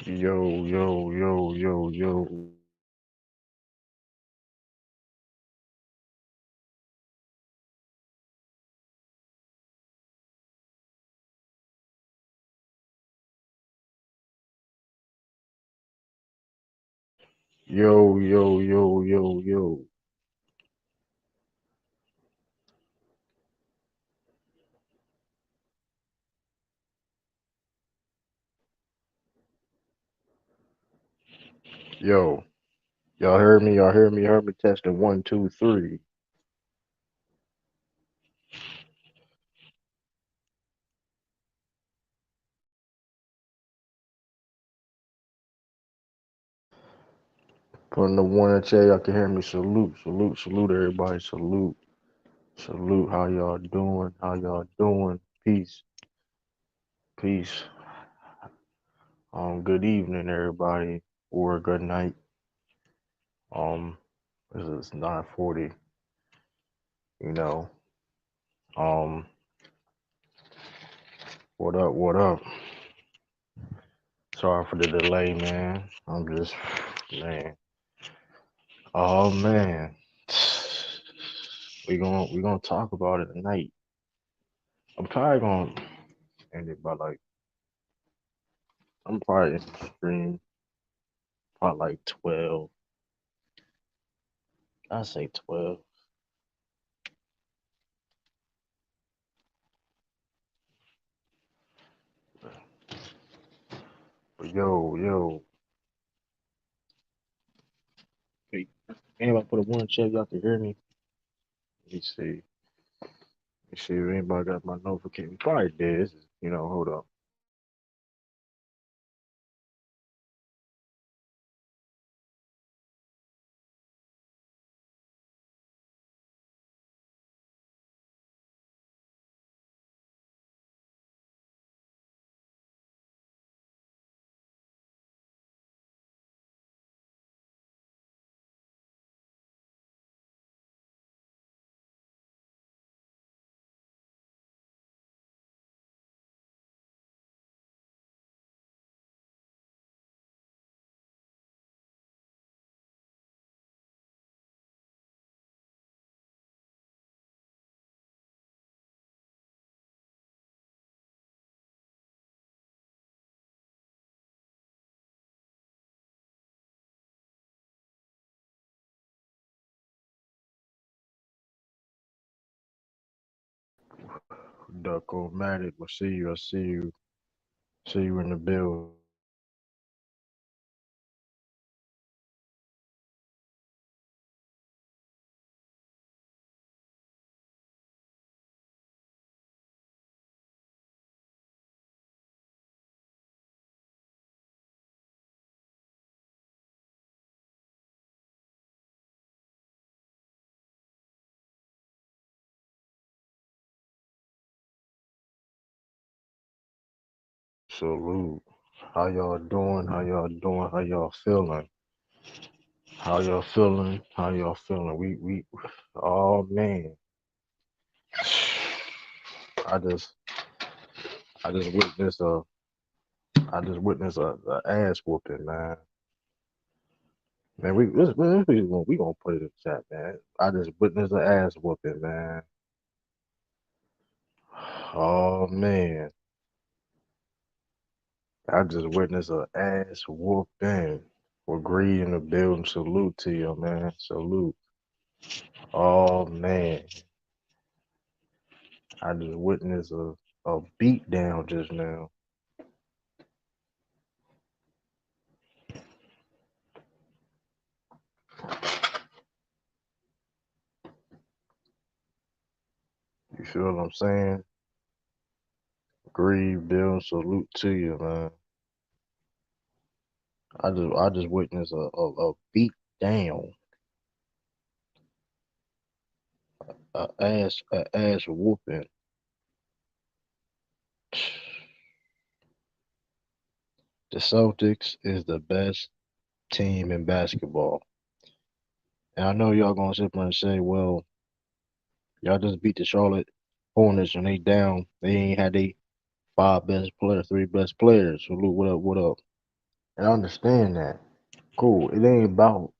Yo, yo, yo, yo, yo. Yo, yo, yo, yo, yo. Yo. Y'all heard me? Y'all heard me? Heard me testing one, two, three. Putting the one in chat, y'all can hear me. Salute, salute, salute everybody. Salute, salute. How y'all doing? How y'all doing? Peace, peace. Good evening, everybody, or good night. Um, this is 9:40. You know. Um, what up? What up? Sorry for the delay, man. I'm just, man. Oh man, we gonna talk about it tonight. I'm probably gonna end it by like I'm probably in the stream probably like 12. I say 12. But yo, hey, anybody put a one check, y'all can hear me. Let me see. Let me see if anybody got my notification. Probably did. This is, hold up. Duck-O-Matic, I see you, I see you. See you in the building. Salute. How y'all doing? How y'all doing? How y'all feeling? How y'all feeling? How y'all feeling? Oh man, I just, I just witnessed a, I just witnessed a ass whooping, man. Man, we gonna put it in the chat, man. I just witnessed an ass whooping, man. Oh man, I just witnessed an ass whooping. For greed in the building, salute to you, man. Salute. Oh man, I just witnessed a beat down just now. You feel what I'm saying? Greed, build, salute to you, man. I just witnessed a beat down, a ass whooping. The Celtics is the best team in basketball. And I know y'all gonna sit there and say, well, Y'all just beat the Charlotte Hornets and they down. They ain't had they five best players, three best players. So look, what up, what up? And I understand that. Cool. It ain't about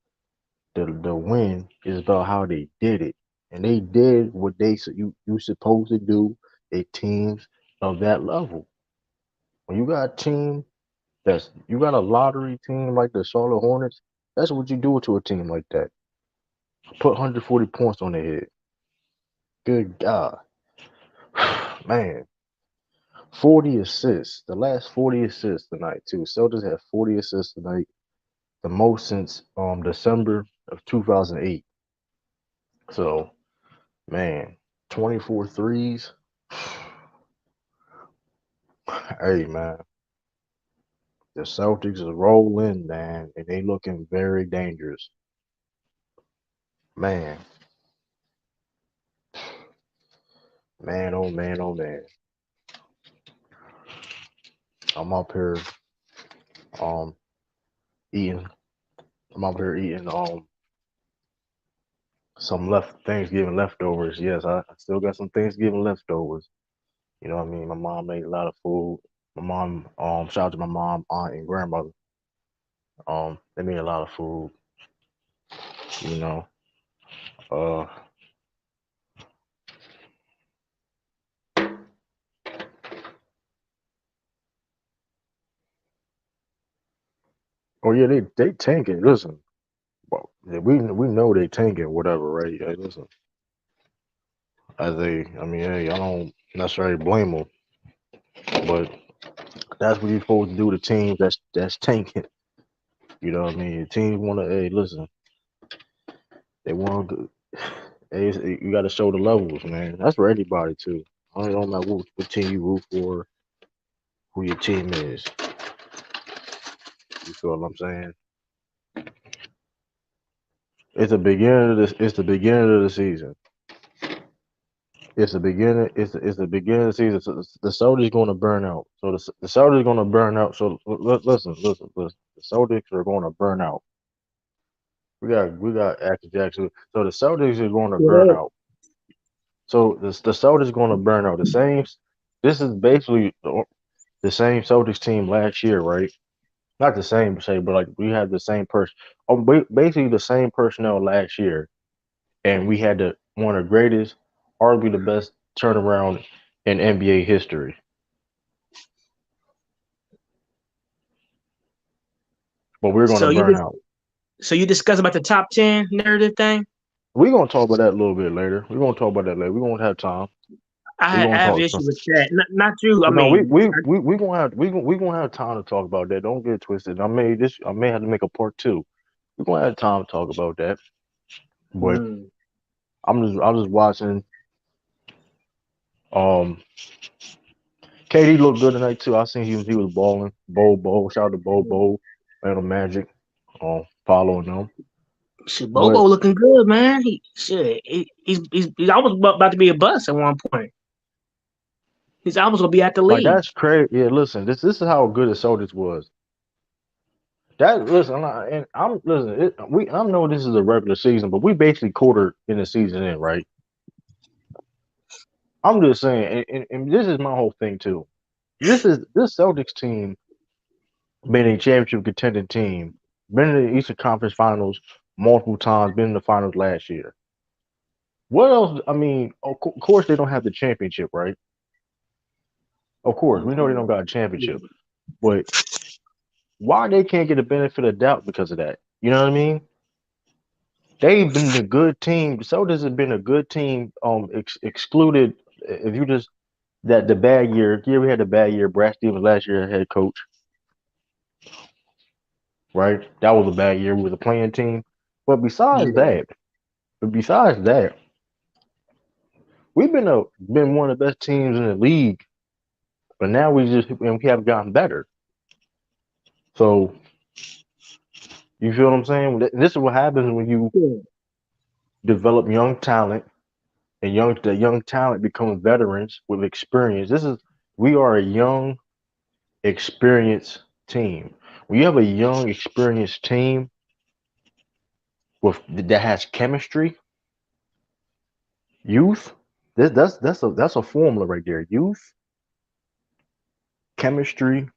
the win. It's about how they did it. And they did what you supposed to do at teams of that level. When you got a team you got a lottery team like the Charlotte Hornets, that's what you do to a team like that. Put 140 points on their head. Good God. Man. 40 assists. The last 40 assists tonight too. Celtics had 40 assists tonight. The most since December of 2008. So, man, 24 threes. Hey, man, the Celtics is rolling, man, and they looking very dangerous. Man, man, oh man, oh man. I'm up here um eating. I'm up here eating some left Thanksgiving leftovers. Yes, I still got some Thanksgiving leftovers. You know what I mean? My mom made a lot of food. My mom, shout out to my mom, aunt, and grandmother. They made a lot of food. You know, uh, oh yeah, they tanking. Listen, well, yeah, we know they tanking, whatever, right? Hey, listen, I mean, hey, I don't necessarily blame them, but that's what you're supposed to do to teams that's tanking. You know what I mean? Teams want to, hey, listen, they want to. Hey, you got to show the levels, man. That's for anybody too. I don't know what team you root for, who your team is. You feel what I'm saying? It's the beginning of the season. It's the beginning. It's the beginning of the season. So the Celtics going to burn out. So the Celtics going to burn out. So listen. The Celtics are going to burn out. We got Action Jackson. So the Celtics are going to burn Yeah. out. So the Celtics going to burn out. The same. This is basically the same Celtics team last year, right? Not the same, say, but like we had the same person. Basically the same personnel last year, and we had one of the greatest, arguably the best turnaround in NBA history. But we're going to So you burn just out. so you discuss about the top 10 narrative thing. We're going to talk about that a little bit later. We're going to talk about that later. We're going to have time. We're going I to have talk some. issue with that. Not you. I No, we mean, we we we gonna have we gonna have time to talk about that. Don't get it twisted. I may have to make a part two. We're gonna have time to talk about that. But mm, I'm just watching. Um, KD looked good tonight too. I seen he was balling. Bo, shout out to Bo, and the Magic. Following them. shit, Bobo But looking good, man. He's almost about to be a bust at one point. He's almost gonna be at the like league. that's crazy. Yeah, listen, this is how good the Celtics was. That listen, and I'm listen. I know this is a regular season, but we basically quartered in the season in, right? I'm just saying, and this is my whole thing too. This Celtics team been a championship contending team, been in the Eastern Conference Finals multiple times, been in the finals last year. What else? I mean, of course they don't have the championship, right? Of course, we know they don't got a championship, but why they can't get the benefit of doubt because of that? You know what I mean? They've been a good team. The Celtics have been a good team. Excluded if you just that the bad year. Yeah, we had the bad year. Brad Stevens last year head coach, right? That was a bad year with a playing team. But Yeah. besides that, we've been one of the best teams in the league. But now we have gotten better. So you feel what I'm saying? This is what happens when you Yeah. develop young talent and the young talent becomes veterans with experience. We are a young, experienced team. When you have a young, experienced team that has chemistry, Youth. That's a formula right there. Youth, chemistry.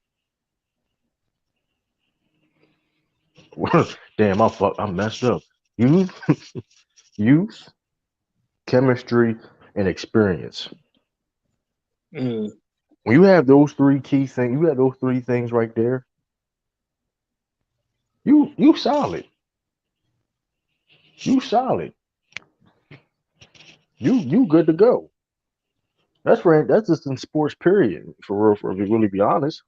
Damn, I messed up. Youth, youth, chemistry, and experience. Mm. When you have those three key things, you have those three things right there. You solid. You solid. You good to go. That's just in sports period for real. For if you really be honest,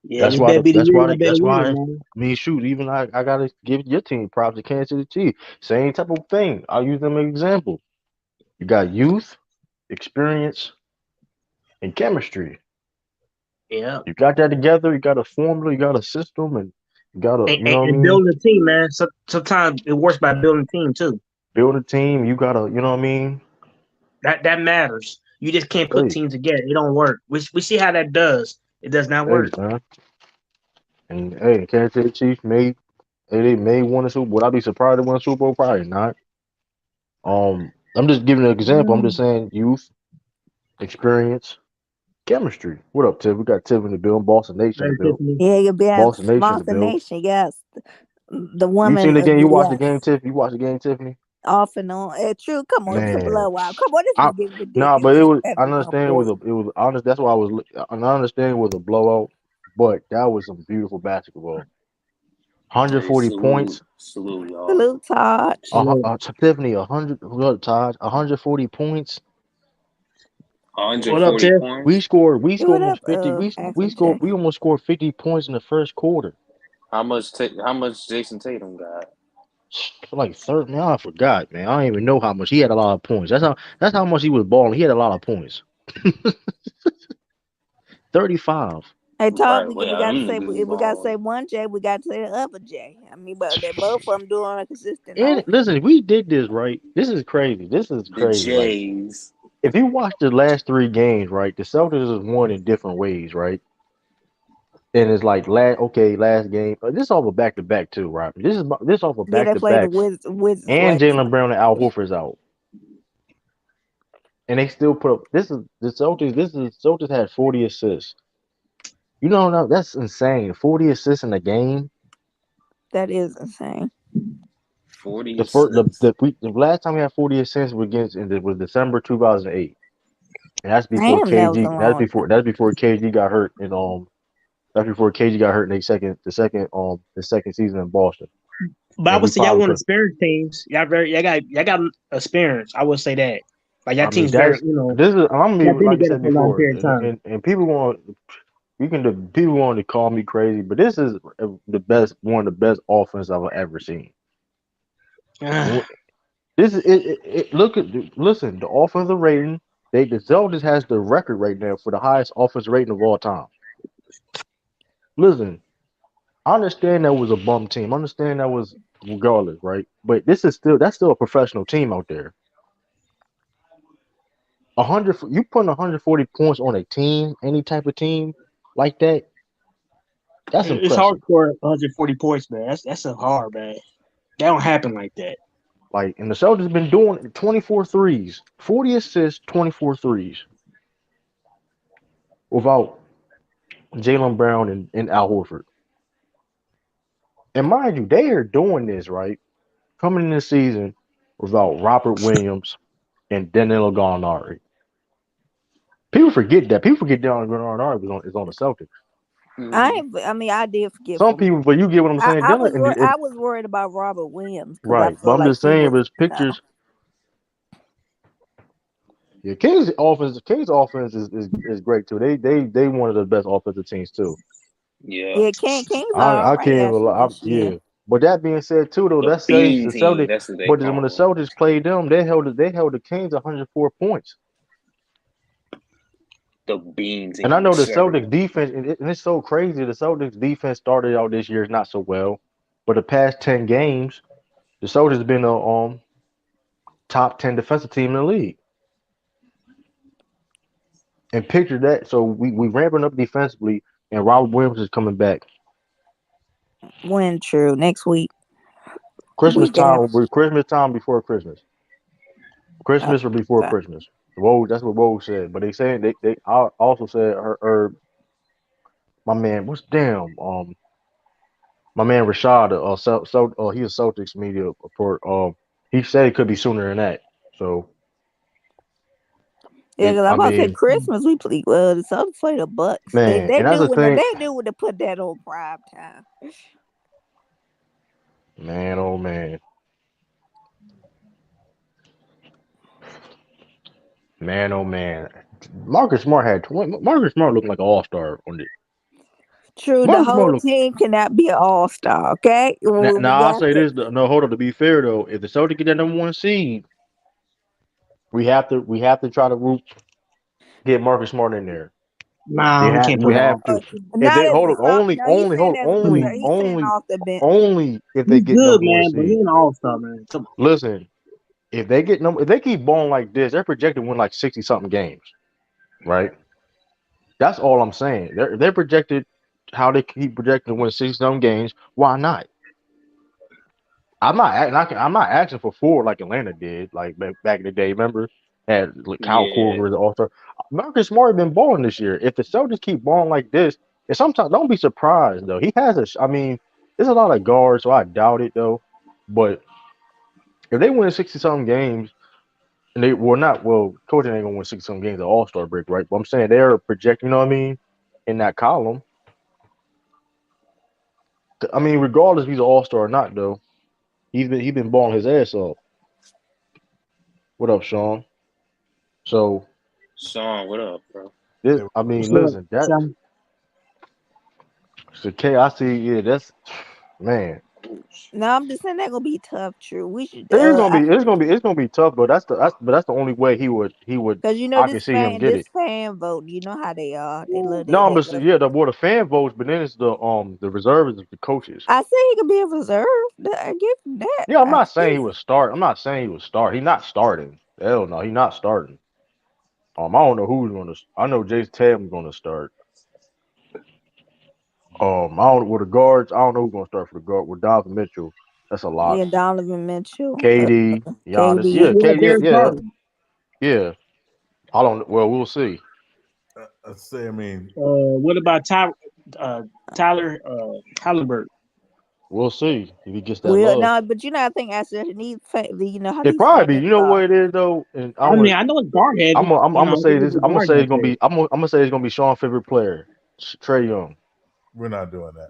Yeah, that's this why better the be the that's year why I the, better that's win, why. man. I mean, shoot, even I gotta give your team props to Kansas City Chiefs. Same type of thing. I'll use them as an example. You got youth, experience, and chemistry. Yeah. You got that together. You got a formula. You got a system, and you got a you know what I And mean. building a team, man. So, sometimes it works by building a team too. Build a team. You got to you know what I mean. That matters. You just can't put Hey, teams together. It don't work. We see how that does. It does not hey, work. man. And hey, Kansas City Chiefs they may win a Super Bowl. Would I be surprised to win a Super Bowl? Probably not. I'm just giving an example. I'm just Mm. saying youth, experience, chemistry. What up, Tiff? We got Tiff in the building. Boston Nation in the Right, building. Tiffany? Yeah, you be Boston Nation in the Boston building. Nation, yes. The You seen woman, the game? You watched the game, yes. Tiff? You watched the game, Tiffany? Off and on. True, come on, it's a Man, blowout. Come on, this I is getting nah, but it ridiculous was. I at one understand point. it was honest. That's why I understand it was a blowout, but that was some beautiful basketball. Hey, 140 salute, points. salute, y'all. Salute, Taj. Hello. Tiffany, 100. What, Todd? 140 points. What up, 140 Tiff? We points. scored. We Give scored it up, almost 50. We Action scored. J. We almost scored 50 points in the first quarter. How much Jason Tatum got? Like third. Man, I forgot. Man, I don't even know how much. He had a lot of points. That's how much he was balling. He had a lot of points. 35. Hey, We Todd, probably we, way we out gotta them say niggas we gotta say balling. one J, we gotta say the other J. I mean, but they both of them doing on a consistent And note. listen, we did this right. This is crazy. This is The crazy. Like Jays. if you watch the last three games, right, the Celtics has won in different ways, right? And it's like last game. This off a back to back too, right? This off a Yeah, back they to played the back, Wizards and last Jalen night. Brown and Al Horford's out, and they still put up. This is the Celtics. Celtics had 40 assists. You know, no, that's insane. 40 assists in a game. That is insane. 40 The first, assists. the last time we had 40 assists was December 2008, and that's before Damn, that was a KG. long time. That's before KG got hurt in That's before KG got hurt in the second season in Boston, But I and would we say y'all probably want could. experienced teams. Y'all got experience. I would say that. Like y'all I mean, team's very, this is I'm y'all even been like I together said for a long before, period of time. and people want people want to call me crazy, but this is one of the best offense I've ever seen. Ah, This is look at listen the offensive rating. The Celtics has the record right now for the highest offensive rating of all time. Listen, I understand that was a bum team. I understand that was regardless, right? But that's still a professional team out there. 100 you putting 140 points on a team, any type of team like that, that's it's hard impressive. to score 140 points, man. That's so hard, man. That don't happen like that. Like, and the Celtics been doing 24 threes, 40 assists, 24 threes without Jalen Brown and Al Horford. And mind you, they are doing this, right? Coming in this season without Robert Williams and Danilo Gallinari. People forget that. People forget Danilo Gallinari is on the Celtics. Mm-hmm. I mean, I did forgive Some him. people, but you get what I'm saying. I was worried about Robert Williams because I Right. But felt I'm like just he saying, was, but yeah, Kings offense is great too. They one of the best offensive teams too. Yeah. yeah, Kings are all I right can't even actually lie. this year. Yeah. But that being said too though, The that says bean the team, Celtics. that's what they But when the call them. Celtics played them, they held the Kings 104 points. The bean And I team, know the sir. Celtics defense, and it's so crazy. The Celtics defense started out this year not so well, but the past 10 games, the Celtics been a top 10 defensive team in the league. And picture that. So we ramping up defensively, and Robert Williams is coming back. When true next week. Christmas Week time after. will be Christmas time before Christmas. Christmas or before Okay. Christmas. Whoa, that's what Whoa said. But they saying they also said her my man, what's damn my man Rashad, he's a Celtics media report. He said it could be sooner than that. So Yeah, because I I'm about to say mean, Christmas. We play. The Celtics play the Bucks. They man, they and that's knew the when thing, to put that on prime time. man. Oh man, man. Oh man. Marcus Smart had 20. Marcus Smart looked like an all-star on it. True, the Marcus Smart whole looked. team cannot be an all star. Okay, we Now I'll got say to. this. No, hold on. To be fair though, if the Celtics get that #1 seed, we have to try to get Marcus Smart in there. Nah, we can't We put it have all. to. If Not they as hold a it, start. No, he's saying as a player. He's saying off the bench. only if they He's get good, #1 man, but he seed. ain't an all-star, man. Come on. Listen, if they keep balling like this, they're projected to win like 60 something games, right? That's all I'm saying. They're projected how they keep projecting to win 60 something games. Why not? I'm not asking for 4 like Atlanta did, like back in the day. Remember, had like Kyle Yeah. Korver as the All-Star. Marcus Smart been balling this year. If the Celtics keep balling like this, and sometimes don't be surprised though. He has a. I mean, there's a lot of guards, so I doubt it though. But if they win 60 something games, and they were not coaching ain't gonna win 60 something games at All-Star break, right? But I'm saying they're projecting. You know what I mean? In that column. I mean, regardless if he's an All-Star or not, though, he been balling his ass off. What up, Sean? So Sean, what up, bro? this, I What's mean, up, listen, that's Sean? so K. I see, yeah, that's man. No, I'm just saying that gonna be tough. True, we should. It's gonna be tough, but that's the only way he would. Because I can see him get this it. fan vote. You know how they are. They love No, they but love. yeah, the fan votes, but then it's the reserves of the coaches. I say he could be a reserve. I give him that. Yeah, I'm not saying he would start. I'm not saying he would start. He's not starting. Hell no, he's not starting. I don't know who's gonna. I know Jason Tatum's gonna start. I don't with the guards. I don't know who's gonna start for the guard with Donovan Mitchell. That's a lot. Yeah, Donovan Mitchell, KD, Giannis. Yeah, KD. Yeah, KD. Derek Yeah, Carter. yeah. I don't. Well, we'll see. I mean, What about Tyler Halliburton? We'll see if he gets that Well, love. no, but I think I said you know how It these probably be. fans You know are. what it is though, and I mean, I know it's guard heavy. I'm You gonna know, say it's this. a I'm gonna guard say it's gonna heavy. be. I'm gonna say it's gonna be Sean's favorite player, Trey Young. we're not doing that.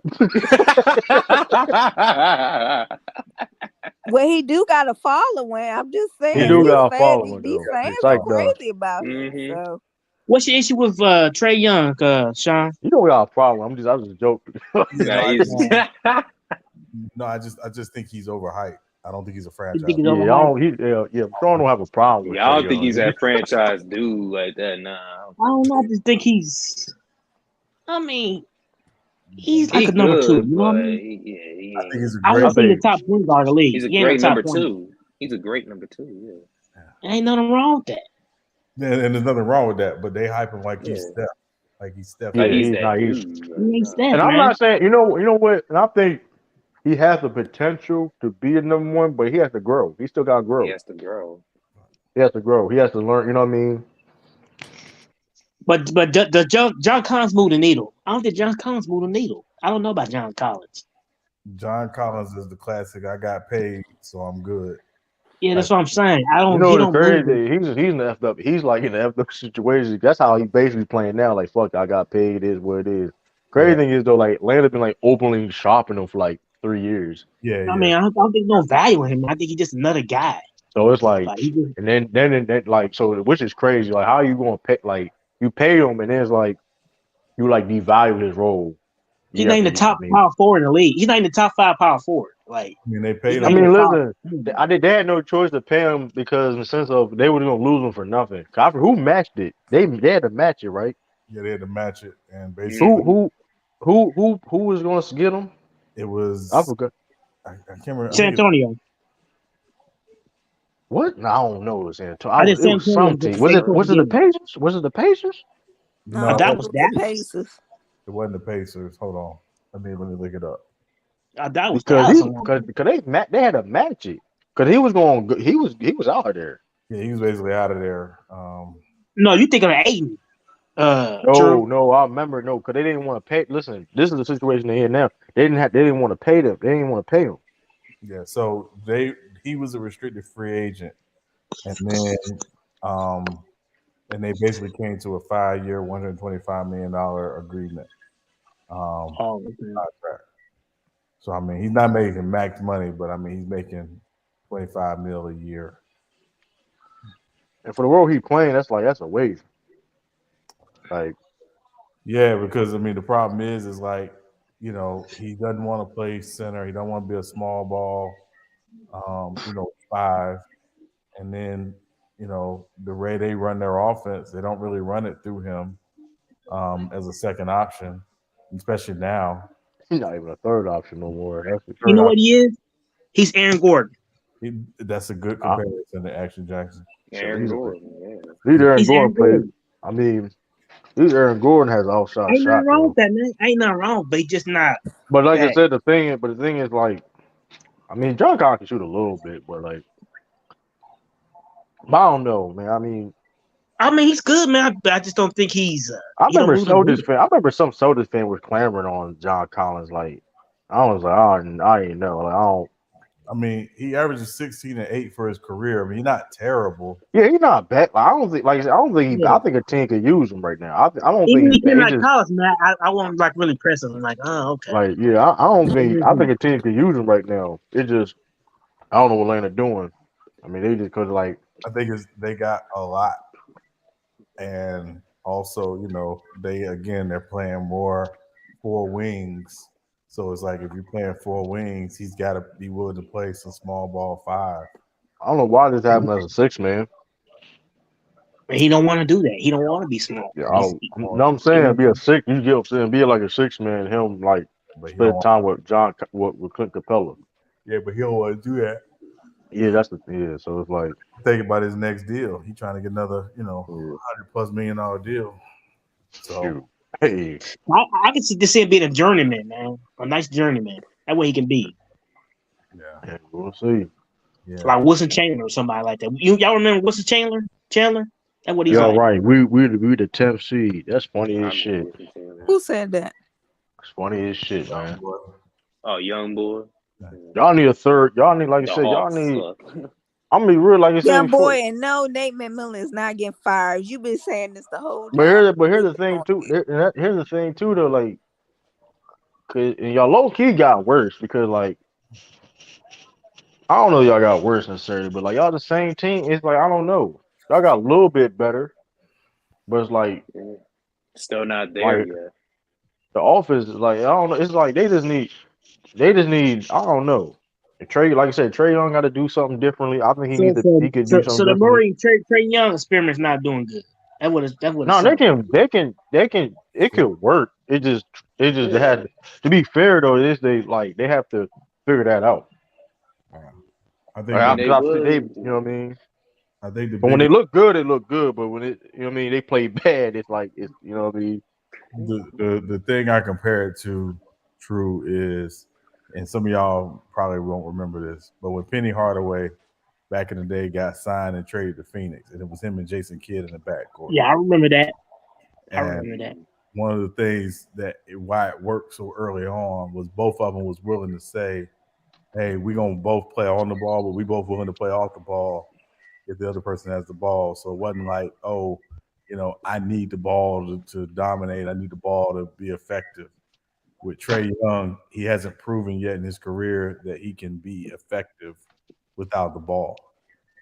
Well, he do got a following. I'm just saying He do these got a fans, following these though. fans go Psych does. crazy about him. Mm-hmm. So What's your issue with Trey Young, Sean? You don't got a problem. I was just joking. Yeah, Nah, I just think he's overhyped. I don't think he's a You franchise. think he's Yeah, I overhyped? don't. Sean don't have a problem with I Trey don't think Young. he's that franchise dude like that. Nah. I don't know. I just think he's. I mean, he's like He a number 2. good, You know what I but mean? he I think ain't. he's a I great. I wouldn't say he's think the top point guard of the league. He's a He ain't no great top number point. 2. He's a great number 2. Yeah. Ain't nothing wrong with that. And there's nothing wrong with that, but they hype him like he's Yeah. Steph, like he's Steph. Yeah, Like he's he's that not. dude. He Like, ain't nah. Steph, And I'm man. not saying. You know what? And I think he has the potential to be a #1, but he has to grow. He still got to grow. He has to grow. He has to grow. He has to learn. You know what I mean? But the John Collins moved the needle. I don't think John Collins moved the needle. I don't know about John Collins. John Collins is the classic. I got paid, so I'm good. Yeah, that's what I'm saying. You know He the don't move. crazy? He's in the effed up. He's like in the effed up situation. That's how he basically playing now. Like fuck, I got paid. It is what it is. Crazy thing is though, like Atlanta been like openly shopping him for like 3 years. Yeah, I mean, I don't think no value in him. I think he's just another guy. So it's like, Like he just, and then like so, which is crazy. Like how you gonna pay? Like you pay him, and then it's like you like devalue his role. he's You not have even to- the top I mean, power forward in the league. He's not even the top 5 power forward. Like I mean they he's paid not I him. even mean, the top. listen, they had no choice to pay him because in the sense of they were gonna lose him for nothing. Who matched it? They had to match it, right? Yeah, they had to match it, and basically Who was going to get him? it was. I forgot. I can't remember. I San think Antonio. What? No, I don't know. It was I think it San was Antonio something. was Was the it? Was it the Pacers? Was it the Pacers? No, that it was the Dallas. Pacers. it wasn't the Pacers. Hold on, let me look it up. That was because awesome. they had to match it because he was out of there. Yeah, he was basically out of there. No, you thinking of Aiden. True. No, I remember because they didn't want to pay. Listen, this is the situation they're in now. They didn't want to pay them. They didn't want to pay him. Yeah, so he was a restricted free agent, and then and they basically came to a 5-year, $125 million agreement. Contract. So I mean, he's not making max money, but I mean, he's making $25 million a year. And for the role he's playing, that's a waste. Like, yeah, because I mean, the problem is like, he doesn't want to play center. He don't want to be a small ball, 5. And then, the way they run their offense, they don't really run it through him as a second option, especially now. He's not even a third option no more. That's the You know what he is? He's Aaron Gordon. That's a good comparison to Action Jackson. Aaron Gordon, yeah. These Aaron Gordon players. I mean, these Aaron Gordon has offshot ain't shot. Nothing wrong with that, man. Ain't nothing wrong, but he's just not. But like I said, the thing is like, I mean, John Collins can shoot a little bit, but like, I don't know, man. I mean, he's good, man. I just don't think he's. I remember some Celtics fan was clamoring on John Collins. Like, I was like, I didn't know. Like, I don't. I mean, he averages 16 and 8 for his career. I mean, he's not terrible. Yeah, he's not bad. Like, I don't think. Like I said, I don't think. I think a team could use him right now. I don't even think. Even like college, man. I want like really press him. I'm like, oh, okay. Like, yeah, I don't think. I think a team could use him right now. It just, I don't know what Atlanta doing. I mean, they just could like. I think they got a lot, and also, they're playing more 4 wings. So it's like if you're playing 4 wings, he's got to be willing to play some small ball 5. I don't know why this happened as a 6 man. He don't want to do that. He don't want to be small. Yeah, I'm saying be a 6. You get what I'm saying? Be like a 6 man. Him like spend time with Clint Capella. Yeah, but he don't want to do that. Yeah, that's So it's like think about his next deal. He's trying to get another, $100+ million deal. So. Hey, I can see this here being a journeyman, man. A nice journeyman. That way he can be. Yeah, we'll see. Yeah. Like Wilson Chandler or somebody like that. Y'all remember Wilson Chandler? That's what he's like. Right. We the 10th seed. That's funny as shit. Who said that? It's funny as shit, man. Oh, young boy. Y'all need a third. Y'all need, like I said, y'all need. I'm gonna be real, like I said. Young boy, and no, Nate McMillan is not getting fired. You've been saying this the whole time. But here's the thing too. Here's the thing too, though. Like, and y'all low key got worse because, like, I don't know, y'all got worse necessarily, but like y'all the same team. It's like I don't know. Y'all got a little bit better, but it's like still not there yet. The offense is like I don't know. It's like they just need. I don't know. Trey, like I said, Trey Young got to do something differently. I think he could do something. So the Murray Trey Young experiment's not doing good. That would. No, they can. It could work. It just had to be fair though. They have to figure that out. I think they you know what I mean. I think when they look good, they look good. But when they play bad, it's like you know what I mean. The thing I compare it to, True, is. And some of y'all probably won't remember this, but when Penny Hardaway back in the day got signed and traded to Phoenix, and it was him and Jason Kidd in the backcourt. Yeah, I remember that. One of the things why it worked so early on was both of them was willing to say, hey, we're going to both play on the ball, but we both willing to play off the ball if the other person has the ball. So it wasn't like, I need the ball to dominate. I need the ball to be effective. With Trey Young, he hasn't proven yet in his career that he can be effective without the ball.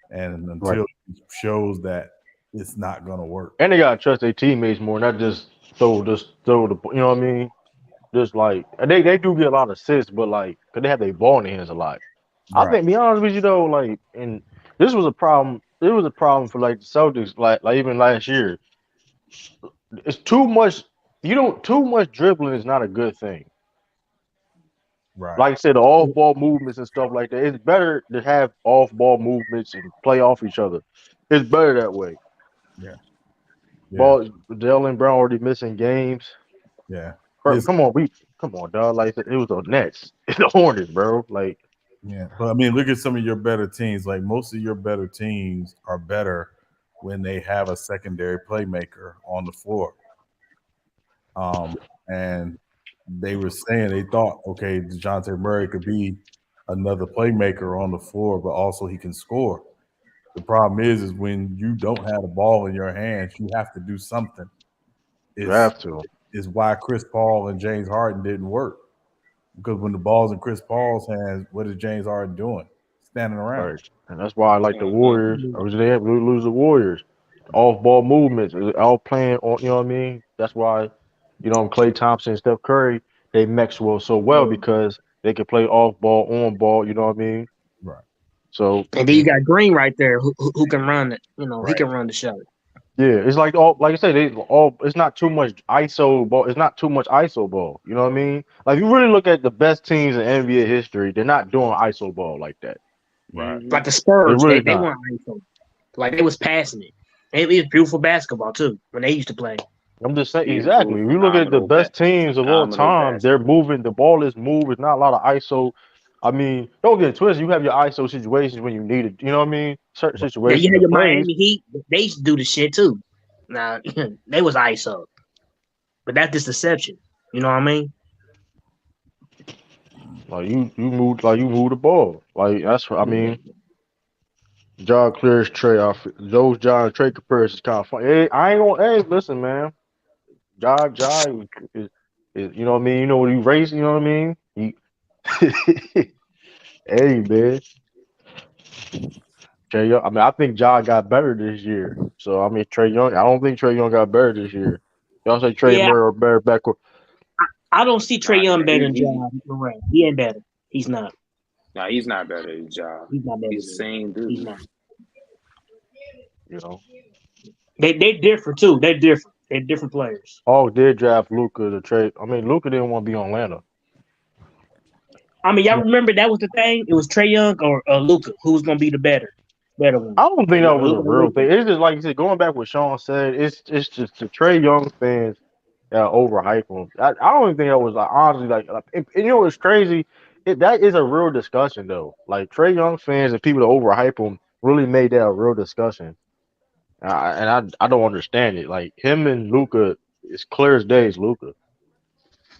And until he shows that, it's not going to work. And they got to trust their teammates more, not just throw the, you know what I mean? Just like, they do get a lot of assists, but like, because they have their ball in their hands a lot. Right. I think, be honest with you though, like, and this was a problem. It was a problem for like the Celtics, like even last year. It's too much. Too much dribbling is not a good thing. Right. Like I said, the off-ball movements and stuff like that. It's better to have off-ball movements and play off each other. It's better that way. Yeah. Ball, Jalen Brown already missing games. Yeah. Come come on, dog. Like it was the Nets, the Hornets, bro. Like Yeah, but I mean, look at some of your better teams. Like most of your better teams are better when they have a secondary playmaker on the floor. And they were saying they thought, okay, DeJounte Murray could be another playmaker on the floor, but also he can score. The problem is when you don't have the ball in your hands, you have to do something. you have to. Is why Chris Paul and James Harden didn't work. Because when the ball's in Chris Paul's hands, what is James Harden doing? Standing around. Right. And that's why I like the Warriors. Or they have to lose the Warriors. Off ball movements, all playing on. You know what I mean? That's why, Klay Thompson and Steph Curry, they mix so well because they can play off ball, on ball. You know what I mean? Right. So and then you got Green right there who can run it. He can run the show. yeah, it's like I said, it's not too much ISO ball. It's not too much ISO ball. You know what I mean? Like you really look at the best teams in NBA history, they're not doing ISO ball like that. Right. Like the Spurs, really they weren't ISO. Like they was passing it. It was beautiful basketball too when they used to play. I'm just saying exactly. If you look at the best teams of all time, they're moving. The ball is moved. It's not a lot of ISO. I mean, don't get it twisted. You have your ISO situations when you need it. You know what I mean? Certain situations. Yeah, you had your Miami Heat. They used to do the shit too. Now they was ISO, but that's just deception. You know what I mean? Like you move the ball. Like that's what I mean. John clears Trey off. Those John Trey comparisons kind of funny. Hey, I ain't gonna. Hey, listen, man. John is you know what I mean. You know what he race. You know what I mean. Hey, man. Trey Young. I mean, I think John got better this year. So I mean, Trey Young. I don't think Trey Young got better this year. Y'all say Trey Murray or better backward. I don't see Trey Young better than John Moran. He ain't better. He's not. No, he's not better than Ja. He's not better. He's the same dude. He's not. You know. They different too. They're different. They're different players. Oh, did draft Luka to trade. I mean, Luka didn't want to be on Atlanta. I mean, y'all remember that was the thing? It was Trey Young or Luka. Who was gonna be the better one? I don't think that was a real thing. It's just like you said, going back what Sean said, it's just the Trey Young fans that overhype him. I don't even think that was honestly like you know what's crazy? That is a real discussion though. Like Trey Young fans and people that overhype him really made that a real discussion. And I don't understand it. Like him and Luka, it's clear as day. It's Luka.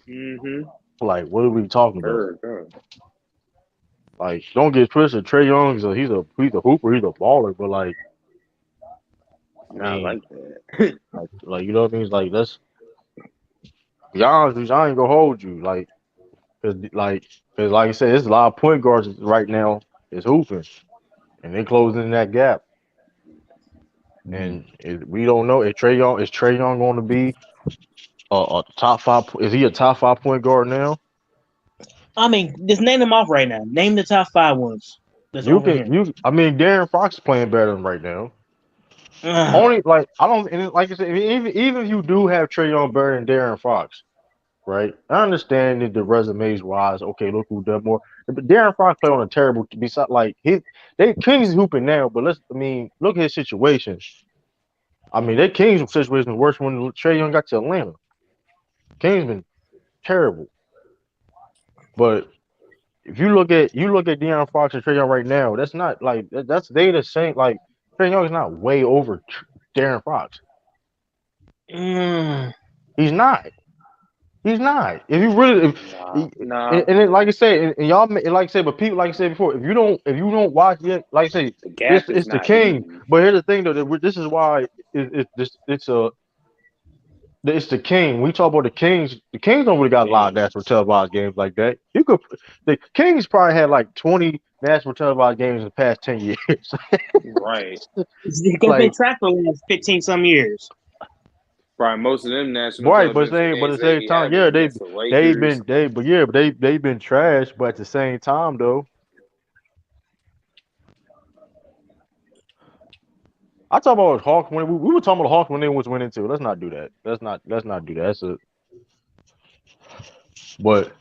Mm-hmm. Like what are we talking about? Sure. Like don't get twisted. Trey Young he's a hooper. He's a baller. But like, I like that. like you know what I mean? It's like that's. Be honest, I ain't gonna hold you. Like, cause like I said, there's a lot of point guards right now is hooping, and they closing that gap. And we don't know if Trey Young going to be a top 5? Is he a top 5 point guard now? I mean, just name them off right now. Name the top 5 ones. I mean, Darren Fox is playing better than right now. Only like I don't, and like I said, even if you do have Trey Young better than Darren Fox, right? I understand that the resumes wise, okay, look who done more. But Darren Fox played on a terrible. Besides, like Kings hooping now, but look at his situation. I mean, their Kings situation was worse when Trey Young got to Atlanta. Kings been terrible. But if you look at De'Aaron Fox and Trey Young right now, that's not like they the same. Like Trey Young is not way over De'Aaron Fox. He's not. He's not. If you really, and then like I say, and y'all like I said, but people like I said before, if you don't watch it, like I say, it's the King. Easy. But here's the thing though, this is why it's the King. We talk about the Kings. The Kings don't really got a lot of national televised games like that. The Kings probably had like 20 national televised games in the past 10 years. Right. Because they tracked for the last 15 some years. Right, most of them national. Right, but at the same time, yeah, they've been trash. But at the same time, though, I talk about Hawks when we were talking about the Hawks when they was winning too. Let's not do that. Let's not do that. But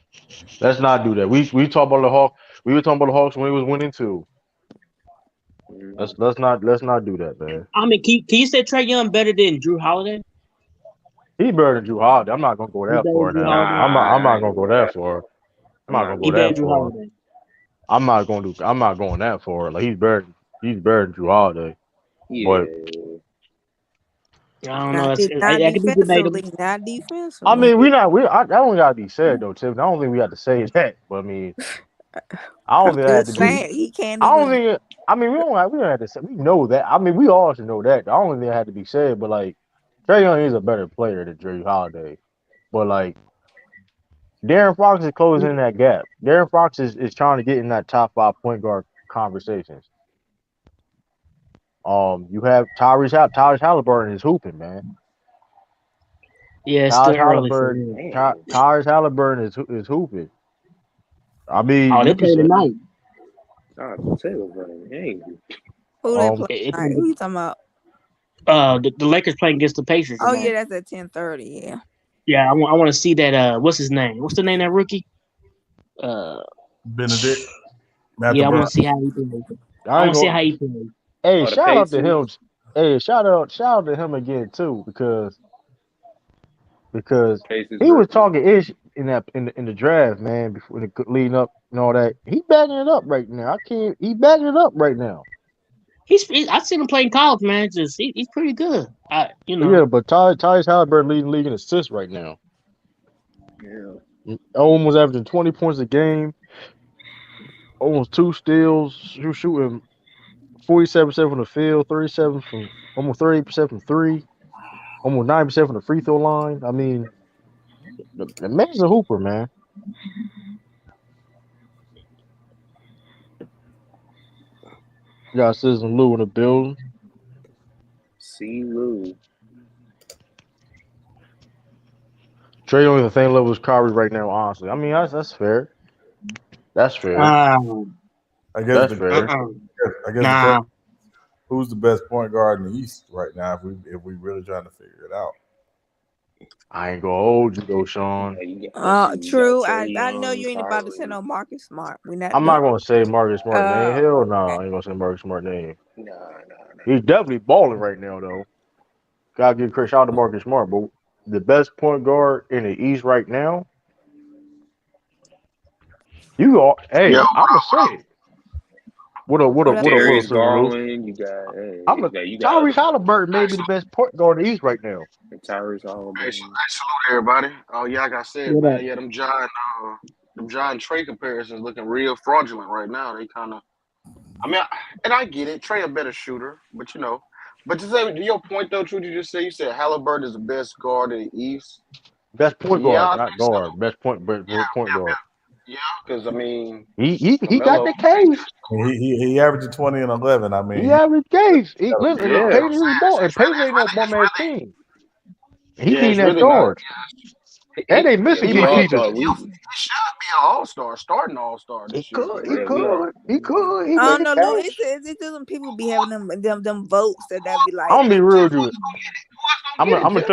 let's not do that. We talk about the Hawks. We were talking about the Hawks when they was winning too. Let's not do that, man. I mean, can you say Trey Young better than Drew Holiday? He's better than Drew Holiday. I'm not gonna go He that better far than Drew now. Holiday. I'm I not ain't gonna gonna go go that that far. far. I'm I'm not not gonna He go going better that than Drew far. Holiday. I'm not going that far. Like he's better than Drew Holiday. But Yeah. I don't know. Not, not I could be debatable. defensively. Not I defensively. mean, that don't gotta be said though, Tim. I don't think we have to say that. But I mean, I don't I'm think that had to just be. saying he can't I don't even. think. I mean, we don't have to say. We know that. I mean, we all should know that. I don't think that had to be said. But like, Trey Young is a better player than Drew Holiday. But like, Darren Fox is closing that gap. Darren Fox is trying to get in that top 5 point guard conversations. You have Tyrese Halliburton is hooping, man. Yeah, it's still Tyrese early for Halliburton, him. Tyrese Halliburton is hooping. I mean, Oh, they you can play say, tonight. God, Taylor Brown. Hey. Who they play It, tonight? Who you talking about? the Lakers playing against the Pacers Oh tonight. yeah, that's at 10:30. Yeah. Yeah, I want to see that. What's his name? What's the name of that rookie? Benedict. Yeah, I want Burns. to see how he plays. I I ain't want to see gonna. how he plays. Hey, Oh, the shout out to him. Pacers. Hey, shout out to him again too, because Pacers he was rookie. talking ish in the draft, man, before leading up and all that. He backing it up right now. I can't. He backing it up right now. I've seen him play in college, man. He's pretty good. Yeah, but Tyrese Halliburton leading the league in assists right now. Yeah. Almost averaging 20 points a game, almost 2 steals, shooting 47% from the field, 37 from almost 38% from three, almost 9% from the free throw line. I mean, the man's a hooper, man. You got Citizen Lou in the building. See Lou. Trey Young on the same level as Kyrie right now, honestly. I mean, that's fair. That's fair. I guess That's the fair. I guess the Nah. question, who's the best point guard in the East right now? If we really trying to figure it out. I ain't gonna hold you though, Sean. True. I know you ain't about to say no Marcus Smart. We not. I'm not gonna say Marcus Smart name. Hell no, I ain't gonna say Marcus Smart name. He's definitely balling right now though. Gotta give credit shout out to Marcus Smart, but the best point guard in the East right now, you are. Hey, I'm gonna say it. What Darius Citizen Lou? Garland, you got Tyrese Halliburton may be the best point guard in the East right now. Tyrese Hey, Halliburton. salute everybody. Oh yeah, like I said, What up? man, yeah, them John Trey comparisons looking real fraudulent right now. They kind of, and I get it. Trey a better shooter, but to say to your point though, Truth, you said Halliburton is the best guard in the East. Best point Yeah, guard, I not think so. guard. Best point guard. Yeah, because I mean, He got Melo, the case. He averaged 20 and 11. I mean, He averaged case. Listen, yeah, Peyton is ball, and Peyton ain't no bum ass team. He needing that really not. charge. And they missing key we all pieces. thought He should be an all-star, starting all-star He this year. could. Yeah, He could. He I made don't know, the Lou. case. It's just them people be having them votes that be like. I'm gonna be real, dude. Who else I'm gonna gonna get it?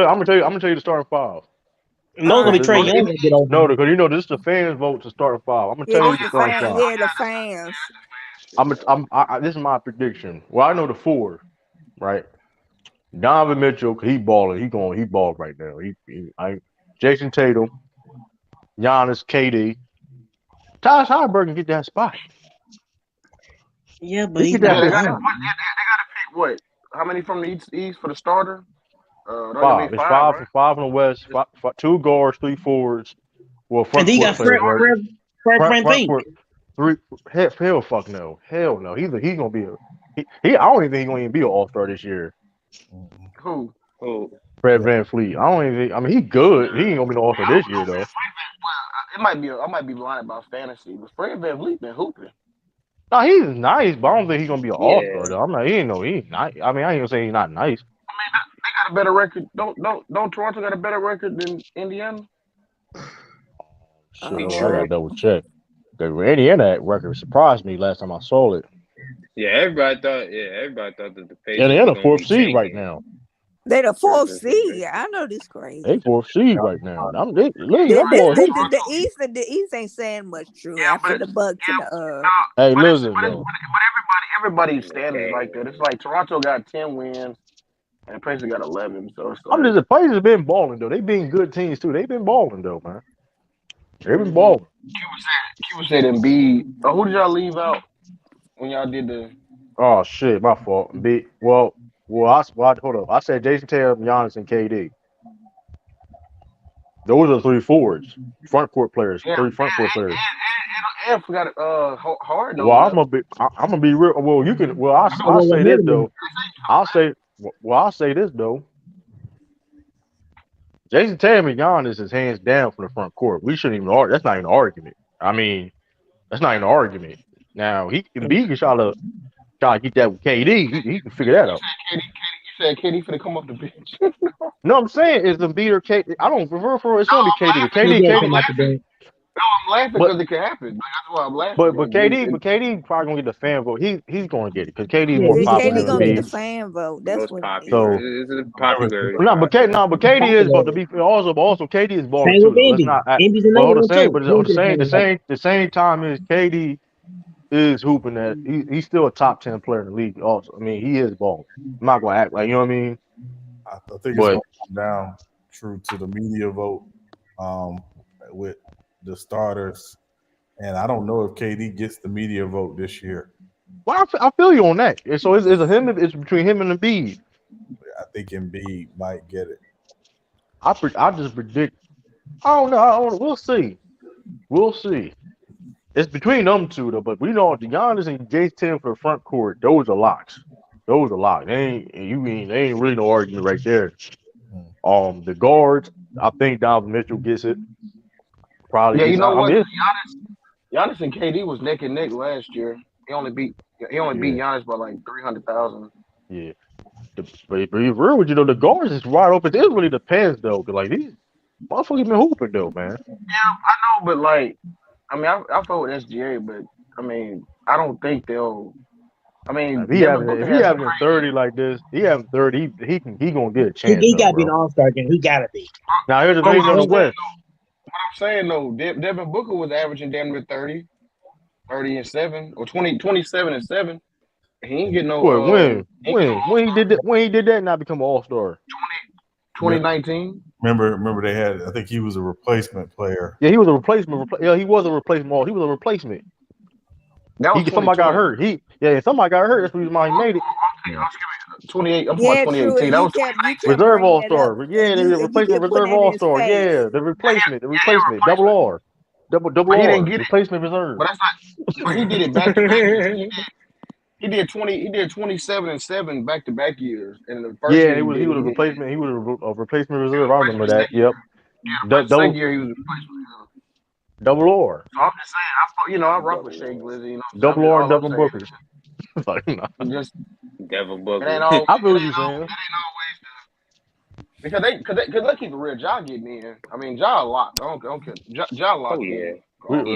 tell you the starting five. No, gonna be Trey Young to get over. No, because this is the fans vote to start five. I'm gonna tell you the starting five. Yeah, the fans. This is my prediction. Well, I know the four, right? Donovan Mitchell, he balling. He ball right now. Jason Tatum, Giannis, KD. Tyrese Halliburton get that spot. Yeah, but He he's get that not. They spot. got to pick what? How many from the East for the starter? Five. It's five right? from 5 from the West. 2 guards, 3 forwards. Well, front And then you court got players, right? Fred Front Pink. court. 3. Hell, fuck no. Hell no. He's gonna be I don't even think he's gonna even be an all-star this year. Who? Fred VanVleet. I don't even. I mean, he's good. He ain't gonna be an all-star this year though. Well, I might be lying about fantasy, but Fred VanVleet been hooping. No, he's nice, but I don't think he's gonna be an all-star Yeah. though. I'm not. He ain't nice. I mean, I ain't gonna say he's not nice. I mean, they got a better record. Don't Toronto got a better record than Indiana? Shit, I gotta double check. The Indiana record surprised me last time I saw it. Yeah, everybody thought that the Pacers Indiana were gonna 4th be seed tanking. right now. They the 4th seed. I know this crazy. They 4th seed right now. The East ain't saying much. True. After the Bucks and the Hey, listen, but everybody's standing like that. It's like Toronto got 10 wins, And Pacers got 11, so it's I'm like. just the Pacers have been balling though. They've been good teams too. They've been balling though, man. They've been balling. Cuba said Embiid. Who did y'all leave out when y'all did the? Oh shit, my fault. Hold up. I said Jason Tatum, Giannis, and KD. Those are 3 forwards, front court players, Yeah, 3 front court players. and forgot hard. Well, I'm gonna be real. Well, you can. Well, I'll say this though. I'll say this though. Jason Tatum and Giannis is hands down from the front court. We shouldn't even argue. That's not even an argument. I mean, that's not even an argument. Now Embiid can try to get that with KD. He can figure that out. You said KD finna come off the bench. No, I'm saying it's Embiid or KD. I don't prefer for it's gonna be KD. KD. No, I'm laughing because it could happen. Like, that's why I'm laughing. But KD probably gonna get the fan vote. He's gonna get it because KD more popular KD than gonna get the Embiid. fan vote. That's Most what. popular. So It's popular. but KD is about to be also KD is balling Same too. with Though. Let's Embiid. not. Embiid's But hold another the one same. too. But the same time is KD is hooping that he's still a top 10 player in the league. Also, I mean he is balling. I'm not gonna act like you know what I mean. I think it's going to come down true to the media vote with the starters, and I don't know if KD gets the media vote this year. Well, I feel you on that. So it's between him and Embiid. I think Embiid might get it. I just predict. I don't know. We'll see. We'll see. It's between them two though, but we know Giannis and Jason Tatum for the front court. Those are locks. They ain't really no argument right there. The guards, I think Donovan Mitchell gets it. Probably. Yeah, you know what? I mean, Giannis and KD was neck and neck last year. He only beat Giannis by like 300,000. Yeah. But be real with you though, the guards is wide open. It really depends though, cause like these motherfuckers been hooping though, man. Yeah, I know, but like, I mean, I fought with SGA, but I mean, I don't think they'll. I mean, If he having 30 like this, he having 30, he gonna get a chance. He gotta be an all-star game. He gotta be. Now here's the thing on the West. What I'm saying though, Devin Booker was averaging damn near 30 and 7, or 27 and 7. He ain't getting no. When he did that, not become an all-star. 2019. Remember they had. I think he was a replacement player. Yeah, he was a replacement. Yeah, he was a replacement. He was a replacement. Somebody got hurt. Somebody got hurt. That's the reason why he made it. 28. I'm Yeah, 2018. That was reserve all-star. Yeah, the replacement reserve all-star. Yeah, the replacement. Double R. Double he R. didn't get Replacement reserve. But that's not. But he did it back to back. He did 27 and 7 back to back years. And the first year he was a replacement. He was a replacement reserve. I remember that. Yep. Yeah, second year he was a replacement. Double R. So I'm just saying, I rock with Shea Glizzy. Double R, double Booker. Just Devin Booker. I feel what you're saying. It ain't always because they keep it real. Ja getting in. I mean, Ja a lot. I don't care. Ja locked in.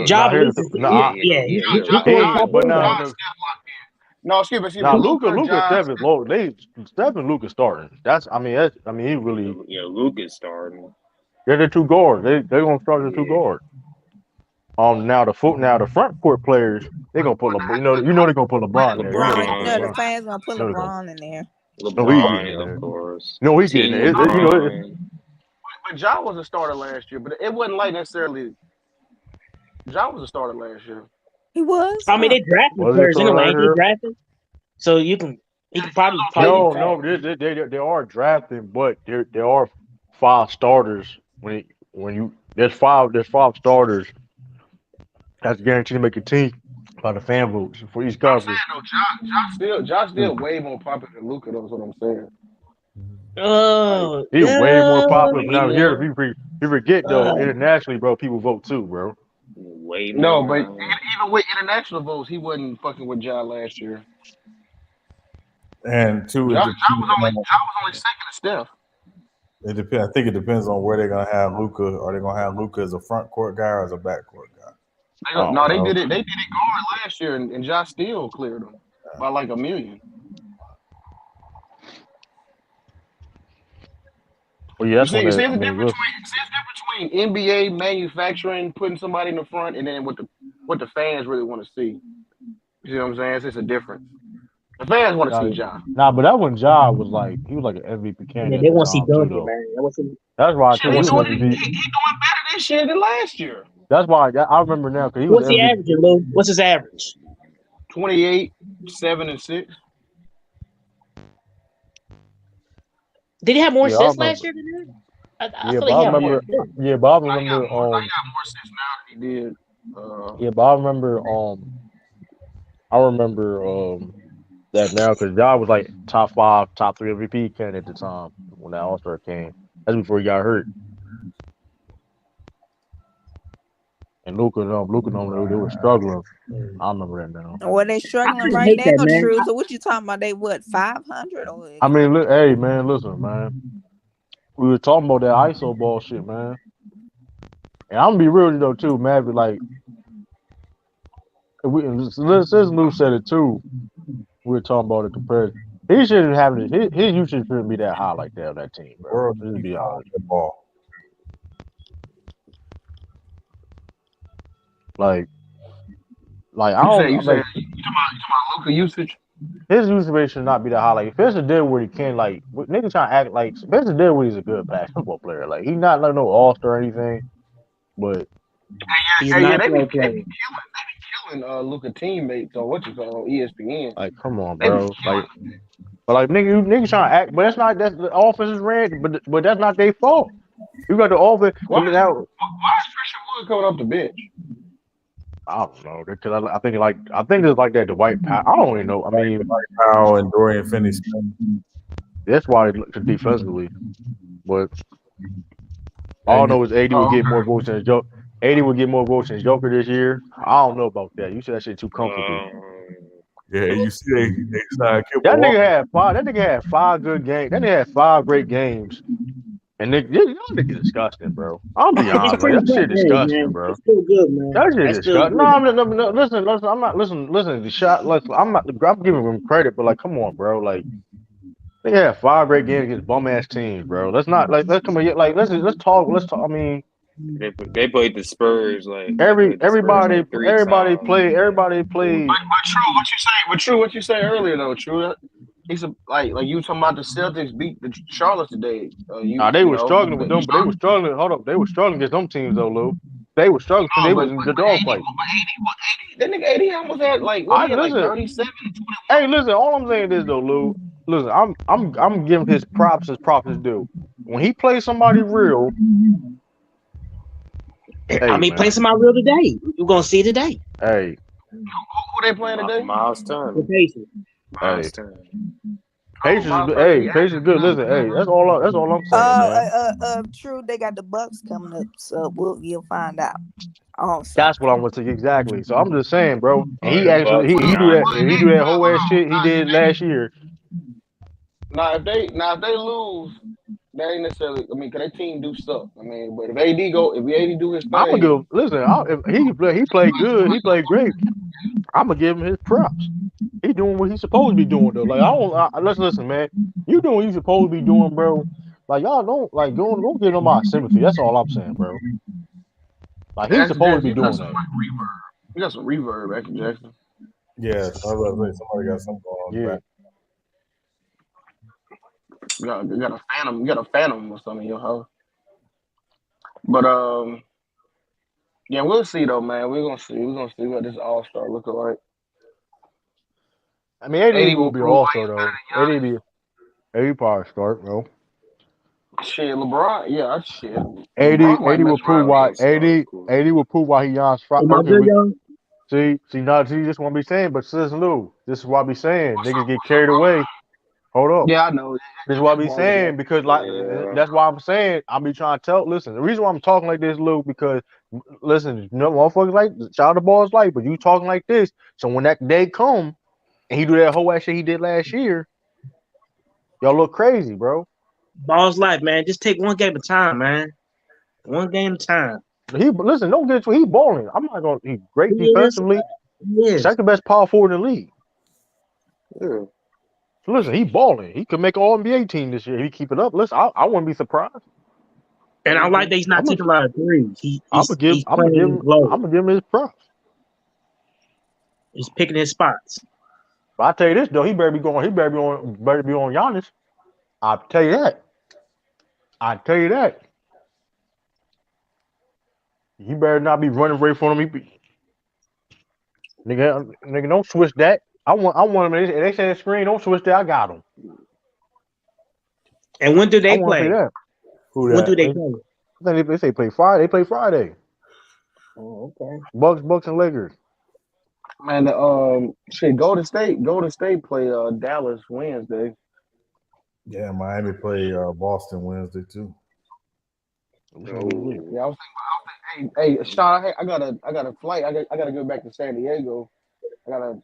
Ja, No, excuse me. Now Luka, Steph low. Steph and Luka starting. He really. Yeah, Luka's starting. They're the 2 guards. They're gonna start the 2 guards. Now the front court players, they're gonna put LeBron. You know they're gonna put LeBron in there. No, the fans gonna put LeBron in there. LeBron, of course. No, he's getting it. But Ja was a starter last year, but it wasn't like necessarily. Ja was a starter last year. He was. I mean, they drafted players anyway. They drafted, so he can probably. No, they are drafting, but there are 5 starters. There's five starters. That's guaranteed to make a team by the fan votes for each conference. Josh still way more popular than Luka. That's what I'm saying. He's way more popular now. Here, you forget though, internationally, bro, people vote too, bro. Way more. No, but even with international votes, he wasn't fucking with Ja last year. And two, Ja was only second to Steph. It depends. I think it depends on where they're gonna have Luka. Are they gonna have Luka as a front court guy or as a back court guy? They did it. They did it guard last year, and Josh still cleared them by like $1 million. Well, yeah, see, it's the difference between NBA manufacturing, putting somebody in the front, and then what the fans really want to see. You see what I'm saying? It's a difference. The fans want to Nah, see Ja. nah, but that one Ja was like he was like an MVP Yeah, candidate they at the want to see time too, Duncan, though. man. They want to see. That's why Shit, too. he He was doing MVP. better this year than last year. That's why I remember now because he was What's he MVP. averaging, Lou? What's his average? 28, 7 and 6. Did he have more Yeah, I assists remember. last year than that? I Yeah, feel but like I he had more. remember. assists. Yeah, but I He got remember. more assists now than he did. Yeah, but I remember. I remember. That now because Ja was like top 5, top 3 MVP candidate at the time when that All Star came. That's before he got hurt. And Luka, they were struggling. I remember that now. Well, they I struggling just right hate now, that, man. true. So what you talking about? They what 500 or I mean, hey man, listen, man. We were talking about that ISO ball shit, man. And I'm gonna be real though too, man. But like, since Lou said it too, we were talking about it compared. He shouldn't have his usage shouldn't be that high like that on that team, bro. World Let's be honest. the ball. Like I You don't. say you like, talking about Luka usage? his usage rate should not be that high. Like Spencer Dinwiddie can like niggas trying to act like Spencer Dinwiddie's a good basketball player. Like he's not like no all star or anything, but He's Yeah, not they a be player. killing Luka teammates on what you call on ESPN. like come on, They be bro. Like but like niggas trying to act, but that's the offense is ran, but that's not their fault. You got the offense. Why Now, is Christian Wood coming off the bench? I don't know because I think it's like that. Dwight Powell. I don't even know. I mean, Powell and Dorian Finney-Smith. that's why they look defensively. But all I know is AD would get more votes than Joker. AD would get more votes than Joker this year. I don't know about that. You said that shit too comfortable. Yeah, you see they signed Kemba That Walker. nigga had 5 good games. That nigga had 5 great games. And y'all niggas disgusting, bro. I'll be honest, like, that shit disgusting, bro. It's still good, man. That shit That's still disgusting. good. No, listen. I'm not listen. The shot. I'm giving him credit, but like, come on, bro. Like, they had 5 great games against bum ass teams, bro. Let's not like let's come on. Like, let's talk. I mean, They played the Spurs like everybody 3 times. played. But True, what you say earlier though, True. He's like you talking about the Celtics beat the Charlotte today. They were struggling with them, but they were struggling. Hold up, they were struggling against them teams though, Lou. They were struggling because they was in the dog fight. That nigga 80 almost had like 37, 21. Hey, listen. All I'm saying is though, Lou. Listen, I'm giving his props as props is due. When he plays somebody real, I mean, play somebody real today. You're gonna see today. Hey, Who they playing today? Miles Turner. The Pacers. Miles Turner. Patience is good. Listen, hey, that's all I'm saying, man. True. They got the Bucks coming up, so you'll find out. That's what I want to exactly. So I'm just saying, bro. And he actually he do that whole ass shit he did last year. Now if they lose, that ain't necessarily. I mean, cause their team do suck. I mean, but if AD do his thing, I'm gonna give. Listen, if he played good. He played great. I'm gonna give him his props. He doing what he's supposed to be doing though. Like let's listen, man. You doing what you supposed to be doing, bro. Like y'all don't get on my sympathy. That's all I'm saying, bro. Like he's supposed to be doing that. You got some reverb, Action Jackson. Yeah, so I was about to say somebody got something going on. Yeah. You got a phantom or something in your house. But yeah, we'll see though, man. We're gonna see what this All-Star look like. I mean, AD will be All-Star though. AD probably start, bro. Shit, LeBron, yeah, shit. AD will prove why AD will prove why he Giannis. See, this is what I be saying, but sis Lou, this is what I be saying. Niggas get carried away. Hold up. Yeah, I know. This is what I be saying because that's why I'm saying I be trying to tell. Listen, the reason why I'm talking like this, Lou, because listen, motherfuckers like child the ball's life, but you talking like this. So when that day come and he do that whole ass shit he did last year, y'all look crazy, bro. Ball's life, man. Just take one game at a time, man. One game at a time. Don't get to he balling. I'm not gonna. He's great defensively. Second best power forward in the league. Yeah. Listen, he balling. He could make an All-NBA team this year. If he keep it up. Listen, I wouldn't be surprised. And I like that he's not taking a lot of threes. I'm gonna give him his props. He's picking his spots. But I tell you this though, he better be going. He better be on. Better be on Giannis. I tell you that. I tell you that. He better not be running away from him. Nigga, don't switch that. I want him. They say screen. Don't switch that. I got him. And when do I they want to play? say that. Who When that? do they play? I think they say play Friday. They play Friday. Oh, okay. Bucks and Lakers. Man, shit, Golden State play Dallas Wednesday. Yeah, Miami play Boston Wednesday too. Yeah, I was thinking, hey, Sean, I got a flight. I gotta go back to San Diego. I gotta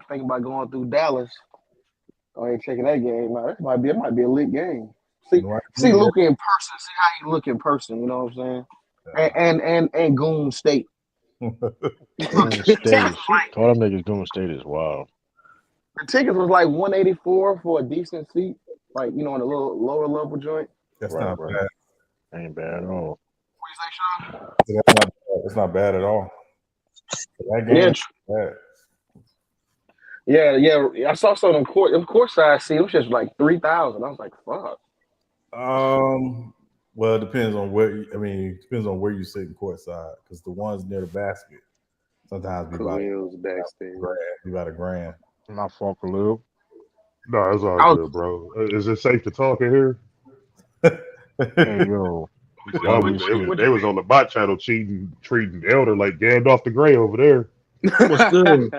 think about going through Dallas. Go ahead and checking that game out. It might be a lit game. See Luka in person. See how he look in person. You know what I'm saying? And Goon State. Goon State. All them niggas Goon State is wild. The tickets was like $184 for a decent seat, like in a little lower level joint. That's not bad. Ain't bad at all. What you say, Sean? It's not bad at all. That game bad. Yeah. I saw some of them courtside seats. It was just like 3,000. I was like, fuck. Well, it depends on where. It depends on where you sit in courtside, because the ones near the basket sometimes be about $1,000. My fault, Khalil. No, it's all good, bro. Is it safe to talk in here? Hey, yo. They was on the bot channel treating Elder like Gandalf the Grey over there. What's good?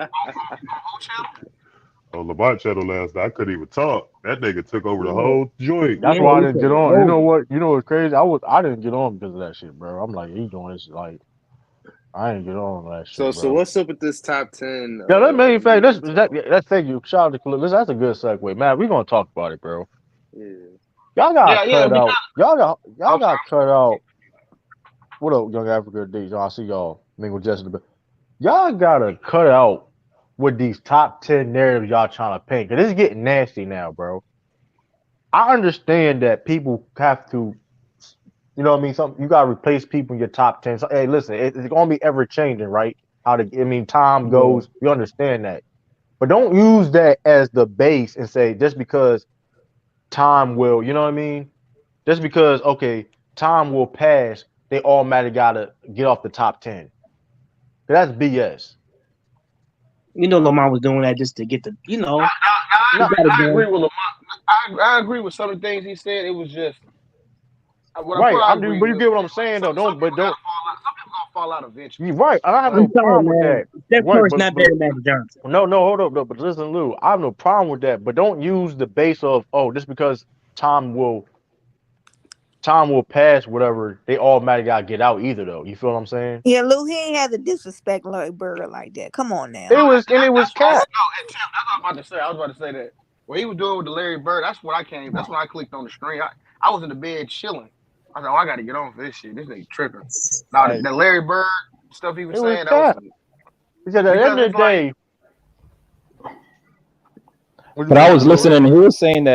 On the bot channel last night, I couldn't even talk. That nigga took over the whole joint. That's why I didn't get on. You know what? You know what's crazy? I didn't get on because of that shit, bro. I'm like, he doing this like. I ain't get on that shit. So what's up with this top 10? Yeah, that main fact. Let's thank you. Shout out to Khalil. That's a good segue, man. We gonna talk about it, bro. Yeah. Y'all got cut out. Y'all got cut out. What up, Young Africa D? I see y'all mingle Jessica. Y'all gotta cut out with these top 10 narratives y'all trying to paint, because it's getting nasty now, bro. I understand that people have to, you know what I mean? You gotta replace people in your top 10. So, hey, listen, it's gonna be ever changing, right? Time goes. You understand that, but don't use that as the base and say just because time will, you know what I mean? Just because time will pass, they automatically gotta get off the top 10. That's BS. Lamar was doing that just to get the, I agree with Lamar. I agree with some of the things he said. It was just right. But you get what I'm saying, though. Some people gonna fall out eventually. You're right. I don't have no problem with that. That part's not better than Magic Johnson. No, hold up, though. But listen, Lou, I have no problem with that. But don't use the base of just because time will pass, whatever, they automatically gotta get out either, though. You feel what I'm saying? Yeah, Lou, he ain't had to disrespect Larry Bird like that. Come on now. It was cat. No, and Tim, that's what I was about to say that. What he was doing with the Larry Bird, that's when I clicked on the screen. I was in the bed chilling. I thought, I got to get on for this shit. This nigga tripping. Now, the Larry Bird stuff he was saying, that was... Because at the end of the day... But I was listening, he was saying,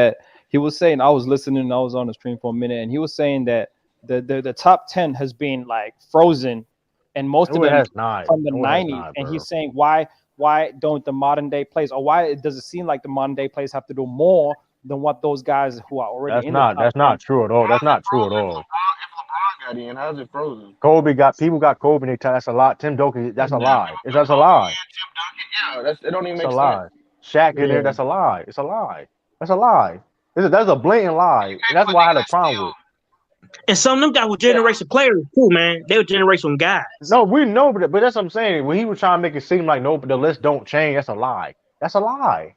I was listening, I was on the stream for a minute, and he was saying that the top 10 has been like frozen, and most of them from the 90s. And he's saying, why don't the modern day players, or why does it seem like the modern day players have to do more than what those guys who are already That's not true at all. That's not true at all. If LeBron got in, how's it frozen? People got Kobe in their time. That's a lot. Tim Duncan, that's a lie. That's a lie. Tim Duncan, it don't even make sense. Shaq in there, that's a lie. It's a lie. That's a lie. That's a blatant lie. And that's why I had a problem with. And some of them guys were generation players too, man. They were generation guys. No, we know, but that's what I'm saying. When he was trying to make it seem like the list don't change, that's a lie. That's a lie.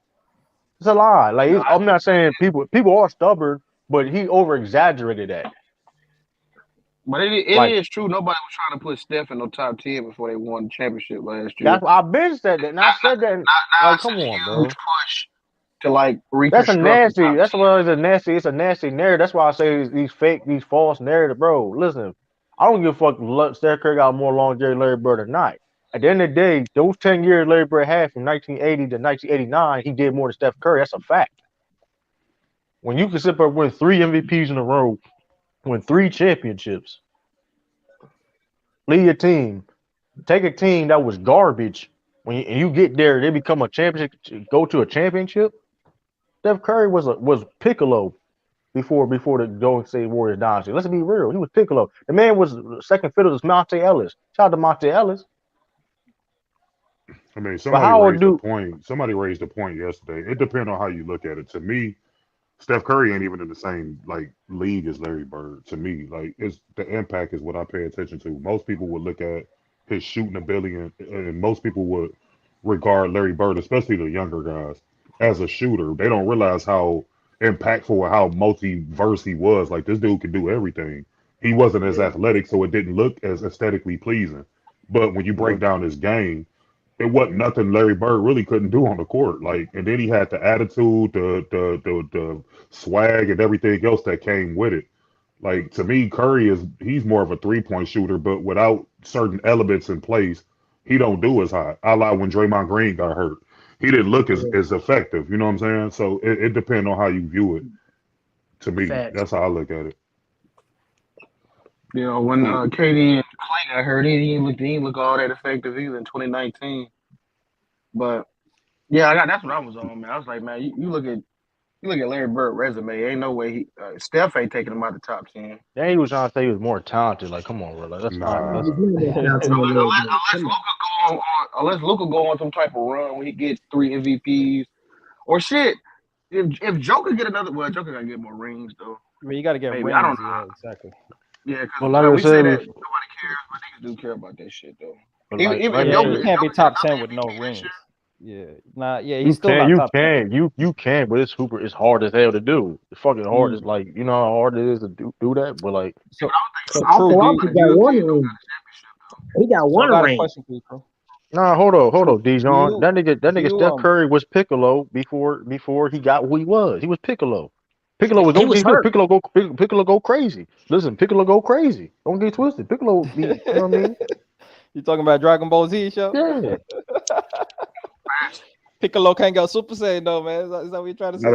It's a lie. Like I'm not saying people are stubborn, but he over exaggerated that. But it is true. Nobody was trying to put Steph in the top 10 before they won the championship last year. I've been said that, and I said that. Like, come on, bro. Push to like that's a nasty. That's why it's a nasty. It's a nasty narrative. That's why I say these false narrative, bro. Listen, I don't give a fuck. Steph Curry got more longevity than Larry Bird or not. At the end of the day, those 10 years Larry Bird had from 1980 to 1989, he did more than Steph Curry. That's a fact. When you can sit there and win 3 MVPs in a row, win 3 championships, lead your team, take a team that was garbage when you get there, they become a championship. Go to a championship. Steph Curry was Piccolo before the Golden State Warriors dynasty. Let's be real. He was Piccolo. The man was second fiddle to Monte Ellis. Shout out to Monte Ellis. I mean, But how old do? Somebody raised a point yesterday. It depends on how you look at it. To me, Steph Curry ain't even in the same league as Larry Bird. To me, it's the impact is what I pay attention to. Most people would look at his shooting ability, and most people would regard Larry Bird, especially the younger guys, as a shooter. They don't realize how impactful or how multiverse he was. Like, this dude could do everything. He wasn't as athletic, so it didn't look as aesthetically pleasing. But when you break down his game, it wasn't nothing Larry Bird really couldn't do on the court. And then he had the attitude, the swag, and everything else that came with it. Like, to me, he's more of a 3-point shooter, but without certain elements in place, he don't do as hot. I like when Draymond Green got hurt. He didn't look as effective. You know what I'm saying? So it depends on how you view it. To me, that's how I look at it. You know, when KD and Clay got hurt, he didn't look all that effective either in 2019. But yeah, that's what I was on, man. I was like, man, you look at Larry Bird resume. Ain't no way Steph ain't taking him out of the top 10. Then he was trying to say he was more talented. Like, come on, bro. Like, that's not. Unless Luka go on some type of run when he gets 3 MVPs or shit. If Joker get another, well, Joker gotta get more rings though. I mean, you gotta get rings. I don't know. Yeah, exactly. Yeah, because like we say that said, nobody cares, but niggas do care about that shit though. You can't be top 10 with no rings. He's still not top 10. You can, but it's hard as hell to do. It's fucking hard. It's like, you know how hard it is to do that, but like. So True, he got one ring. He got one ring. Nah, hold on, Dijon. That nigga Steph Curry was Piccolo before he got who he was. He was Piccolo. Piccolo go crazy. Listen, Piccolo go crazy. Don't get twisted. Piccolo be, you know what I mean? You talking about Dragon Ball Z show? Yeah. Piccolo can't go Super Saiyan though, man. Is that what you're trying to say?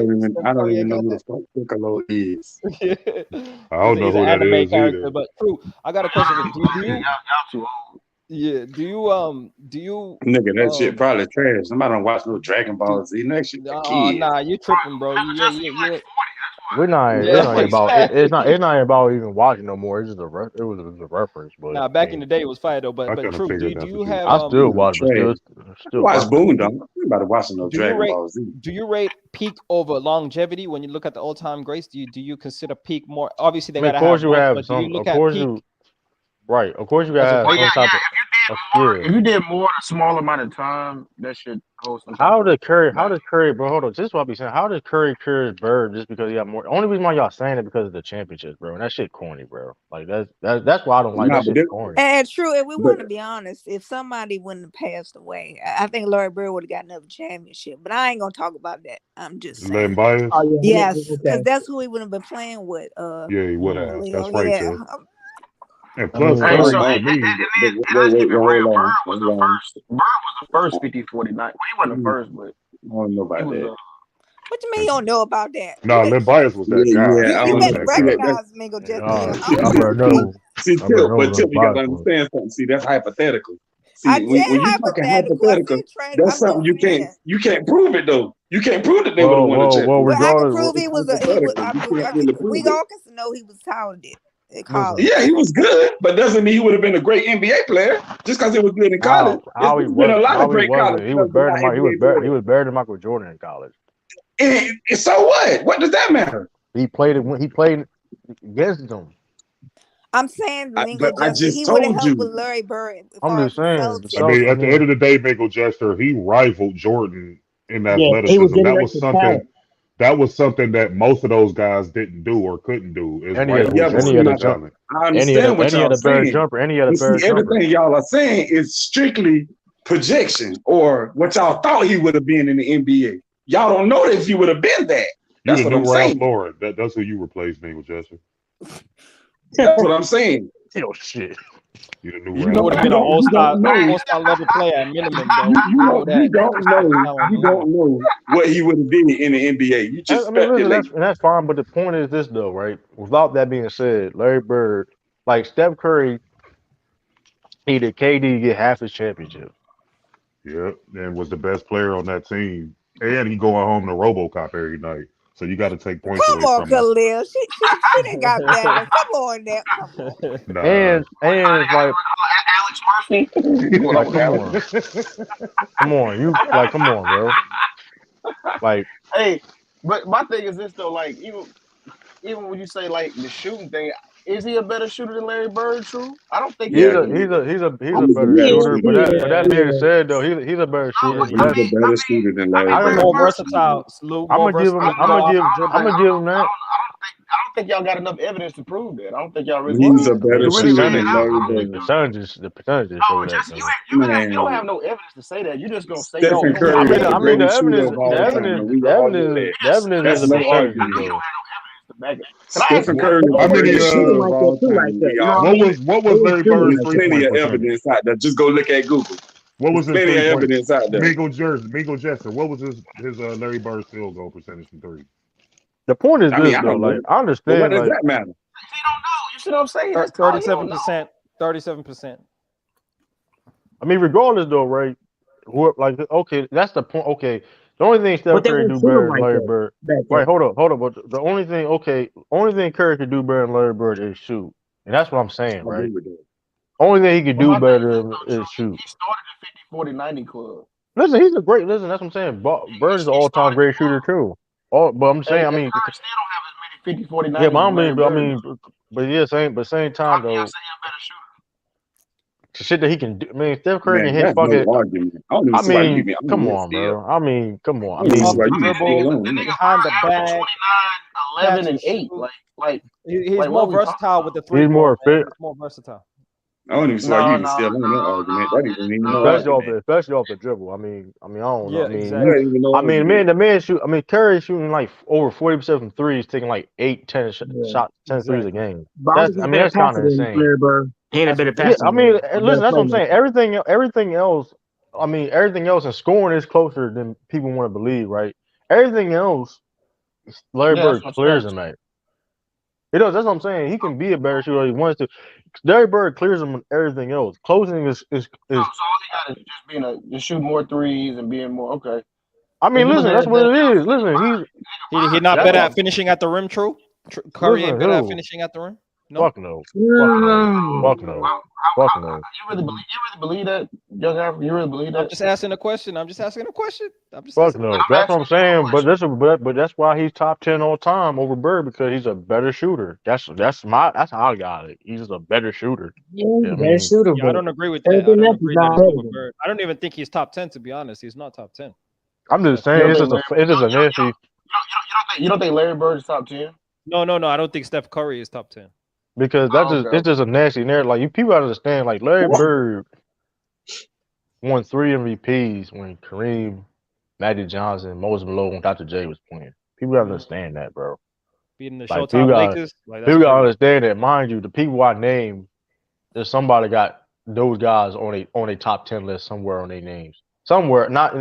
I don't even know who the fuck Piccolo is. I don't know who that is either. But True, I got a question for you. Y'all too old. Yeah. Do you nigga, that shit probably trash. Somebody don't watch no Dragon Ball Z. That shit. Nah, you tripping, bro. We're not. It's not about even watching no more. It's just it was a reference. But back in the day, it was fire though. But True, do you have? I still watch, but still watch Boondoggle. Everybody watching no Dragon Ball Z. Do you rate peak over longevity when you look at the all-time greats? Do you consider peak more? Obviously, they gotta have. Of course, you have some. Of course, you. Right. Of course, you gotta have some type of. If you did more in a small amount of time, that should hold some. How did Curry, bro? Hold on, this is what I be saying. How did Curry cure Bird just because he got more? Only reason why y'all saying it because of the championships, bro. And that shit corny, bro. Like that's why I don't like that shit corny. And true, if we want to be honest, if somebody wouldn't have passed away, I think Larry Bird would have got another championship. But I ain't gonna talk about that. I'm just saying. Bias? Yes, because that's who he would have been playing with. Yeah, he would have. That's right. Yeah. And plus, Bird was the first 50-49. Well, he wasn't the first, but I don't know about that. What you mean you don't know about that? No, Len Bias was that guy. You better recognize Mingo Jeff. See, Tip, you gotta understand something. See, that's hypothetical. See, when you talking hypothetical, that's something you can't prove it though. You can't prove that they would have won a championship. Well, I can prove he was we all can know he was talented. Yeah, he was good, but doesn't mean he would have been a great NBA player just because he was good in college. He was better than Michael Jordan in college. And so what? What does that matter? He played against them. I'm saying, I just he told would have you. helped with Larry Bird. I'm just saying. I mean, at the end of the day, Michael Jester, he rivaled Jordan in athleticism. That was something that most of those guys didn't do or couldn't do. Any other jumper, everything y'all are saying is strictly projection or what y'all thought he would have been in the NBA. Y'all don't know if he would have been that. That's what I'm saying. Lauren. That's who you replaced, Michael Jester. That's what I'm saying. Oh shit. You would have been an all-star level player at minimum, though. You don't know what he would have been in the NBA. You just speculate. And that's fine, but the point is this, though, right? Without that being said, Larry Bird, like Steph Curry, needed KD to get half his championship. Yep, and was the best player on that team. And he going home to RoboCop every night. So you got to take points Come away on, from him. Khalil. She didn't got better. Come on now. Come on. Nah. And it's like Alex Murphy. like come on, you like come on, bro. Like, Hey, but my thing is this though, like even when you say like the shooting thing, is he a better shooter than Larry Bird? True, I don't think he's he a is. better shooter. But that being said, though, he's a better shooter. He's a better shooter than Larry Bird. More versatile. I'm gonna give him that. I don't think y'all got enough evidence to prove that. I don't think y'all really. He's a better shooter than Larry Bird. The percentages show that. You don't have no evidence to say that. You're just gonna say. Stephen Curry is the greatest shooter of all time. The evidence is a percentage, though. Stephen Curry is How the many, greatest shooter of all time. what was Larry Bird's There's plenty of evidence out there. Just go look at Google. What was his plenty of evidence out there? Mingo Jetson. What was his Larry Bird's field goal percentage from three? The point is this, though. Like, I understand. What does that matter? You don't know. You see what I'm saying? 37%. 37%. I mean, regardless, though, right? Like, okay, that's the point. Okay, the only thing Steph Curry do better than Larry Bird. Right, hold up. But the only thing Curry could do better than Larry Bird is shoot, and that's what I'm saying, right? Only thing he could do better is shoot. He started the 50-40-90 club. Listen, he's a great. Listen, that's what I'm saying. Bird is an all-time great shooter too. But I'm saying, I mean, Curry still don't have as many 50-40-90. yeah, but same time though. The shit that he can do. I mean, Steph Curry can hit fucking. I mean, come on, bro. I mean, come on. I mean, behind the bag, 11 and 8. Like he's more versatile with the three. He's more fit. He's more versatile. I don't even see why you even still on that argument. That even ain't no argument. Especially off the dribble. I mean, I don't know. Yeah, I mean, exactly. I mean, the man shoot. I mean, Curry shooting like over 40% from threes, taking like 8-10 shots, 10 threes a game. That's kind of insane. He ain't a better passer. I mean, listen, that's what I'm saying. Everything else. I mean, everything else in scoring is closer than people want to believe, right? Everything else, Larry Bird clears him at. It does. That's what I'm saying. He can be a better shooter if he wants to. Larry Bird clears him on everything else. Closing is. So all he got is just shoot more threes and being more okay. I mean, listen, that's what it is. Listen, he's not better at finishing at the rim. True. Curry ain't better at finishing at the rim. No. Fuck no. Fuck no. You really believe that, Young African? You really believe that? I'm just asking a question. Fuck no. That's what I'm saying. But that's why he's top 10 all time over Bird, because he's a better shooter. That's how I got it. He's a better shooter. Better shooter. I don't agree with that. I don't even think he's top 10. To be honest, he's not top 10. I'm just saying it's just a nasty. You don't think Larry Bird is top 10? No. I don't think Steph Curry is top 10. Because it's just a nasty narrative. Like, you people understand, like, Larry Bird won 3 MVPs when Kareem, Magic Johnson, Moses Malone, and Dr. J was playing. People gotta understand that, bro. Beating the Showtime Lakers. People gotta understand that. Mind you, the people I named, there's somebody got those guys on a top 10 list somewhere on their names. Somewhere. Not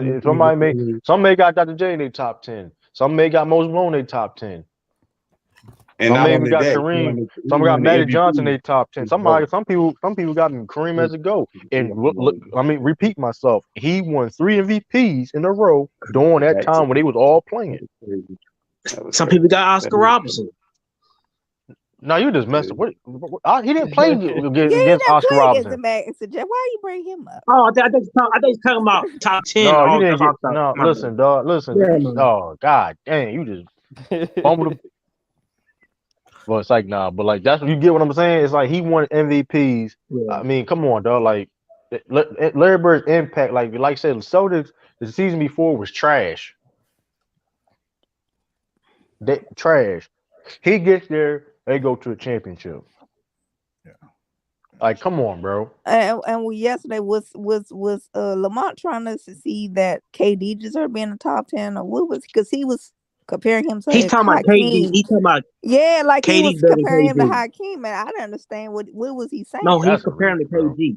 some may got Dr. J in their top 10. Some may got Moses Malone in their top 10. And some maybe got Kareem. Some got Magic Johnson in their top 10. Some people got Kareem as a GOAT. And look, I mean, repeat myself. He won 3 MVPs in a row during that time when they was all playing. Some people got Oscar Robertson. No, you just messed up. He didn't play against Oscar Robertson. Why you bring him up? Oh, I think he's talking about top 10. No, you didn't get. No, listen, dog. Listen. Yeah, oh, God dang, you just fumbled him. Well, it's like, nah, but like, that's what you get what I'm saying. It's like he won MVPs. Yeah. I mean, come on, dog. Like, Larry Bird's impact, like I said, the Celtics the season before was trash. Trash. He gets there, they go to a championship. Yeah. Like, come on, bro. And yesterday was Lamont trying to see that KD deserved being in the top 10, or what was, because he was comparing himself. He's talking about KD. He's talking about like KD, he was comparing him to KD. Hakeem, and I didn't understand what was he saying. No, he's comparing to KD.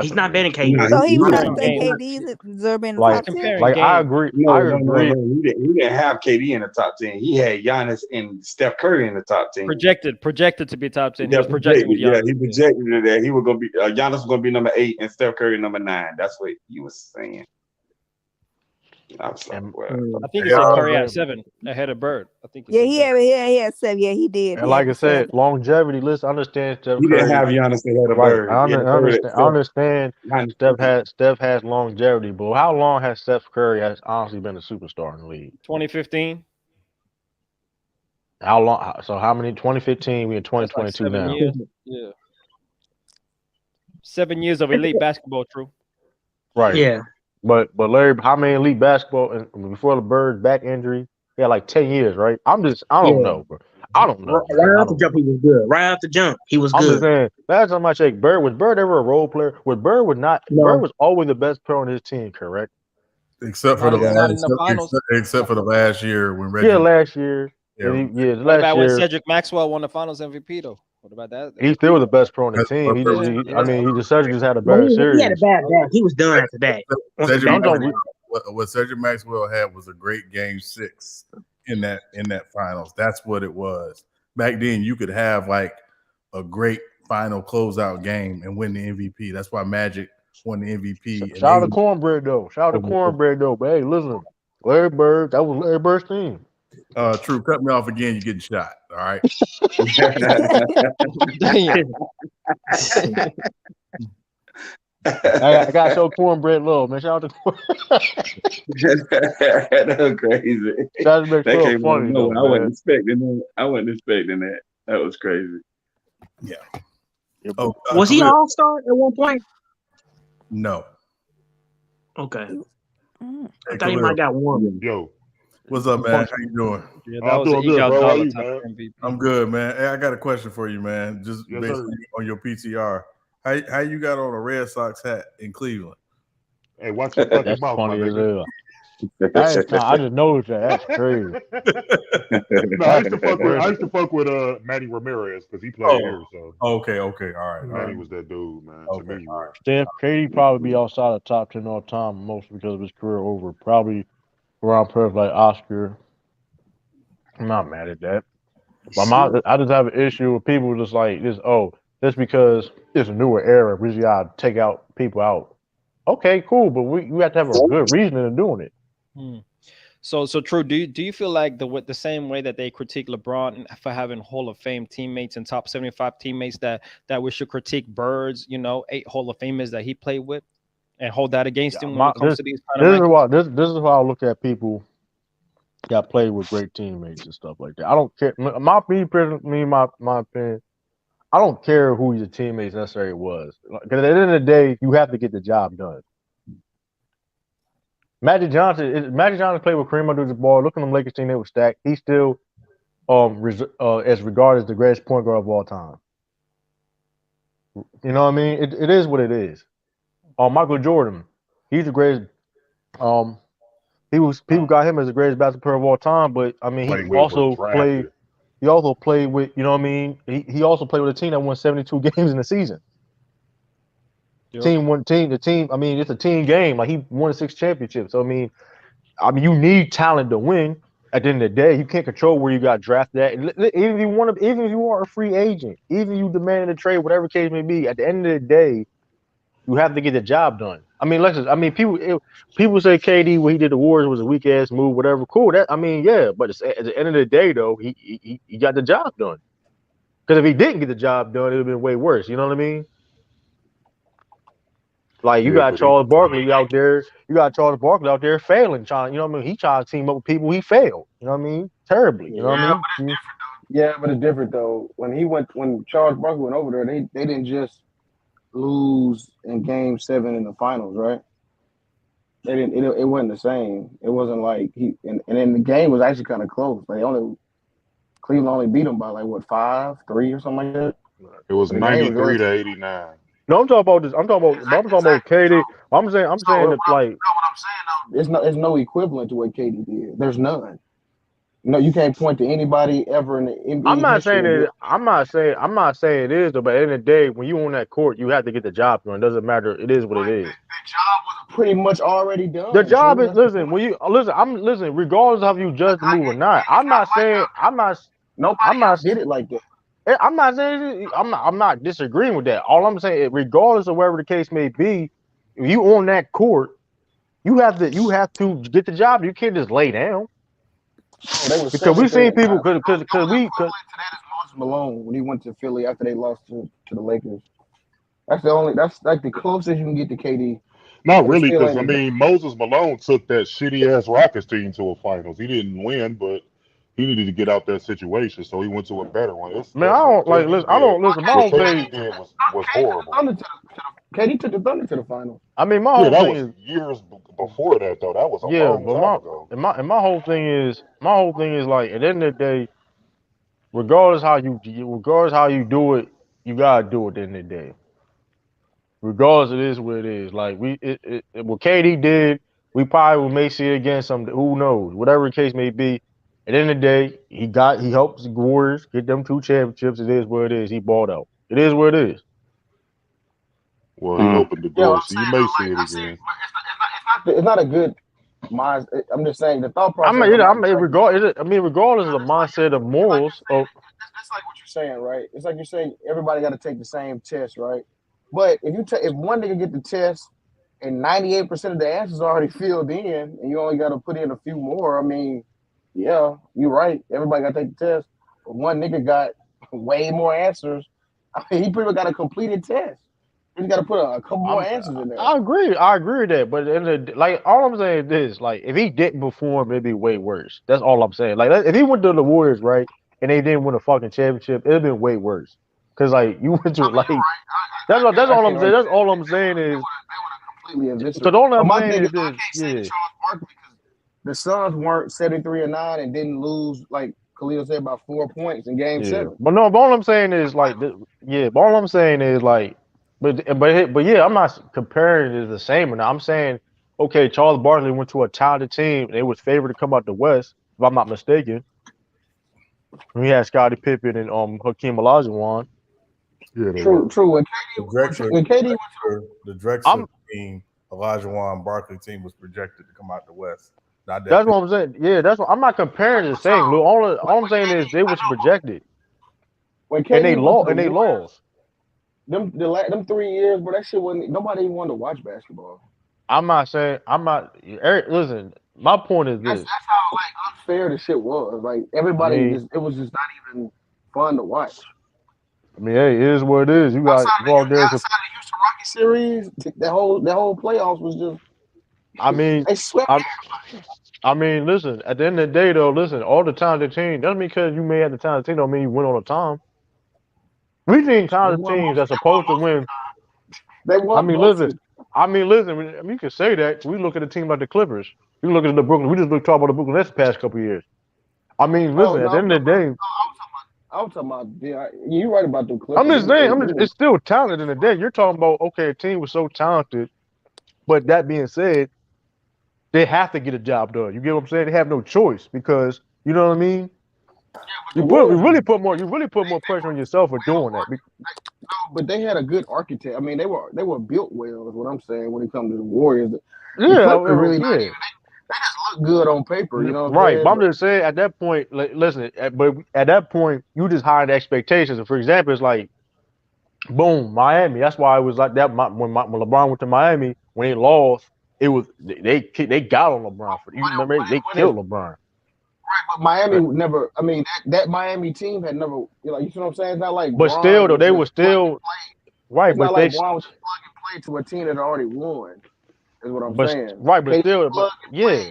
He's not better than KD. Nah, So he was I'm trying saying to say game. KD is deserving in the Like, top 10. Comparing like I game. agree. No, I no, agree. no. He didn't have KD in the top 10. He had Giannis and Steph Curry in the top 10. Projected to be top 10. He was projected with Yeah, Giannis. he projected that he was gonna be Giannis was gonna be number 8 and Steph Curry number 9. That's what he was saying. I was like, well, I think he said Curry at 7 ahead of Bird. I think. Yeah, he had 7. Yeah, he did. And like I said, longevity. Listen, I understand Steph he Curry. didn't have Giannis ahead of Right. Bird. I He had Bird at understand. Steph has longevity, but how long has Steph Curry has honestly been a superstar in the league? 2015. How long? So how many? 2015. We in 2022 like 7 now. years. Yeah. 7 years of elite basketball, true. Right. Yeah. But Larry, how many elite basketball and before the Bird's back injury? He had like 10 years, right? I don't know, bro. I don't know. Right off the jump, he was good. Right off the jump, he was good. I'm just saying, last time I checked, was Bird ever a role player? Bird was always the best player on his team, correct? Except for the last year when Reggie. Yeah, last year. What about when Cedric Maxwell won the Finals MVP though? What about that? He still was the best pro on the team. Cedric just had a better series. He had a bad back. He was done after that. What Cedric Maxwell had was a great game 6 in that finals. That's what it was. Back then, you could have like a great final closeout game and win the MVP. That's why Magic won the MVP. Shout out to Cornbread though. But hey, listen, Larry Bird, that was Larry Bird's team. True. Cut me off again. You're getting shot. All right. Damn. I got so Cornbread love, man. Shout out to That was crazy. That came funny. Though, I wasn't expecting that. That was crazy. Yeah. Was he all-star at one point? No. Okay. I thought he might got one. Yo. What's up, man? How you doing? Yeah, that was good, bro. I'm good, man. Hey, I got a question for you, man. Just basically on your PTR. How you got on a Red Sox hat in Cleveland? Hey, watch your fucking mouth, my nigga. I just noticed that. That's crazy. No, I used to fuck with Matty Ramirez because he played here. So okay, all right. Matty was that dude, man. Okay, to me, all right. Steph, KD probably be outside the top 10 all time, mostly because of his career over. Probably around players like Oscar. I'm not mad at that. But I just have an issue with people just like this. Oh, just because it's a newer era, we just gotta take out people out. Okay, cool, but we have to have a good reason in doing it. So true. Do you feel like the same way that they critique LeBron for having Hall of Fame teammates and top 75 teammates that we should critique Bird's 8 Hall of Famers that he played with and hold that against him when it comes to these kind of this is how I look at people that play with great teammates and stuff like that. I don't care. My opinion. I don't care who your teammates necessarily was. Because at the end of the day, you have to get the job done. Magic Johnson played with Kareem Abdul-Jabbar. Look at them Lakers team; they were stacked. He's still as regarded as the greatest point guard of all time. You know what I mean? It is what it is. Michael Jordan, he's the greatest. People got him as the greatest basketball player of all time, but I mean, he also played with, you know what I mean? He also played with a team that won 72 games in the season. Yep. The team. I mean, it's a team game. Like he won 6 championships. So I mean, you need talent to win. At the end of the day, you can't control where you got drafted at. Even if you are a free agent, even if you demanded a trade, whatever case may be, at the end of the day, you have to get the job done. I mean, people say KD when he did the Warriors was a weak ass move, whatever. Cool. But at the end of the day, though, he got the job done. Because if he didn't get the job done, it would have been way worse. You know what I mean? Like you got Charles Barkley out there. You got Charles Barkley out there failing, trying. You know what I mean? He tried to team up with people. He failed. You know what I mean? Terribly. You know what I mean? But it's different though. When Charles Barkley went over there, they didn't just lose in Game 7 in the finals, right? They didn't. It wasn't the same. It wasn't like and then the game was actually kind of close. Cleveland only beat them by 5-3 or something like that. It was 93 to 89. No, I'm talking about this. I'm talking about KD. I'm saying that like. No, what I'm saying though, it's no equivalent to what KD did. There's none. No, you can't point to anybody ever in the NBA I'm not history. saying it. I'm not saying it is though. But at the end of the day, when you on that court, you have to get the job done. It doesn't matter. It is what it is. The job was pretty much already done. The job is regardless of how you judge the move or not. I'm not saying nobody did it like that. I'm not saying I'm not disagreeing with that. All I'm saying is, regardless of wherever the case may be, if you on that court, you have to get the job. You can't just lay down. Because we've seen people because Moses Malone when he went to Philly after they lost to the Lakers. That's like the closest you can get to KD. Not really, because I mean Moses Malone took that shitty ass Rockets team to a finals. He didn't win, but he needed to get out that situation, so he went to a better one. Man, I don't like listen. I don't listen. My whole thing was horrible. KD took the Thunder to the final. I mean, my whole thing is years before that though. That was a long time ago. And my whole thing is like at the end of the day, regardless how you do it, you gotta do it at the end of the day. Regardless, it is what it is. Like what KD did, we probably may see it again someday. Who knows? Whatever the case may be. At the end of the day, he helped the Warriors get them 2 championships. It is what it is. He balled out. It is what it is. Well, he opened the door, so you may see it again. It's not a good mind. I'm just saying the thought process. Regardless of the mindset of morals. It's like what you're saying, right? It's like you're saying everybody got to take the same test, right? But if one nigga get the test and 98% of the answers are already filled in, and you only got to put in a few more, I mean. Yeah, you're right. Everybody got to take the test. But one nigga got way more answers. I mean, he pretty much got a completed test. He's got to put a couple more answers in there. I agree with that. But all I'm saying is this: like, if he didn't perform, it'd be way worse. That's all I'm saying. Like, if he went to the Warriors, right, and they didn't win a fucking championship, it'd been way worse. Cause like you went to that's all I'm saying. That's all I'm saying is. So all I'm saying is this, the Suns weren't 73-9 and didn't lose, like Khalil said, by 4 points in Game 7. But all I'm saying is like, all I'm saying is like, but I'm not comparing it to the same. And I'm saying, okay, Charles Barkley went to a talented team. They was favored to come out the West, if I'm not mistaken. We had Scottie Pippen and Hakeem Olajuwon. Yeah, true. When KD the Drexler team, Olajuwon Barkley team was projected to come out the West. That's what I'm saying. Yeah, that's what I'm not comparing the same. All I'm saying is they was projected. And they lost. Them 3 years, bro, that shit wasn't nobody even wanted to watch basketball. Listen, my point is this. That's how like unfair the shit was. Like everybody it was just not even fun to watch. I mean, hey, it is what it is. You got to go out there. Outside the Houston Rockets series, that whole playoffs was just. I mean, they swept everybody. I mean, listen. At the end of the day, though, listen. All the talented teams doesn't mean because you may have the talented team don't mean you win all the time. We think talented teams that's supposed to win. I mean, listen. You can say that. We look at a team like the Clippers. We look at the Brooklyn. We just talk about the Brooklyn Nets the past couple of years. I mean, listen. At the end of the day. I'm talking about. You're right about the Clippers. I'm just saying. It's still talented in the day. You're talking about a team was so talented, but that being said, they have to get a job done. You get what I'm saying? They have no choice because you know what I mean. You really put more pressure on yourself for doing that. No, but they had a good architect. I mean, they were built well. Is what I'm saying when it comes to the Warriors. They just look good on paper, you know. Right, but I'm just saying at that point, listen. But at that point, you just hide expectations. And for example, it's like, boom, Miami. That's why it was like that. When LeBron went to Miami, when they lost, it was they got on LeBron for. You remember they killed LeBron. Right, but Miami never. I mean, that Miami team had never. You see what I'm saying? It's not like. But still, though, they were still right. It's but not they like Bron was plug and play to a team that already won. Is what I'm saying. Right, but still, yeah.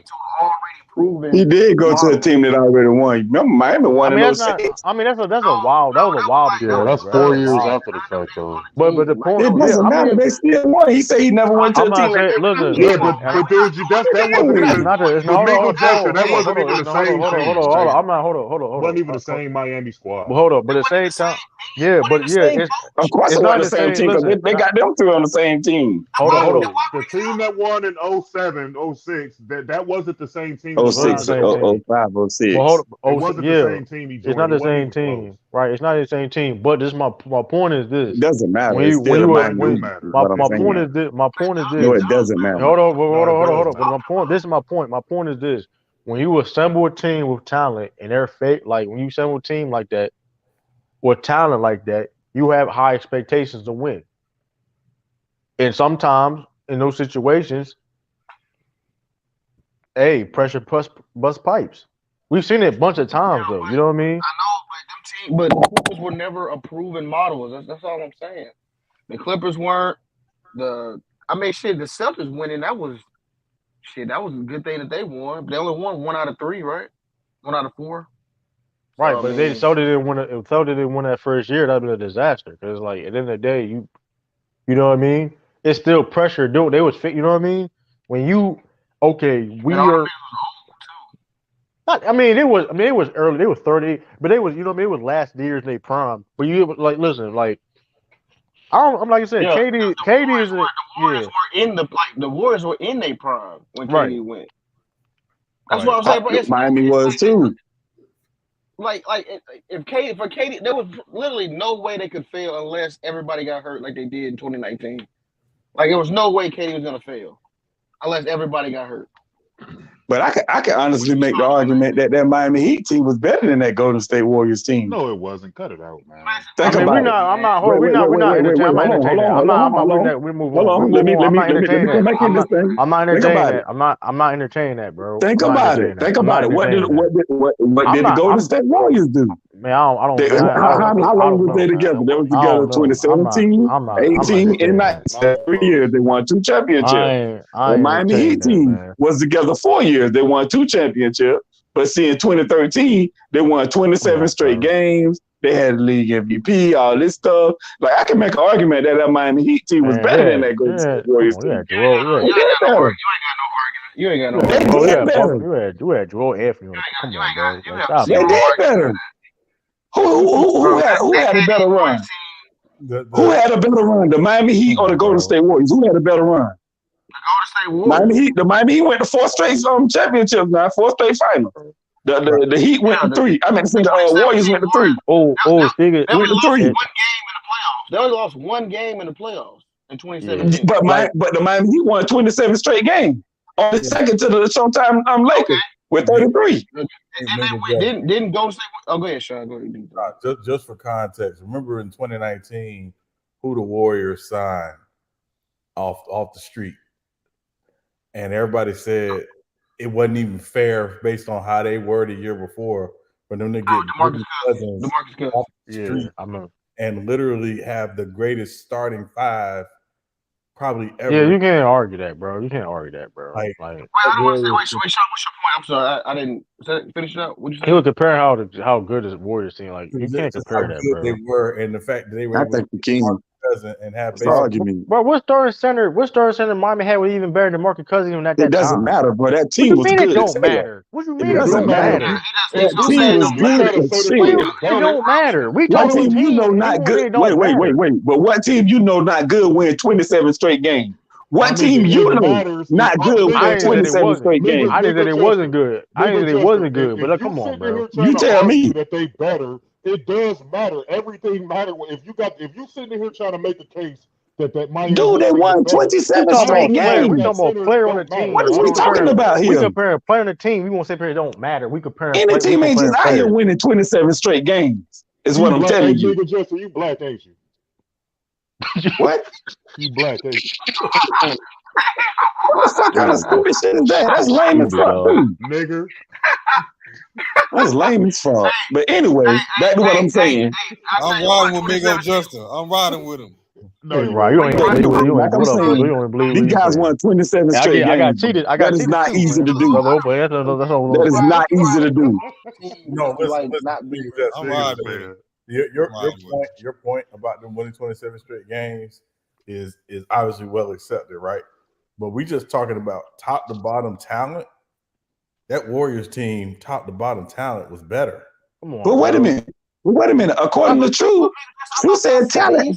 He did go to a team that already won. Remember, Miami won in those six. I mean, that was a wild. Yeah, that's 4 years after the fact, though. But the point, it doesn't matter. They still won. He said he never went to a team. Yeah, but dude, that wasn't even. Michael Jackson, that wasn't even the same. Hold on. Wasn't even the same Miami squad. Hold on, but at the same time, of course it wasn't the same team because they got them two on the same team. Hold on. The team that won in 07, 06, that wasn't the same team. 06, 05, 06. Well, hold It wasn't the same team he joined. It's not the It wasn't same even team, close. right? It's not the same team. But this my point is this. It doesn't matter. When It's you still when you the were Miami when, Heat, my what I'm my saying. point is this. My point is No, this. it doesn't matter. Hold on, No, hold on. But my point. This is my point. My point is this. When you assemble a team with talent and they're fake, like when you assemble a team like that with talent like that, you have high expectations to win. And sometimes in those situations, pressure bust pipes. We've seen it a bunch of times though. You know what I mean? I know, but the Clippers were never a proven model. That's all I'm saying. The Clippers weren't the. I mean, shit. The Celtics winning, that was a good thing that they won. But they only won 1 out of 3, right? 1 out of 4. Right, So, but they didn't win. If they didn't win that first year, that'd be a disaster. Because like at the end of the day, you know what I mean. It's still pressure. They was fit. You know what I mean. When you we are. Not, I mean, it was early. They was 30, but they was, you know what I mean, it was last years in their prime. But you like listen, like I'm like I said, KD is the Warriors were in the Warriors were in their prime when KD went. That's what I'm saying. But Miami was too. Like if KD, there was literally no way they could fail unless everybody got hurt like they did in 2019. Like there was no way KD was gonna fail unless everybody got hurt. But I can honestly make the argument that Miami Heat team was better than that Golden State Warriors team. No, it wasn't. Cut it out, man. Think about it. I'm not entertaining that. I'm not entertaining that, bro. Think about it. What did the Golden State Warriors do? Man, I don't. How long was they together? They was together 2017, 18, and 19. 3 years. They won 2 championships. The Miami Heat team was together 4 years. They won 2 championships. But see, in 2013, they won 27 straight games. They had the league MVP, all this stuff. Like, I can make an argument that Miami Heat team was better than that Golden State Warriors team. You ain't got no They did better. You had Joel Anthony. Come on, bro. They did better. Who had a better run? Who had a better run? The Miami Heat or the Golden State Warriors? Who had a better run? The Golden State Warriors. The Miami Heat went to 4 straight championships now, 4 straight finals. The Heat went to 3. I mean, the Warriors went to 3. Speaking they went to 3. They only lost 1 game in the playoffs in 2017. But the Miami Heat won 27 straight games. Only second to the Showtime Lakers with 33. Didn't Golden State? Oh, go ahead, Sean. Go ahead. Just for context, remember in 2019 who the Warriors signed off the street, and everybody said it wasn't even fair based on how they were the year before for them to get DeMarcus Cousins off the street and literally have the greatest starting 5 probably ever. Yeah, you can't argue that, bro. Like, wait, I don't want to say. Wait, Sean, what's your point? I'm sorry, I didn't finish it out. What did you say? He was comparing how good is Warriors team. Like, you can't compare that, bro. They were, and the fact that they were. I think the King and have argument. Bro, what starting center Miami had was even better than Marcus Cousins even at that time? It doesn't matter, bro. That team was good. It don't matter. What you mean it doesn't matter? That team was good. It don't matter. What team you know not good? Wait. But what team you know not good win 27 straight games? What team you know not good win 27 straight games? I didn't say it wasn't good. But come on, bro. You tell me that they better. It does matter. Everything matters. If you sitting here trying to make a case that Miami, dude, they won 27 straight games. We talking about player on the team. What is we talking about here? We comparing player on the team. We won't say player don't matter. We comparing. Any team ain't just out here winning 27 straight games. Is what I'm telling you. Justin, you black, ain't you? What? You black, ain't you? What kind of stupid shit is that? That's lame as fuck, dude. Nigger. That's lame as fuck. But anyway, back to what I'm saying. I'm riding with Big O Justin. I'm riding with him. No, you're right. You ain't believe. These guys won 27 straight games. I got cheated. That is not easy to do. That is not easy to do. No, listen, I'm riding with him. Your point about them winning 27 straight games is obviously well accepted, right? But we just talking about top to bottom talent. That Warriors team, top to bottom talent, was better. Come on, but wait a minute. According to True said talent.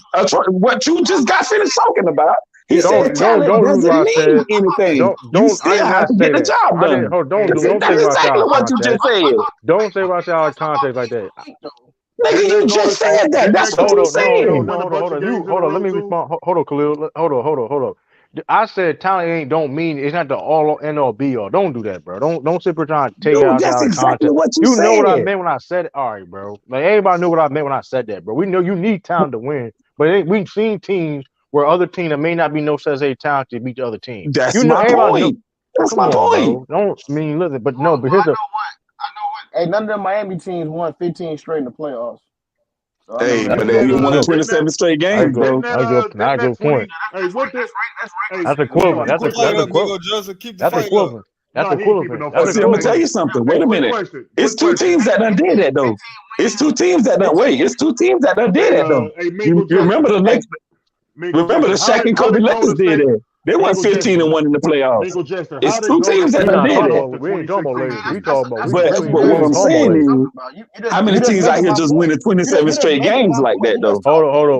What you just got finished talking about. He said talent doesn't mean anything. You still have to get the job done. That's exactly what you just said. Don't say what I said out of context like that. Nigga, you just said that. That's what you saying. Hold on. Let me respond. Hold on, Khalil. Hold on. I said talent don't mean it's not the all end all be all. Don't do that, bro. Don't sit there trying to take it out of context. What you know what I meant when I said it. All right, bro. Like everybody knew what I meant when I said that, bro. We know you need talent to win, but we've seen teams where other teams that may not be no such a talent to beat the other team. That's my point. That's my point. Don't mean listen, but no, but here's the. I know what. Hey, none of the Miami teams won 15 straight in the playoffs. So hey, but they won 27 straight games, bro. That's a good point. Hey, what this? That's equivalent. That's equivalent. That's equivalent. See, I'm gonna tell you something. Wait a minute. It's two teams that done did that though. It's two teams that done did that though. You remember the Lakers? Remember the Shaq and Kobe Lakers did that. They won 15-1 in the playoffs. It's two teams that done did it. We ain't talking about Lakers. We talking about. But what I'm saying is, how many teams out here just winning 27 straight games like that though? Hold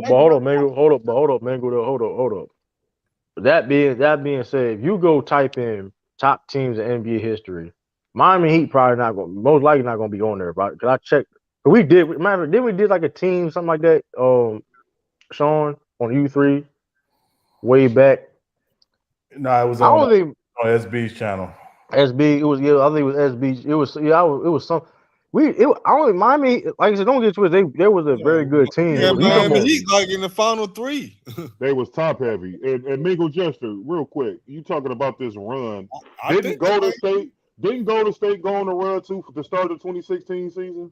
up. That being said, if you go type in top teams in NBA history, Miami Heat most likely not going to be on there, right? Because I checked. We did like a team something like that. Sean on U3 way back. No, it was on SB's channel. SB, it was I think it was SB. It was some. Miami, like I said, don't get twisted. There was a very good team. Yeah, Miami Heat like in the final three. They was top heavy. And Mingo Jester, real quick, you talking about this run? Didn't Golden State go on a run too to start the 2016 season?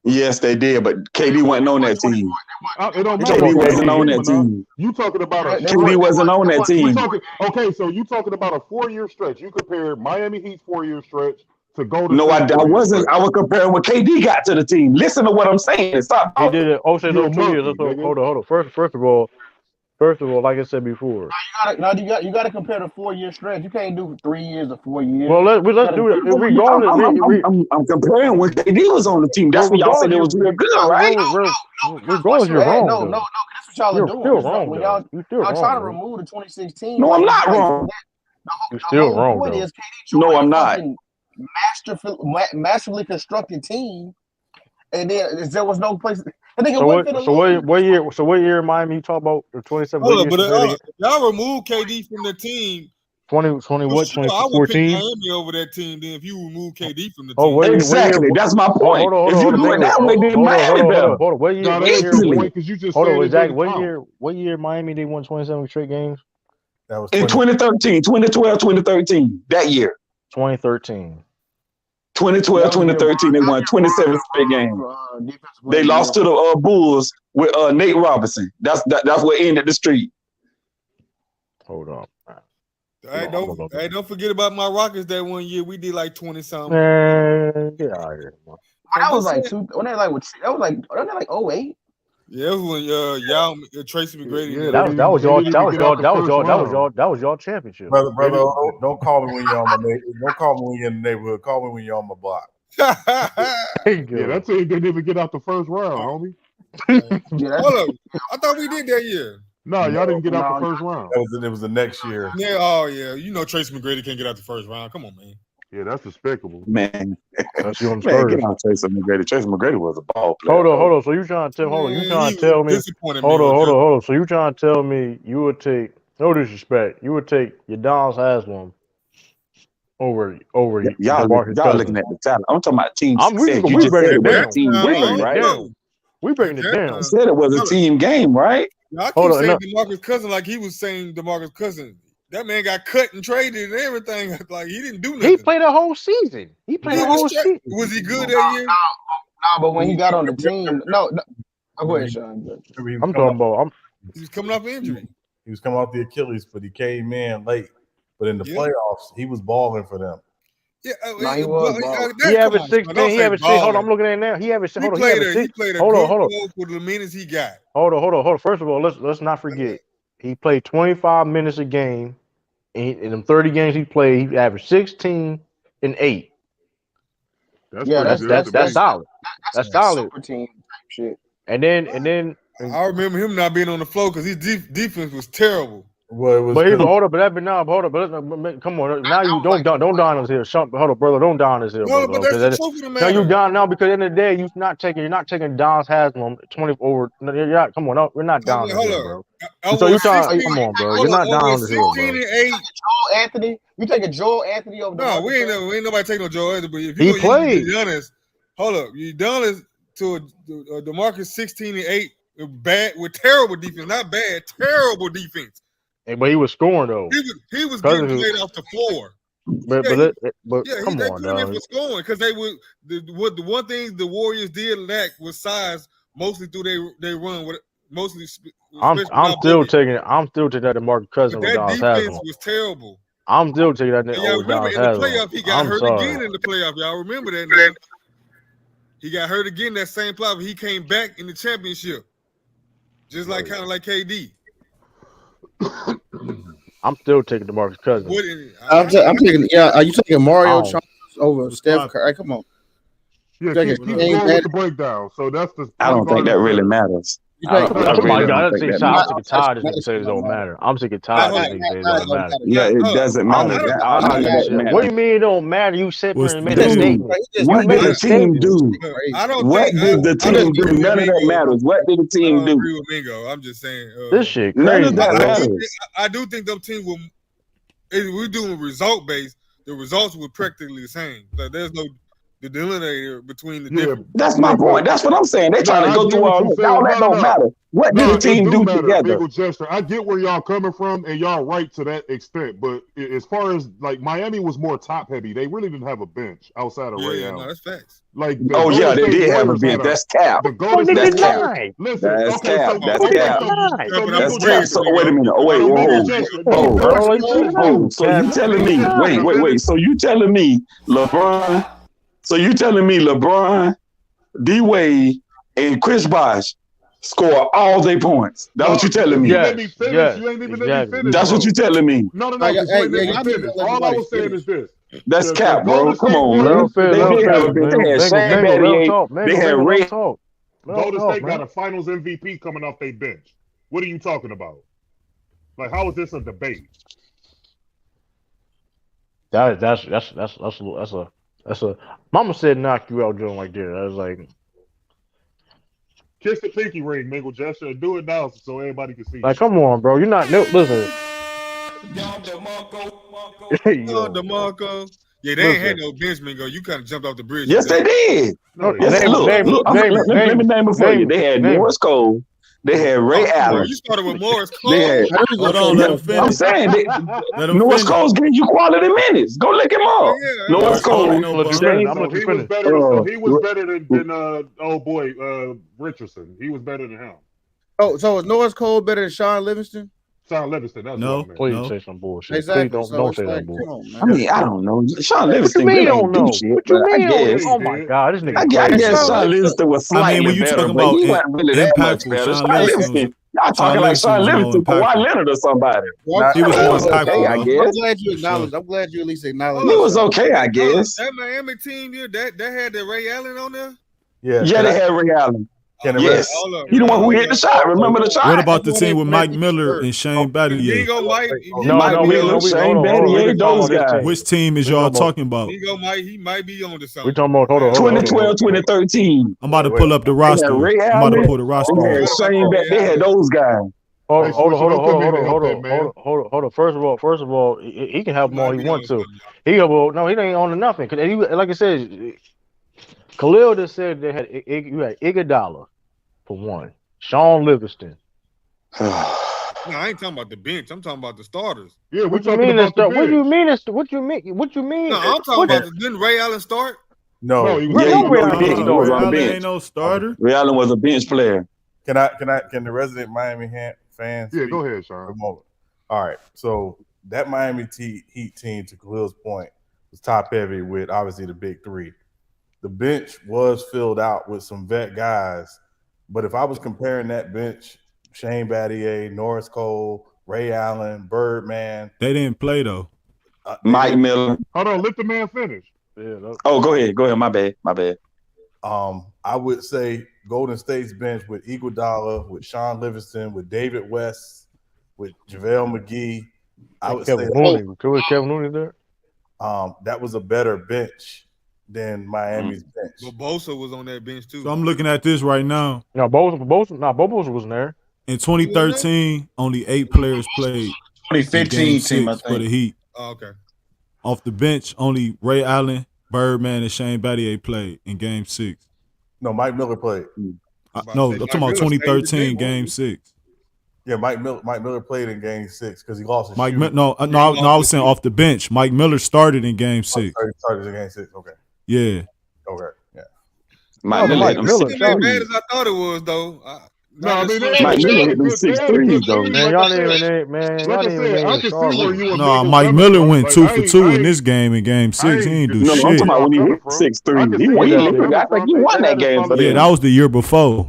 Yes, they did, but KD wasn't on that team. It don't matter. KD wasn't on that team. You talking about KD wasn't on that team. Okay, so you talking about a 4-year stretch. You compare Miami Heat's 4-year stretch to Golden No, State. I wasn't. I was comparing what KD got to the team. Listen to what I'm saying. Stop. He did it. Those 2 years. Hold on. First of all, like I said before, you got to compare the 4-year stretch. You can't do 3 years or 4 years. Well, let's do it. I'm comparing when KD was on the team. That's what y'all said it was real good, right? Regardless, you're wrong. No, that's what y'all are doing. Still wrong. When y'all trying to remove the 2016. No, I'm not wrong. You're still wrong. No, I'm not. Masterfully constructed team, and then there was no place. So what year Miami you talk about? The 27. Hold on, but y'all removed KD from the team. 20 what? 2014. I would pick Miami over that team. Then if you remove KD from the team, exactly. That's my point. If you do it that way, then Miami better. Hold on. What year? Hold on, Zach. What year Miami they won 27 straight games? That was in 2013, 2012, 2013. That year. 2013. 2012, 2013, they won 27 straight games. They lost to the Bulls with Nate Robinson. That's what ended the streak. Hold on. Don't forget about my Rockets that 1 year. We did like 20 something. Get out of here, man. That was like that was like 08. Yeah, it was when y'all Tracy McGrady. Yeah, that was y'all championship. Brother, don't call me when you're on my don't call me when you're in the neighborhood. Call me when you're on my block. Yeah, that team didn't even get out the first round, homie. Hold up. I thought we did that year. No, y'all didn't get out the first round. It was the next year. Yeah, you know Tracy McGrady can't get out the first round. Come on, man. Yeah, that's despicable. Man. That's you on Get on Tracy McGrady. Tracy McGrady was a ball player. Hold on. So you trying to tell me? Hold on. So you trying to tell me you would take, no disrespect, you would take Udonis Haslem over y'all looking at the talent. I'm talking about team success. We breaking it down. Team game, right? We breaking it down. I said it was a team game, right? I keep saying DeMarcus Cousins like he was saying DeMarcus Cousins. That man got cut and traded and everything. Like he didn't do nothing. He played a whole season. Season. Was he good that year? No, but when he got on the team, no. Go ahead, Sean. I'm talking about. He was coming off injury. He was coming off the Achilles, but he came in late. But in the playoffs, he was balling for them. Yeah, he was. He averaged 16. He averaged 6. Hold on, I'm looking at it now. He averaged. Hold on. He played a good role for the minutes he got. Hold on. First of all, let's not forget. He played 25 minutes a game. In them 30 games he played, he averaged 16 and 8. That's solid. That's solid. Super team type shit. And then I remember him not being on the floor because his defense was terrible. Well, but hold up, but come on. Now you don't down us here. Hold up, brother. Don't down us here, No, brother. but that's the truth of the matter. No, you down now because at the end of the day, you're not taking Don's Haslam 20 over. No, you're not. Come on, no, we're not down this here, bro. So you trying? Come on, bro. You're not down this here, bro. 16 and 8. Joel Anthony, you taking Joel Anthony over? No, we ain't nobody taking no Joel Anthony. But if he played. You Giannis, hold up, you Giannis to a DeMarcus 16 and 8 with terrible defense, not bad, terrible defense. But he was scoring though. He was getting played off the floor. But come on, dog. For scoring because they would the one thing the Warriors did lack was size, mostly through they run with mostly. I'm still taking that DeMarcus Cousins with Don's That defense Haslam. was terrible. I'm still taking that nigga Y'all over remember Don's in the Haslam. playoff he got hurt again in the playoff. Y'all remember that? Now? He got hurt again that same playoff. He came back in the championship, just like kind of like KD. I'm still taking DeMarcus Cousins. I'm taking. Yeah, are you taking Mario Chalmers over Steph Curry? Come on. Yeah, keep going with the breakdown. So that's the. I don't think that really matters. Oh my God! I'm sick and tired of niggas saying it don't matter. I'm sick and tired of niggas saying it don't matter. Yeah, it doesn't matter. What do you mean it don't matter? You sit there and made a statement. What did the team do? What did the team do? None of that matters. What did the team do? I agree with Mingo. I'm just saying. This shit none crazy. of that matters. I do think them teams will. If we're doing result based, the results were practically the same. Like, there's no delineator between the different. That's my point. That's what I'm saying. They're trying to go through all that. All that don't matter. What did the team do together? I get where y'all coming from, and y'all right to that extent. But as far as like Miami was more top heavy, they really didn't have a bench outside of Ray Allen. No, that's facts. Like, they did have a bench. That's cap. That's cap. Listen, that's cap. That's cap. That's cap. So wait a minute. Whoa. So you telling me? Wait. So you telling me LeBron? So you telling me LeBron, D Wade, and Chris Bosh score all their points? That's what you telling me? Yes. You ain't even let me finish. That's what you telling me? No. All I was saying is this. That's cap, bro. Come on, man. They had Shane Battier. They had Ray. Golden State got a Finals MVP coming off their bench. What are you talking about? Like, how is this a debate? That's a mama said knock you out, Joe, like that. I was like, kiss the pinky ring, Mingle gesture. Do it now so everybody can see. Like, come on, bro. You're not listen. DeMarco. Yeah, they ain't had no bench, Mingo. You kind of jumped off the bridge. Yes, they did. Look, let me name it for you. They had Morris Cole. They had Ray Allen. You started with Morris Cole. Hold on, let him finish. I'm saying Norris Cole's getting you quality minutes. Go look him up. Norris Cole. He was better than old boy Richardson. He was better than him. Oh, so is Norris Cole better than Sean Livingston? Sean Livingston. That's no, please say some bullshit. Exactly. Please don't say that bullshit. I mean, I don't know. Sean Livingston. What you mean don't know? What you mean? Oh my God, this nigga. I guess Sean Livingston was slightly when you better, talking but about he wasn't really that much better. Sean Livingston. Y'all talking like Sean Livingston, Kawhi Leonard or somebody. He was more okay, I guess. I'm glad you acknowledged. I'm glad you at least acknowledged. He was okay, I guess. That Miami team, that had the Ray Allen on there. Yeah, they had Ray Allen. Yes, he the one who hit the shot. Remember the shot? What about the team with Mike Miller and Shane Battier? Mike Miller, Shane Battier, those guys. Which team is y'all talking about? He might be on to something. We talking about 2012, 2013. I'm about to pull up the roster. I'm about to pull the roster. They had those guys. Hold on. First of all, he can have them all he wants to. He ain't on to nothing. Cause like I said, Khalil just said they had Iguodala for one. Sean Livingston. No, I ain't talking about the bench. I'm talking about the starters. Yeah, what you mean? What you mean? No, I'm talking about didn't Ray Allen start? No, he was on the bench. Ain't no starter. Ray Allen was a bench player. Can the resident Miami fans? Yeah, go ahead, Sean. All right, so that Miami Heat team, to Khalil's point, was top heavy with obviously the big three. The bench was filled out with some vet guys, but if I was comparing that bench, Shane Battier, Norris Cole, Ray Allen, Birdman, they didn't play though. Mike Miller. Hold on, let the man finish. Yeah. Go ahead. My bad. I would say Golden State's bench with Iguodala, with Sean Livingston, with David West, with JaVale McGee. I would Kevin say Looney. Was Kevin Looney there? That was a better bench than Miami's bench. But Bosa was on that bench too. So I'm looking at this right now. No, Bosa wasn't there. In 2013, only 8 players played. 2015 team, I for the think. Heat. Oh, okay. Off the bench, only Ray Allen, Birdman, and Shane Battier played in Game 6. No, Mike Miller played. No, I'm talking about 2013 Game 6. Yeah, Mike Miller played in Game 6 because he lost his Mike, shoe. no, I was saying off the bench. Mike Miller started in Game 6. Started in Game 6. Okay. Yeah. Okay. Yeah. Mike Miller hit them It 6 ain't as bad as I thought it was, though. No, I mean, Mike Miller hit them 6 threes, though. Man, y'all didn't even, man. Like I said, I can see where you were. No, Mike Miller went 2 for 2 in this game in Game 6. He ain't do No, shit. I'm talking about when he hit 6 threes. I think he won that game. Yeah, that was the year before.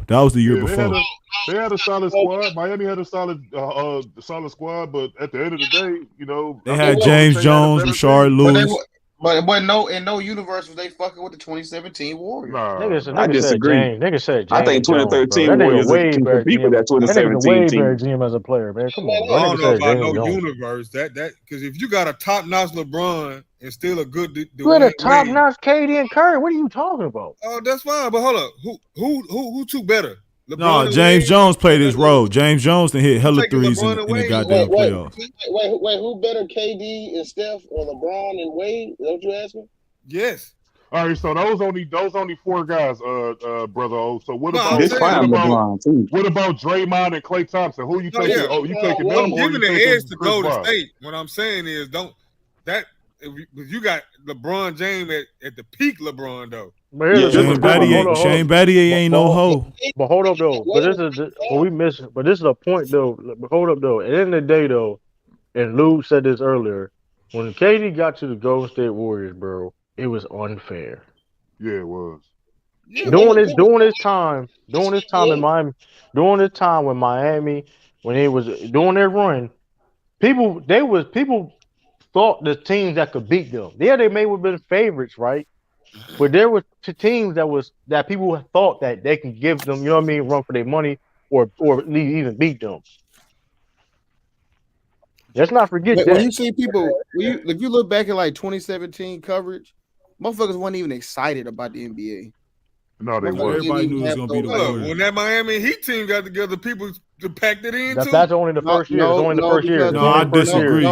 They had a solid squad. Miami had a solid squad, but at the end of the day, you know, They had James Jones, Rashard Lewis. But in no universe was they fucking with the 2017 Warriors. I disagree. Nigga said James I think 2013 Jones, Warriors can compete with that 2017 team. That nigga's a way better GM as a player, man. Come on. I don't know about no Jones. universe. That because if you got a top-notch LeBron and still a good You had a top-notch KD and Curry. What are you talking about? Oh, that's fine. But hold up, who took better? No, James Jones played his role. James Jones done hit hella threes in the goddamn playoffs. Wait, who better, KD and Steph or LeBron and Wade? Is that what you asking? Yes. All right, so those only 4 guys, brother O. So what about what about Draymond and Klay Thompson? Who you taking? Oh, you taking them? I'm giving the edge to Golden State. What I'm saying is, if you got LeBron James at the peak LeBron though. Shane Battier ain't no hoe. But hold up though. But this is what we missing. But this is a point though. But hold up though. At the end of the day though, and Lou said this earlier, when KD got to the Golden State Warriors, bro, it was unfair. Yeah, it was. During this time in Miami, during this time when Miami, when they was doing their run, people thought the teams that could beat them. Yeah, they may have been favorites, right? But there were teams that people thought that they can give them, you know what I mean, run for their money or even beat them. Let's not forget that. When you see people, if you look back at like 2017 coverage, motherfuckers weren't even excited about the NBA. No, they weren't. Everybody knew it was gonna be the Warriors. When that Miami Heat team got together, people packed it in too. That's only the first year. It's only the first year. No, I disagree.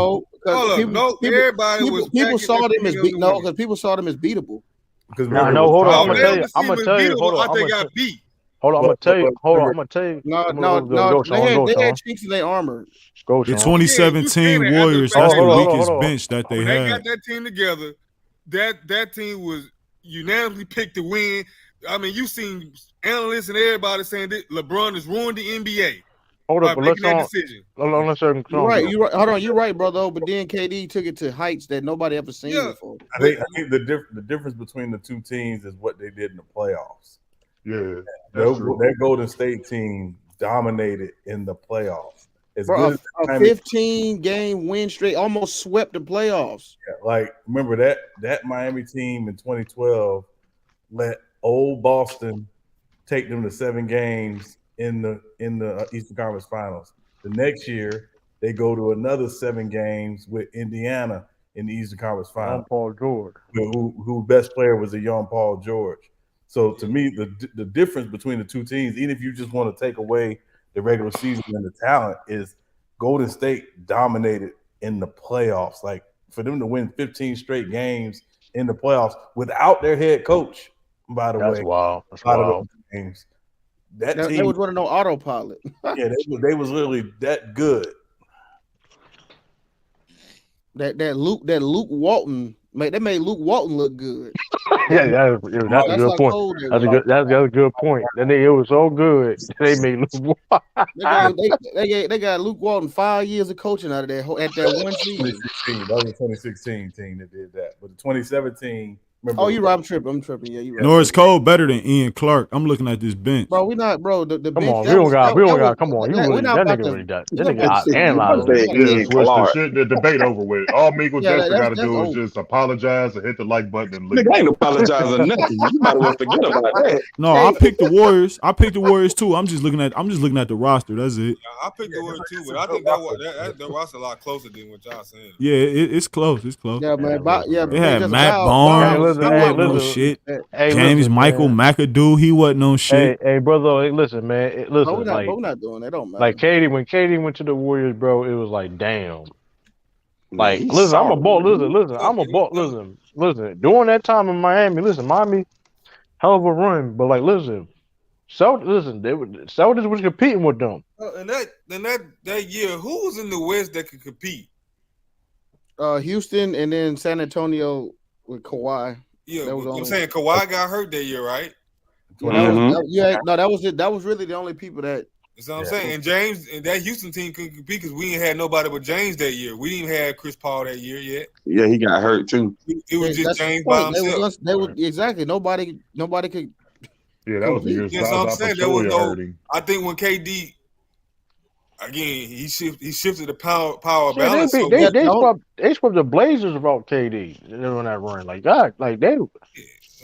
People saw them as because people saw them as beatable. Because hold on, I'm gonna tell you. Hold on, they got beat. Hold on, I'm gonna tell you. No, they had chinks in their armor. The 2017 Warriors, that's the weakest bench that they had. had. They got that team together. That team was unanimously picked to win. I mean, you've seen analysts and everybody saying that LeBron has ruined the NBA. Hold up, but let's You're right. Hold on, you're right, brother. But then KD took it to heights that nobody ever seen before. I think the difference between the two teams is what they did in the playoffs. Yeah, that Golden State team dominated in the playoffs. A 15-game win streak, almost swept the playoffs. Yeah, like remember that Miami team in 2012 let old Boston take them to 7 games in the Eastern Conference Finals. The next year, they go to another 7 games with Indiana in the Eastern Conference Finals. Young Paul George, who best player was a young Paul George. So to me, the difference between the two teams, even if you just want to take away the regular season and the talent, is Golden State dominated in the playoffs. Like for them to win 15 straight games in the playoffs without their head coach, by the way. That's wild. That's wild. Games. They was running on autopilot. Yeah, they was literally that good. That Luke Walton, they made Luke Walton look good. Yeah, that's a good point. That's a good point. It was so good they made Luke Walton. They got Luke Walton 5 years of coaching out of that one season. 2016. That was the 2016 team that did that. But the 2017 Oh, you right. I'm tripping. Yeah, you right. Norris Cole better than Ian Clark. I'm looking at this bench. Bro, we not, bro. The Come bench, on, we don't got. Come on, you really not that about nigga to. really that We're not nigga about to out analyzing. Just switch the shit, the debate over with. All Miguel Yeah, Jackson got to that's do is over. just apologize and hit the like button and leave. Nigga, I ain't apologizing nothing. You might as well forget about that. No, I picked the Warriors. I picked the Warriors too. I'm just looking at the roster. That's it. I picked the Warriors too, but I think that roster a lot closer than what y'all saying. Yeah, it's close. It's close. Yeah, man. They had Matt Barnes. He wasn't no shit. James Michael McAdoo. He wasn't no shit. Hey, brother. Hey, listen, man. Listen, we're not doing that. Don't matter. Like KD, when KD went to the Warriors, bro, it was like, damn. Like, listen, I'm a ball. Listen, I'm a ball. Listen. During that time in Miami, Miami, hell of a run. But like, listen, Celtics was competing with them. And that year, who was in the West that could compete? Houston and then San Antonio with Kawhi. Yeah, I'm saying Kawhi got hurt that year, right? That was really the only people that. That's what I'm saying. And James and that Houston team couldn't compete because we ain't had nobody but James that year. We didn't even have Chris Paul that year yet. Yeah, he got hurt too. It was just James by himself. Exactly. Nobody could. Yeah, that was the year. That's what I'm saying. There was no. I think when KD. Again, he shifted the power balance. They swept the Blazers about KD on that run. Like God, like they.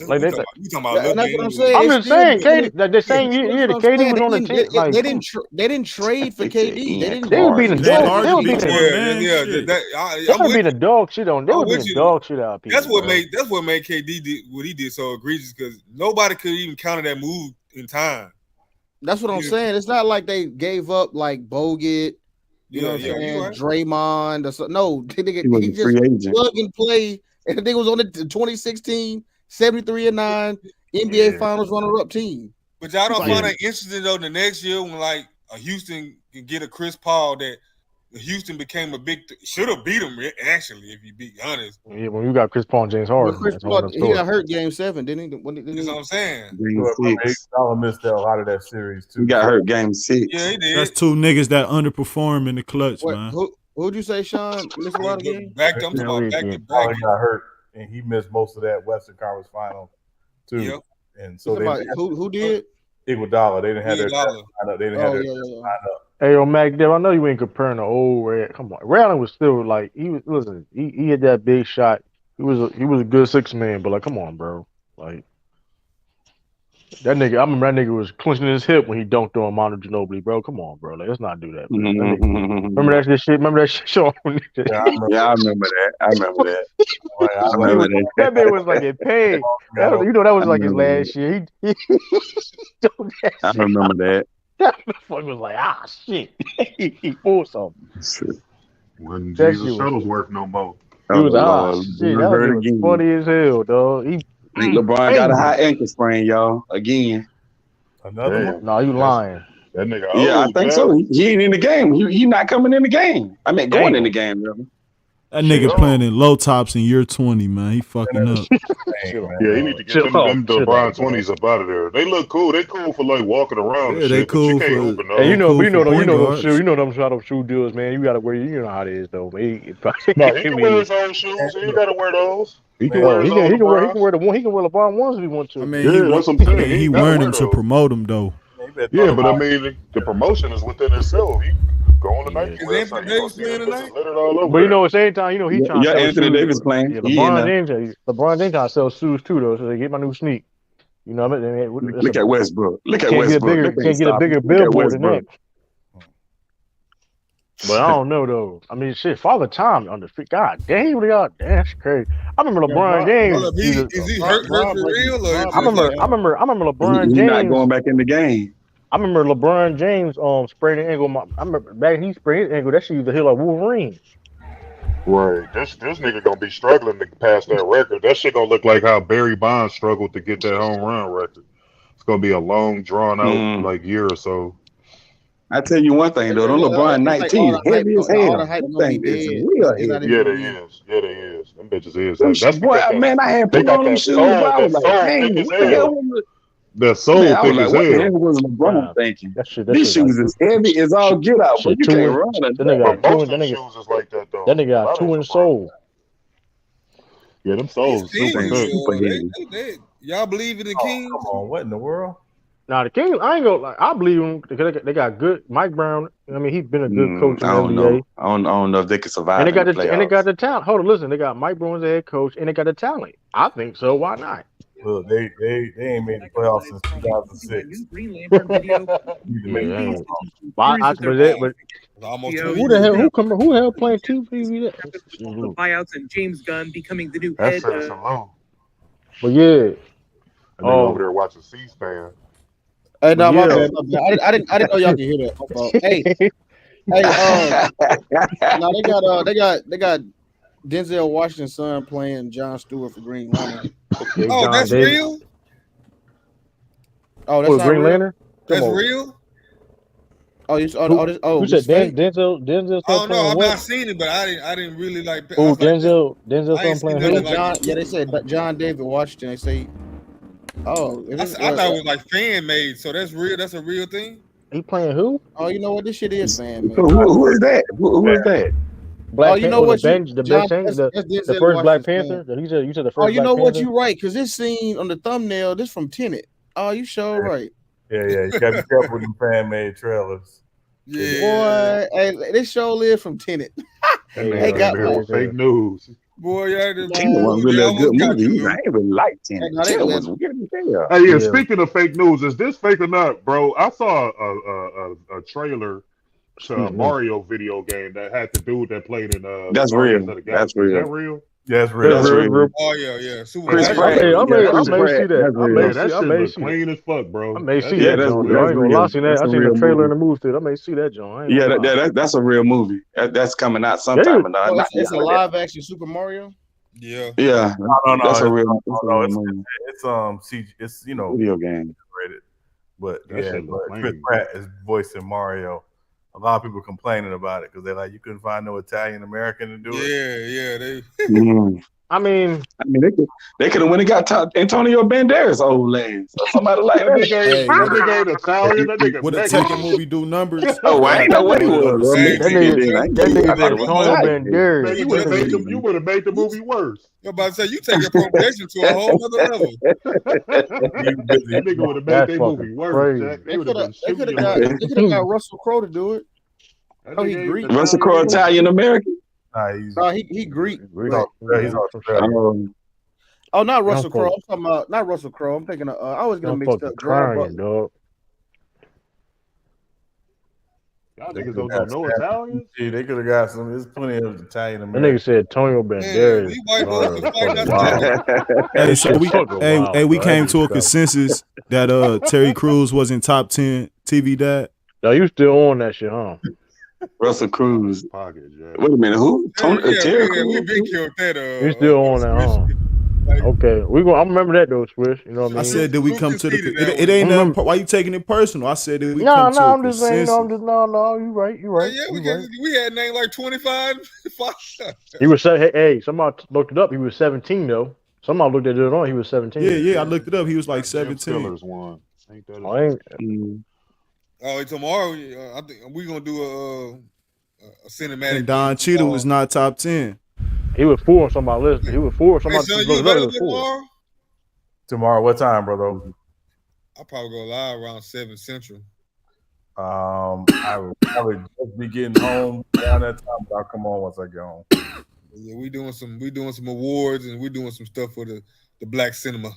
Like we talking about that's what I'm saying. I'm just saying, KD. Like the same year, the KD was on the team. Like they didn't trade for KD. They were beating dog. They were beating the dog shit on. They were beating dog shit out of people. That's what made KD did what he did so egregious because nobody could even counter that move in time. That's what I'm saying. It's not like they gave up like Bogut, you know what I'm saying? Right. Draymond or something. No, he just plug and play. And the thing was on the 2016 73-9 NBA Finals runner-up team. But y'all don't find that interesting though. The next year when like a Houston can get a Chris Paul that Houston became a big should have beat him actually if you be honest. Yeah, when you got Chris Paul and James Harden, he got hurt game 7, didn't he? That's what I'm saying. Game 6. I missed a lot of that series too. He got hurt game 6. Yeah, he did. That's two niggas that underperform in the clutch, man. Who'd you say, Sean? Missed a lot of games. Back to back. He got hurt, and he missed most of that Western Conference Final too. Yep. And so who did? Iguodala. They didn't have their lineup. They didn't have their lineup. Hey, yo, Mac, I know you ain't comparing the old Red. Come on, Ray Allen was still like he hit that big shot. He was a good 6-man, but like, come on, bro, like that nigga. I remember that nigga was clenching his hip when he dunked on Manu Ginobili, bro. Come on, bro, like let's not do that. Remember that shit? Remember that shit, Sean? I remember that. That man was like in pain. That was like his last year. I remember that. That motherfucker was like, shit. he pulled something. When Jesus Shuttlesworth no more. He was shit. That was funny as hell, dog. LeBron got a high ankle sprain, y'all. Again. Another one? No, you lying. That nigga. Yeah, I think so. He ain't in the game. He not coming in the game. I mean, going in the game, brother. That nigga playing in low tops in year 20, man. He fucking up. Yeah, he need to get them LeBron 20s up out of there. They look cool. They cool for like walking around. Yeah, they cool for. Hey, you know them shot up shoe deals, man. You gotta wear. You know how it is, though. Man. He can wear his own shoes. He ain't gotta wear those. He can wear LeBron ones if he wants to. I mean, that's what I'm saying. He wearing them to promote them, though. Yeah, but I mean, the promotion is within itself. He go on tonight. Is Anthony Davis playing tonight? But you know, at the same time, he trying to sell Anthony Davis playing. Yeah, LeBron James trying to sell shoes too, though. So they get my new sneak. You know what I mean? Look at Westbrook. Look at Westbrook. Can't get a bigger billboard than that. But I don't know though. I mean, shit. Father Time on the feet. God damn, that's crazy. I remember LeBron James. Is he hurt for real? Or I remember LeBron James. He's not going back in the game. I remember LeBron James spraying the ankle. I remember back he sprayed his ankle. That shit used to hit like Wolverine. Right. This nigga gonna be struggling to pass that record. That shit gonna look like how Barry Bonds struggled to get that home run record. It's gonna be a long, drawn out like year or so. I tell you one thing though, LeBron 19 heavy as hell. That thing is real heavy. Yeah, they is. Them bitches is. That's boy, man, I had put on them shoes. I was like, dang, what the hell was it? The soul thick as hell. What the hell was LeBron thinking? These shoes is heavy as all get out, but you can't run it. Most shoes is like that though. That nigga got 2 in soul. Yeah, them souls super good. Y'all believe in the Kings? Come on, what in the world? Nah, the Kings, I ain't gonna like. I believe them because they got good Mike Brown. I mean, he's been a good coach in the NBA. I don't know if they can survive. And they got in the playoffs. and they got the talent. Hold on, listen, they got Mike Brown as the head coach, and they got the talent. I think so. Why not? Look, they ain't made the playoffs since 2006. Who the hell? Who the hell playing TV? Buyouts and James Gunn becoming the new head. But yeah, over there watching C-SPAN. Hey, no, my bad. I didn't know y'all could hear that. No, they got Denzel Washington's son playing Jon Stewart for Green Lantern. Oh, that's real? Oh, that's not Green real? Lantern? That's real? You said Denzel? Oh no, I've not seen it, but I didn't really like. Oh, Denzel son playing who? Yeah, they said John David Washington. They say, I thought it was like fan made, so that's real. That's a real thing. He playing who? Oh, you know what? This shit is fan made. Who is that? Who is that? Black you know what? The first Black Panther. You said the first. Oh, you know Black what? Panther? You right, because this scene on the thumbnail, this from Tenet. Oh, you sure right. Yeah, you gotta be careful with them fan-made trailers. Yeah, boy, hey, this show live from Tenet. They got fake news. Boy, yeah, Tenet wasn't really a good movie. I ain't really like Tenet. Tenet was weird as hell. Hey, yeah, speaking of fake news, is this fake or not, bro? I saw a trailer to a Mario video game that had the dude that played in That's real. That's real. Is that real? Yeah, it's real. That's real. Oh yeah. Chris Pratt. I may see that. That shit look clean as fuck, bro. I may see that. I ain't gonna lie. I seen the trailer in the movie theater. I may see that, John. Yeah, that's a real movie. That's coming out sometime. It's a live action Super Mario. Yeah. Yeah. No, that's a real. It's it's video game. But Chris Pratt is voicing Mario. A lot of people complaining about it because they're like, you couldn't find no Italian American to do it. I mean, they could have went and got Antonio Banderas old lanes or somebody like that. That nigga ain't Italian. That nigga would a Tekken movie do numbers? Oh, I ain't know what he was. That nigga Antonio Banderas. You would have made the movie worse. I'm about to say you take your appropriation to a whole other level. That nigga would have made that movie worse. They could have got Russell Crowe to do it. Oh, he Greek. Russell Crowe Italian American. He Greek. He's Australian. Oh, not Russell Crowe. I'm talking about not Russell Crowe. I'm thinking of I always get mixed up. Dog. Y'all niggas don't know no Italians? Yeah, they could have got some. There's plenty of Italian That Americans. nigga said Antonio Banderas. We came to a consensus that Terry Crews wasn't top 10 TV dad. No, you still on that shit, huh? Russell Cruz. Pocket, yeah. Wait a minute, who? Terry Crews? We been killed that. You still on that, huh? Okay, I remember that though, Swish. You know what I mean? I said, did we come to the? It ain't nothing. Why you taking it personal? I said, did we no, come to I'm a just saying. consensus? No. You right. Yeah, we had named like 25. He was hey, somebody looked it up. He was 17 though. Somebody looked at it on. He was 17. Yeah. I looked it up. He was like 17. Tomorrow, I think we're gonna do a cinematic. And Don Cheadle was not top 10. He was 4 on somebody's list. He was 4 on somebody's list. You available tomorrow? Tomorrow, what time, brother? I'll probably go live around 7 Central. I would probably just be getting home around that time, but I'll come on once I get home. Yeah, we doing some awards and we're doing some stuff for the black cinema.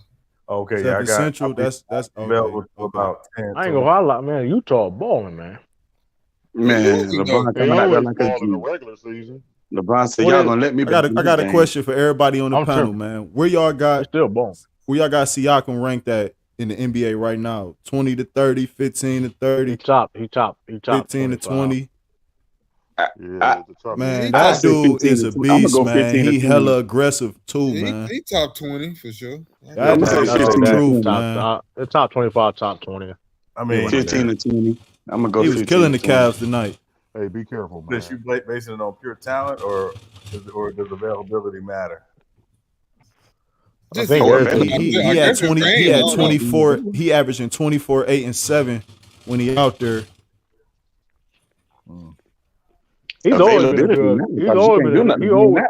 Okay, 7 Central. That's available about 10. I ain't gonna lie, man. Utah balling, man. Man, LeBron coming out there like in the regular season. LeBron said, "Y'all gonna let me?" I got a question for everybody on the panel, man. Where y'all got Siakam ranked at in the NBA right now? 20 to 30, 15 to 30. He top 15 to 20. Man, I that dude is a beast, man. He 15 hella aggressive too, man. He top 20 for sure. That's the truth, man. The top 25, top 20. I mean, 15 to 20. I'm gonna go. He was killing the Cavs tonight. Hey, be careful, man. Does you basing it on pure talent, or does availability matter? I think he had 20. He had 24. He averaging 24, 8, and 7 when he out there. He's always been good. He's always been. He always.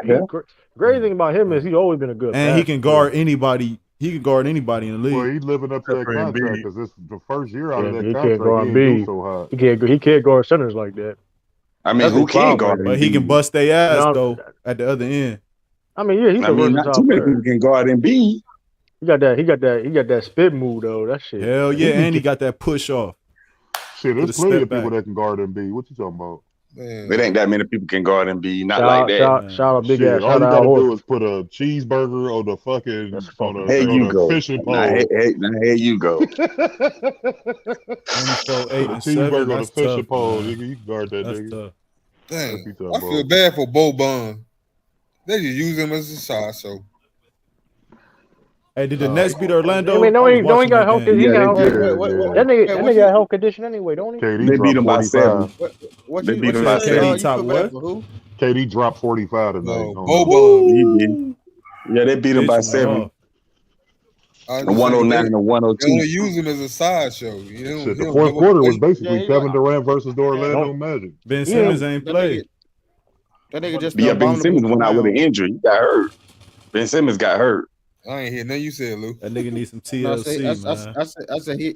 Great thing about him is he's always been a good. And he can guard anybody. He can guard anybody in the league. Well, he's living up to that contract because this is the first year out of that he contract. Can't guard he B. so high. He can't guard centers like that. I mean, who can guard? But he can bust their ass though at the other end. I mean, yeah, he's a versatile not too many people can guard Embiid. He got that spit move though. That shit. Hell yeah, and he got that push off. Shit, there's plenty of people that can guard Embiid. What you talking about? It ain't that many people can guard Embiid. Not like that. Shout out big ass. All you gotta do is put a cheeseburger on the fucking fishing pole. Now, here you go. Cheeseburger on the fishing pole. You can guard that nigga. Dang, I feel bad for Boban. They just use him as a side, so. Hey, did the Nets beat Orlando? I mean, don't he got health? That nigga got health condition anyway, don't he? KD they beat him by 7. They beat him by 7. Top what? KD dropped 45 tonight. Boban. Yeah, they beat him by 7. 109 to 102. They only use him as a sideshow. The fourth quarter was basically Kevin Durant versus the Orlando Magic. Ben Simmons ain't played. That nigga just Ben Simmons went out with an injury. He got hurt. Ben Simmons got hurt. I ain't hear nothing you said, Lou. That nigga needs some TLC, man.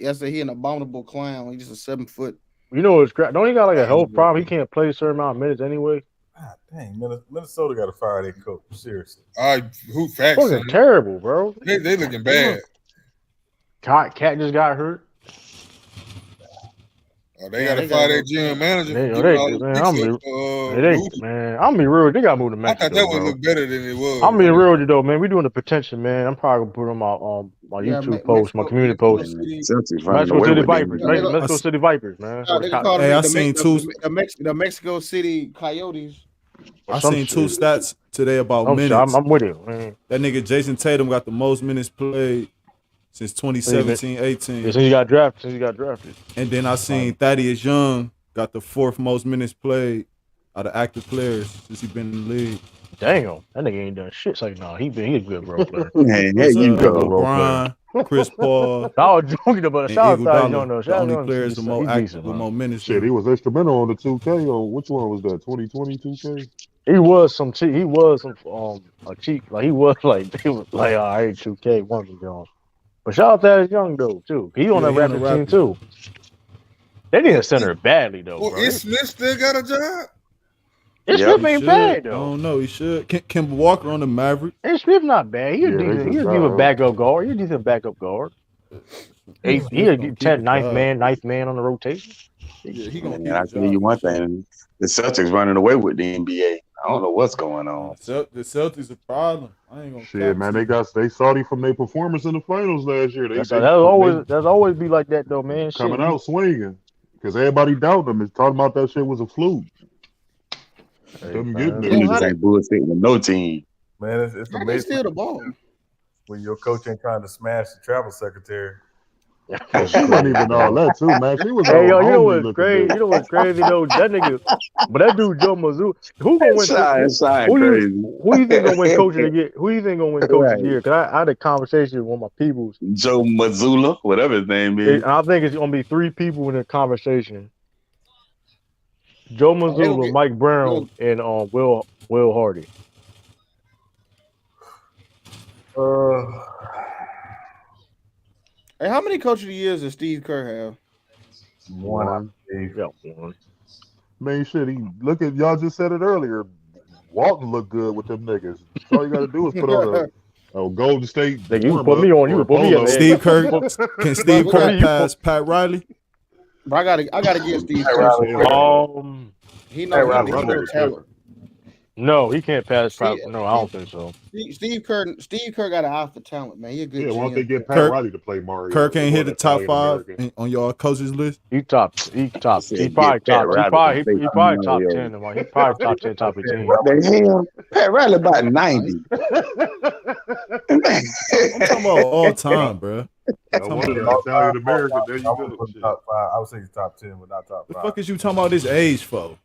I said he an abominable clown. He's just a 7 foot. You know what's crap? Don't he got like a health problem? He can't play a certain amount of minutes anyway. God dang, Minnesota got to fire their coach. Seriously. Who facts? Fucking terrible, bro. They looking bad. Cat just got hurt. Oh, they got to fire their GM manager. I'm be real. They got to move to Mexico. I thought that would look better than it was. I'm being real with you though, man. We doing the potential, man. I'm probably gonna put them on my YouTube post, my community post. Mexico City Vipers, Mexico City Vipers, man. Hey, I seen the Mexico City Coyotes. I seen 2 stats today about minutes. I'm with you, man. That nigga Jason Tatum got the most minutes played since 2017-18. Since he got drafted. And then I seen Thaddeus Young got the 4th most minutes played out of active players since he been in the league. Damn, that nigga ain't done shit. It's like, no, he a good role player. Man, there you go. LeBron, Chris Paul. I was joking about shout out Young. The only players with more active, with more minutes. Shit, he was instrumental on the 2K. Or which one was that? 2020 2K. He was some cheat. He was some a cheat. Like he was like I hate 2K one of them. But shout out to Young though too. He on that Raptors team too. They need a center badly though. Well, is Smith still got a job? Smith ain't bad though. I don't know. He should. Kemba Walker on the Mavericks. Smith not bad. He's a decent backup guard. He's a decent backup guard. He a 9th man on the rotation. I tell you one thing: the Celtics running away with the NBA. I don't know what's going on. The Celtics a problem. I ain't gonna shit, man. They salty from their performance in the finals last year. That's always be like that though, man. Coming out swinging because everybody doubted them. Is talking about that shit was a fluke. Them niggas ain't bullshit with no team. Man, it's amazing. Steal the ball when your coach ain't trying to smash the travel secretary. Not even all that too, man. She was you know what's crazy? You know what's crazy though? That nigga, but that dude Joe Mazzulla, who gonna win? Who you think gonna win coaching again? Who you think gonna win coaching of the year? Cause I had a conversation with one of my peoples. Joe Mazzulla, whatever his name is. I think it's gonna be 3 people in the conversation. Joe Mazzulla, Mike Brown, and Will Hardy. Hey, how many coach of the years does Steve Kerr have? One. Man, shit. Look at y'all just said it earlier. Walton looked good with them niggas. All you got to do is put on a Golden State. You put me on. You put me on. Steve Kerr. Can Steve Kerr pass Pat Riley? But I gotta give Steve Kerr. He knows talent. No, he can't pass. No, I don't think so. Steve Kerr got an eye for talent, man. He a good. Yeah, why don't they get Pat Riley to play Mario? Kerr can't hit the top 5 on your coaches list. He probably top. He probably top 10. He probably top 10, top 15. What the hell? Pat Riley about 90. I'm talking about all time, bro. One of the Italian American. There you go. Top 5. I would say top 10, but not top 5. The fuck is you talking about this age for?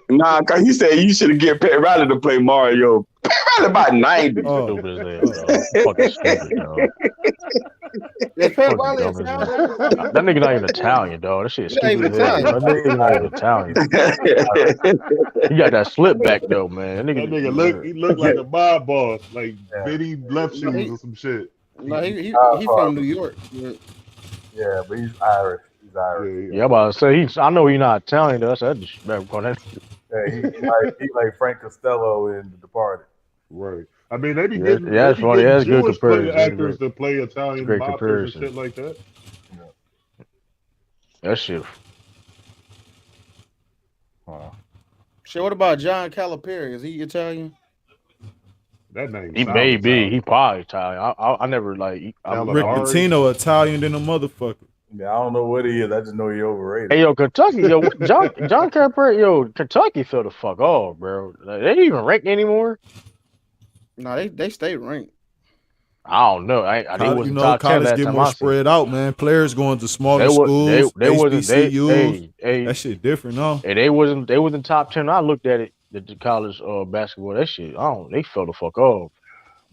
Nah, cause he said you should have get Pat Riley to play Mario. Pat Riley about 90. Fucking stupid, dog. Pat Riley That nigga not even Italian, dog. That shit is stupid. That nigga not even Italian. He got that slip back though, man. That nigga look like a mob boss, like Benny left shoes or some shit. No, he from New York. Yeah, but he's Irish. Yeah, I'm about to say I know he's not Italian though. So I just he like Frank Costello in The Departed. Right. I mean, they be getting that's funny. That's good comparison. Actors to play Italian mobsters and shit like that. That shit. Shit, what about John Calipari? Is he Italian? That name. He may be. He probably Italian. I never like. Rick Pitino Italian than a motherfucker. Yeah, I don't know what he is. I just know he overrated. Hey, yo, Kentucky, yo, John Calipari, yo, Kentucky fell the fuck off, bro. Like, they ain't even ranked anymore. No, they stay ranked. I don't know. I you know, college get more spread out, man. Players going to smaller schools. They HBCUs. That shit different, no? Hey, they wasn't top 10. I looked at it, the college basketball. That shit, they fell the fuck off.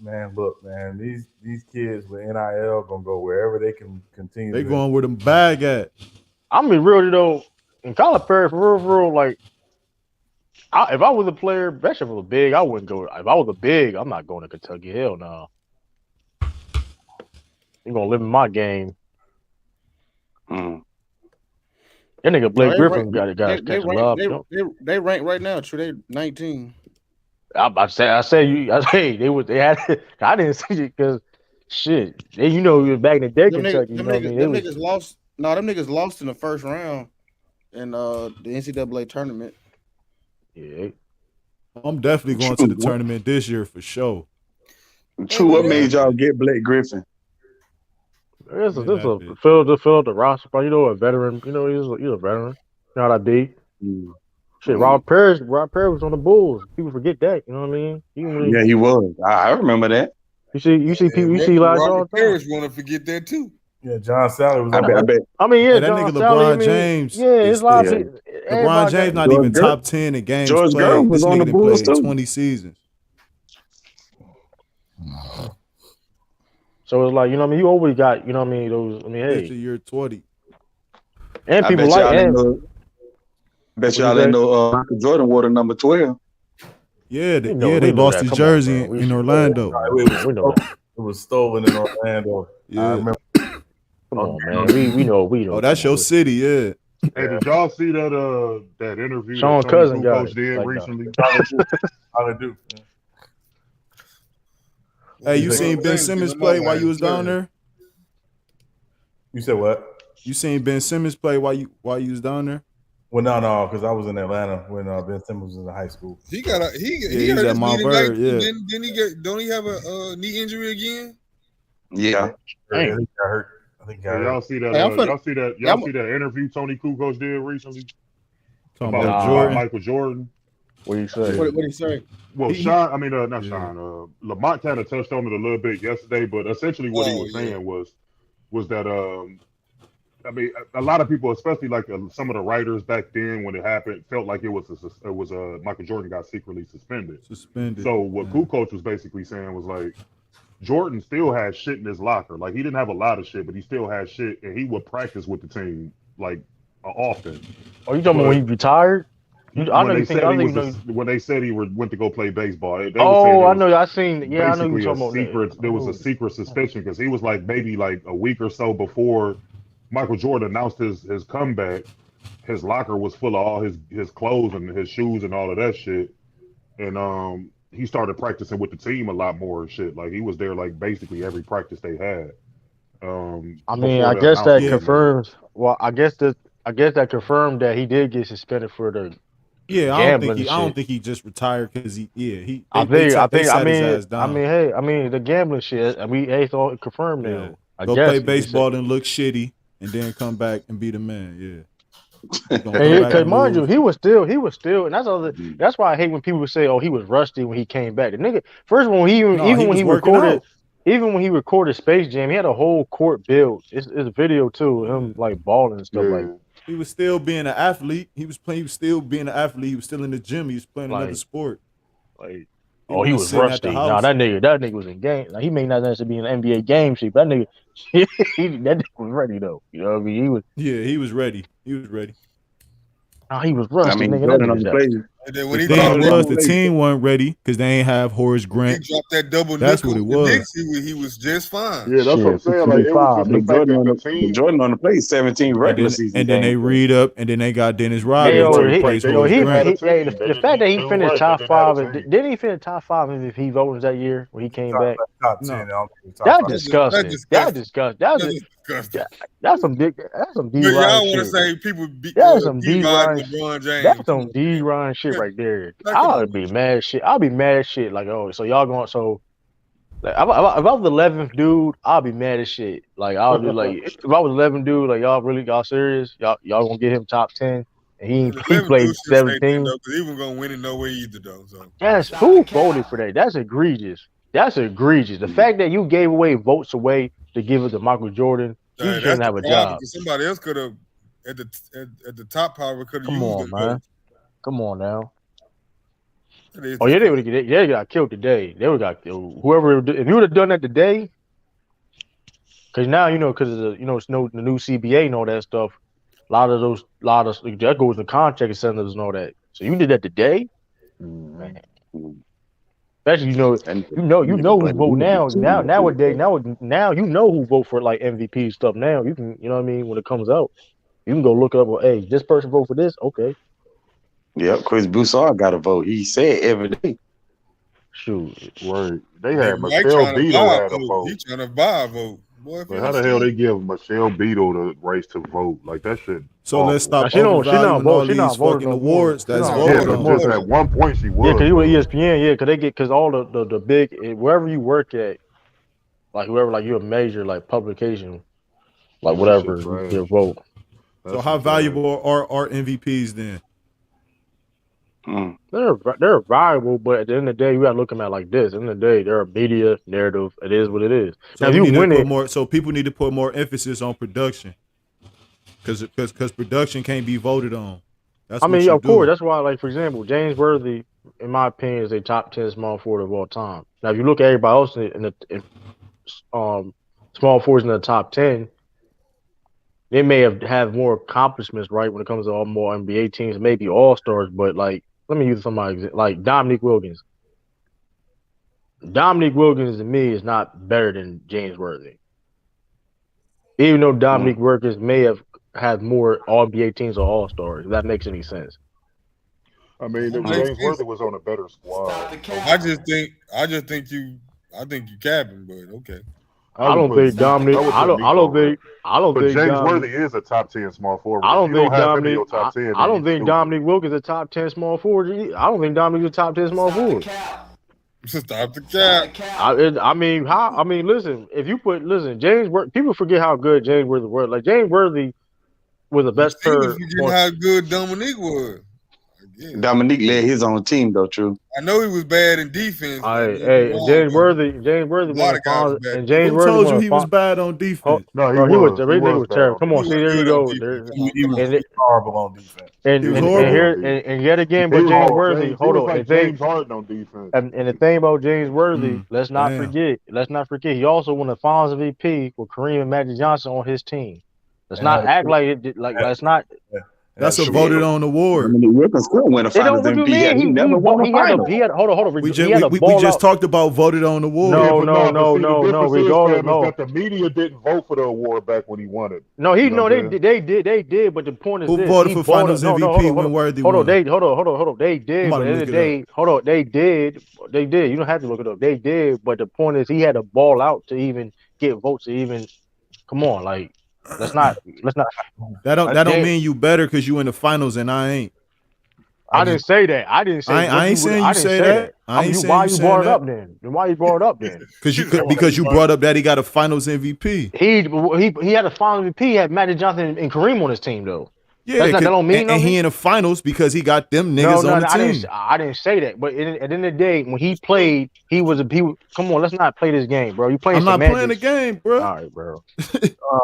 Man, look, man, these kids with NIL gonna go wherever they can continue. They going where them bag at. I'm be real though. In Calipari, for real, like, if I was a player, that shit was big. I wouldn't go. If I was a big, I'm not going to Kentucky. Hell no. You gonna live in my game. That nigga Blake Griffin got catch love. They rank right now. True, they 19. I say they had. I didn't see it because shit. You know, back in the day, Kentucky. Them niggas lost. No, them niggas lost in the first round in the NCAA tournament. Yeah, I'm definitely going to the tournament this year for sure. True, what made y'all get Blake Griffin? This is fill up the roster. You know, a veteran. You know, he's a veteran. You know how that be. Shit, Rob Perry was on the Bulls. People forget that. You know what I mean? Yeah, he was. I remember that. You see people. You see like Robert Parrish want to forget that too. Yeah, John Sally was. I bet. I mean, yeah, that John nigga Sally, LeBron James. Yeah, it's like LeBron James not even top 10 in games George played. was This on the nigga Bulls played too. 20 seasons. So it's like, you know what I mean? You always got, you know what I mean? Those, I mean, hey. It's a year 20. And people like him. Bet y'all didn't know Michael Jordan wore the number 12. Yeah, they lost his jersey in Orlando. It was stolen in Orlando. Yeah. I remember. Come on, man. We know. Oh, that's your city, yeah. Hey, did y'all see that interview Sean that Cousin got Coach did recently? I do. Hey, you seen Ben Simmons play while you was down there? You said what? You seen Ben Simmons play while you was down there? Well, no, because I was in Atlanta when Ben Simmons was in high school. He got a he hurt his knee tonight. Yeah. Didn't he don't he have a knee injury again? Yeah. He got hurt. I think he got hurt. Y'all see that? Y'all see that interview Tony Kukoc did recently? Talking about Michael Jordan. What do you say? What did he say? Well, not Sean. Lamont kind of touched on it a little bit yesterday, but essentially what he was saying was that I mean, a lot of people, especially like some of the writers back then when it happened, felt like it was Michael Jordan got secretly suspended. So what Kukoc was basically saying was like, Jordan still has shit in his locker. Like, he didn't have a lot of shit, but he still has shit, and he would practice with the team like often. Oh, you talking about when he retired? When they said he went to go play baseball. I know. I seen. Yeah, I know you talking about that. There was a secret suspension because he was like maybe like a week or so before Michael Jordan announced his comeback. His locker was full of all his clothes and his shoes and all of that shit. And he started practicing with the team a lot more and shit. Like, he was there like basically every practice they had. I mean, I guess that confirms. Well, I guess that confirmed that he did get suspended for the. Yeah, I don't think he just retired because I mean, the gambling shit. I mean, it's all confirmed now. Yeah. Go play baseball and look shitty, and then come back and be the man. Yeah. Because mind you, he was still, and that's why I hate when people say, "Oh, he was rusty when he came back." The nigga, first of all, when he recorded, even when he recorded Space Jam, he had a whole court built. It's a video too, him like balling and stuff like. He was still being an athlete. He was still being an athlete. He was still in the gym. He was playing another sport. Like, he was rusty. Nah, that nigga was in game. Like, he may not necessarily be in the NBA game sheet, but that nigga, that nigga was ready though. You know what I mean? He was. Yeah, he was ready. He was ready. Oh, he was rusty. I mean, nigga, And then when The he thing dropped was, the team wasn't ready because they ain't have Horace Grant. he dropped that double That's nickel. what it was. The Knicks, he was just fine. Yeah, that's what I'm saying. Like, it was just the fact that the team. Jordan on the play 17 regular season. And then they read up, and then they got Dennis Hey, Rodman yo, to replace Horace Grant. the fact that he finished top 5, didn't he finish top 5 MVP voters that year when he came back? Top 10. That's disgusting. That's disgusting. That's some big. That's some D. But y'all Ryan want to shit. say people beat That's some D. D-Rod Ryan. LeBron James. That's some D. Ryan shit right there. I'll be mad as shit. I'll be mad as shit. Like, oh, so y'all going so. Like, if I was the 11th dude, I'll be mad as shit. Like, I'll be like, if I was 11th dude, like, y'all serious? Y'all gonna get him top 10? And he played 17. Because he wasn't gonna win it no way either though. So That's who voted for that. That's egregious. That's egregious. The fact that you gave away votes away to give it to Michael Jordan, you that's shouldn't the have a problem, job. 'cause somebody else could have at the top power could have Come used on, them man. votes. Come on now. That is Oh yeah, they got killed today. They would got killed. Whoever, if you would have done that today, because now because of the new CBA and all that stuff. A lot of that goes to contract incentives and all that. So you did that today, man. Especially you know who vote now. Nowadays you know who vote for like MVP stuff now. You can what I mean when it comes out, you can go look up. Well, hey, this person vote for this. Okay. Yep, Chris Broussard got a vote. He said every day. Shoot, word. They had Mike Michelle trying to Beadle buy had a vote. He trying to buy a vote. Boy, if But you how the don't hell see they it- give Michelle Beadle the race to vote? Like that shit. So let's stop She not overvaluing all she not these voting fucking no awards more. that's She not voted Yeah, voting but on. just at one point she was. Yeah, because you were ESPN, because they get all the big wherever you work at, like whoever like you're a major like publication, like Yeah, whatever that shit trash. your vote. So how valuable are MVPs then? They're valuable, but at the end of the day, you gotta look at them like this. At the end of the day, they're a media narrative. It is what it is. So Now, if we you need to win put it, more. So people need to put more emphasis on production, because production can't be voted on. That's I what mean, you of do. course, that's why, like for example, James Worthy, in my opinion, is a top 10 small forward of all time. Now, if you look at everybody else in small forwards in the top 10, they may have more accomplishments, right, when it comes to all more NBA teams, maybe all stars. But like, let me use somebody like Dominique Wilkins. Dominique Wilkins to me is not better than James Worthy, even though Dominique Wilkins may have had more All NBA teams or All Stars. If that makes any sense. I mean, James Worthy was on a better squad. I think you capping, but okay. I don't think Dominique. I don't think James Dominique, Worthy is a top 10 small forward. I don't If you think have him in Dominique. your top 10, I don't then think you Dominique Wilkins is a top 10 small forward. I don't think Dominique's a top 10 small forward. Stop the cap. I mean, listen. If you James Worthy. People forget how good James Worthy was. Like James Worthy was the best player. You forget how good Dominique was. Dominique led his own team though, true. I know he was bad in defense. James Worthy won the finals, and James Who Worthy told won you the he was finals. bad on defense? No, he was was terrible. Come on, He see, was there you good go. on defense. He was horrible on defense. And yet again, but James Worthy, hold on. Like James Harden on defense. And the thing about James Worthy, let's not forget, he also won the Finals MVP with Kareem and Magic Johnson on his team. Let's not act like it. Like let's not. That's a voted on award. I mean, Wilkins still win a Finals MVP. He never won a final. Hold on. We just talked about voted on award. No. That the media didn't vote for the award back when he won it. No, they did. But the point is, who voted for Finals MVP when Worthy won? Hold on. They did. But at the end of the day, they did. You don't have to look it up. They did. But the point is, he had to ball out to even get votes. To even come on, like. Let's not. That don't mean you better because you in the finals and I ain't. I didn't say that. I didn't say. I ain't saying you say that. Why you brought it up then? Why you brought it up then? Because you brought up that he got a Finals MVP. He had a Finals MVP. He had Magic Johnson and Kareem on his team though. Yeah, that don't mean and he in the finals because he got them niggas on the team. I didn't say that. But at the end of the day, when he played, he was. Come on, let's not play this game, bro. You playing? I'm not playing the game, bro. All right, bro.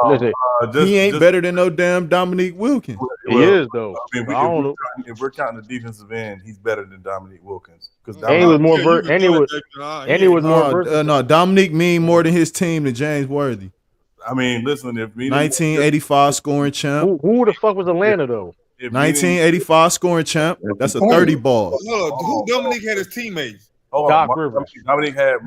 Listen, he ain't better than no damn Dominique Wilkins. He is though. I mean, I don't know. If we're counting the defensive end, he's better than Dominique Wilkins because he was more versatile. No, Dominique mean more than his team than James Worthy. I mean, listen, if 1985 scoring champ. Who the fuck was Atlanta though? 1985 scoring champ. That's a 30 ball. Who Dominique had his teammates? Doc Rivers. Dominique had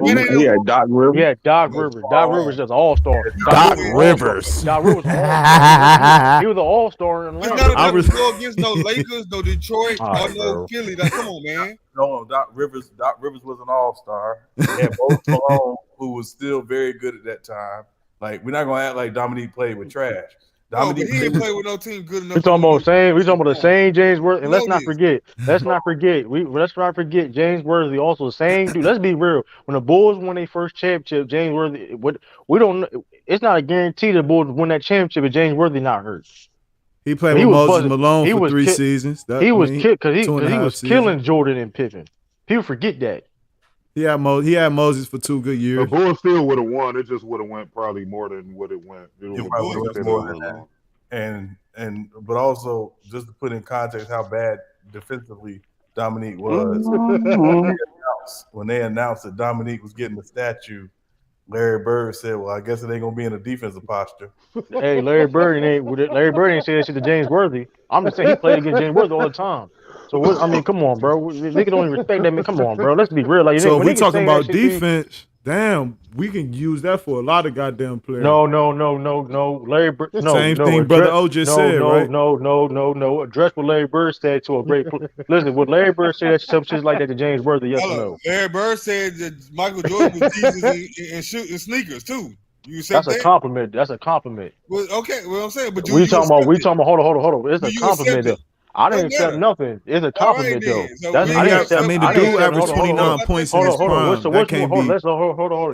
Doc Rivers. Yeah, Doc Rivers. Doc Rivers is an all-star. Doc Rivers. Doc Rivers. He was an all-star in It's Atlanta. not go against no Lakers, no Detroit, or no Philly. Like, come on, man. No, Doc Rivers was an all-star. He had Bo Malone, who was still very good at that time. Like, we're not gonna act like Dominique played with trash. Dominique, but he didn't play with no team good enough. We talking about the same James Worthy. And let's not forget. Let's not forget James Worthy also the same dude. Let's be real. When the Bulls won their first championship, James Worthy. We don't. It's not a guarantee the Bulls win that championship if James Worthy not hurt. He played with Moses Malone for 3 seasons. He was killing Jordan and Pippen. People forget that. He had Moses for 2 good years. The Bulls still would have won. It just would have went probably more than what it went. But also just to put in context how bad defensively Dominique was. When they announced that Dominique was getting the statue, Larry Bird said, "Well, I guess it ain't gonna be in a defensive posture." Hey, Larry Bird ain't say that shit to James Worthy. I'm just saying he played against James Worthy all the time. So I mean, come on, bro. Niggas don't even respect that man. Come on, bro. Let's be real. Like, so if we talking about defense, damn, we can use that for a lot of goddamn players. No. Larry Bird. Same thing Brother O just said, right? No. Address what Larry Bird said to a great player. Listen, would Larry Bird say that some shit like that to James Worthy? Yes or no? Larry Bird said that Michael Jordan was Jesus and shooting sneakers too. That's a compliment. That's a compliment. Well, okay, well I'm saying, but we talking about. Hold on. It's a compliment though. I didn't accept nothing. It's a compliment though. So the dude averaged 29 points in his prime. That can't be.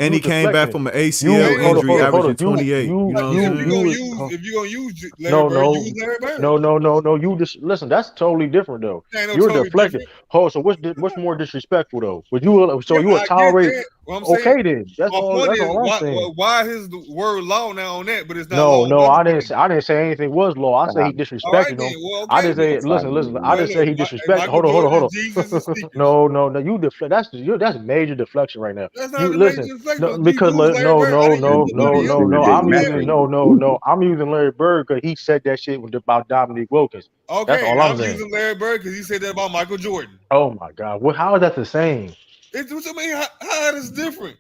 And he came back from an ACL injury, averaging 28. If you're gonna use Larry Bird, use Larry Bird. No. You just listen. That's totally different though. You're deflecting. So what's more disrespectful though? Would you will tolerate? Okay then. That's all I'm saying. Why is the word law now on that? But it's not. No. I didn't say anything was law. I say he disrespected him. I didn't say. Listen. I didn't say he disrespected. Hold on. No. You deflect. That's major deflection right now. That's not major deflection. Because I'm using Larry Bird because he said that shit about Dominique Wilkins. Okay, that's all I'm saying. Using Larry Bird because he said that about Michael Jordan. Oh my God! How is that the same? How is different?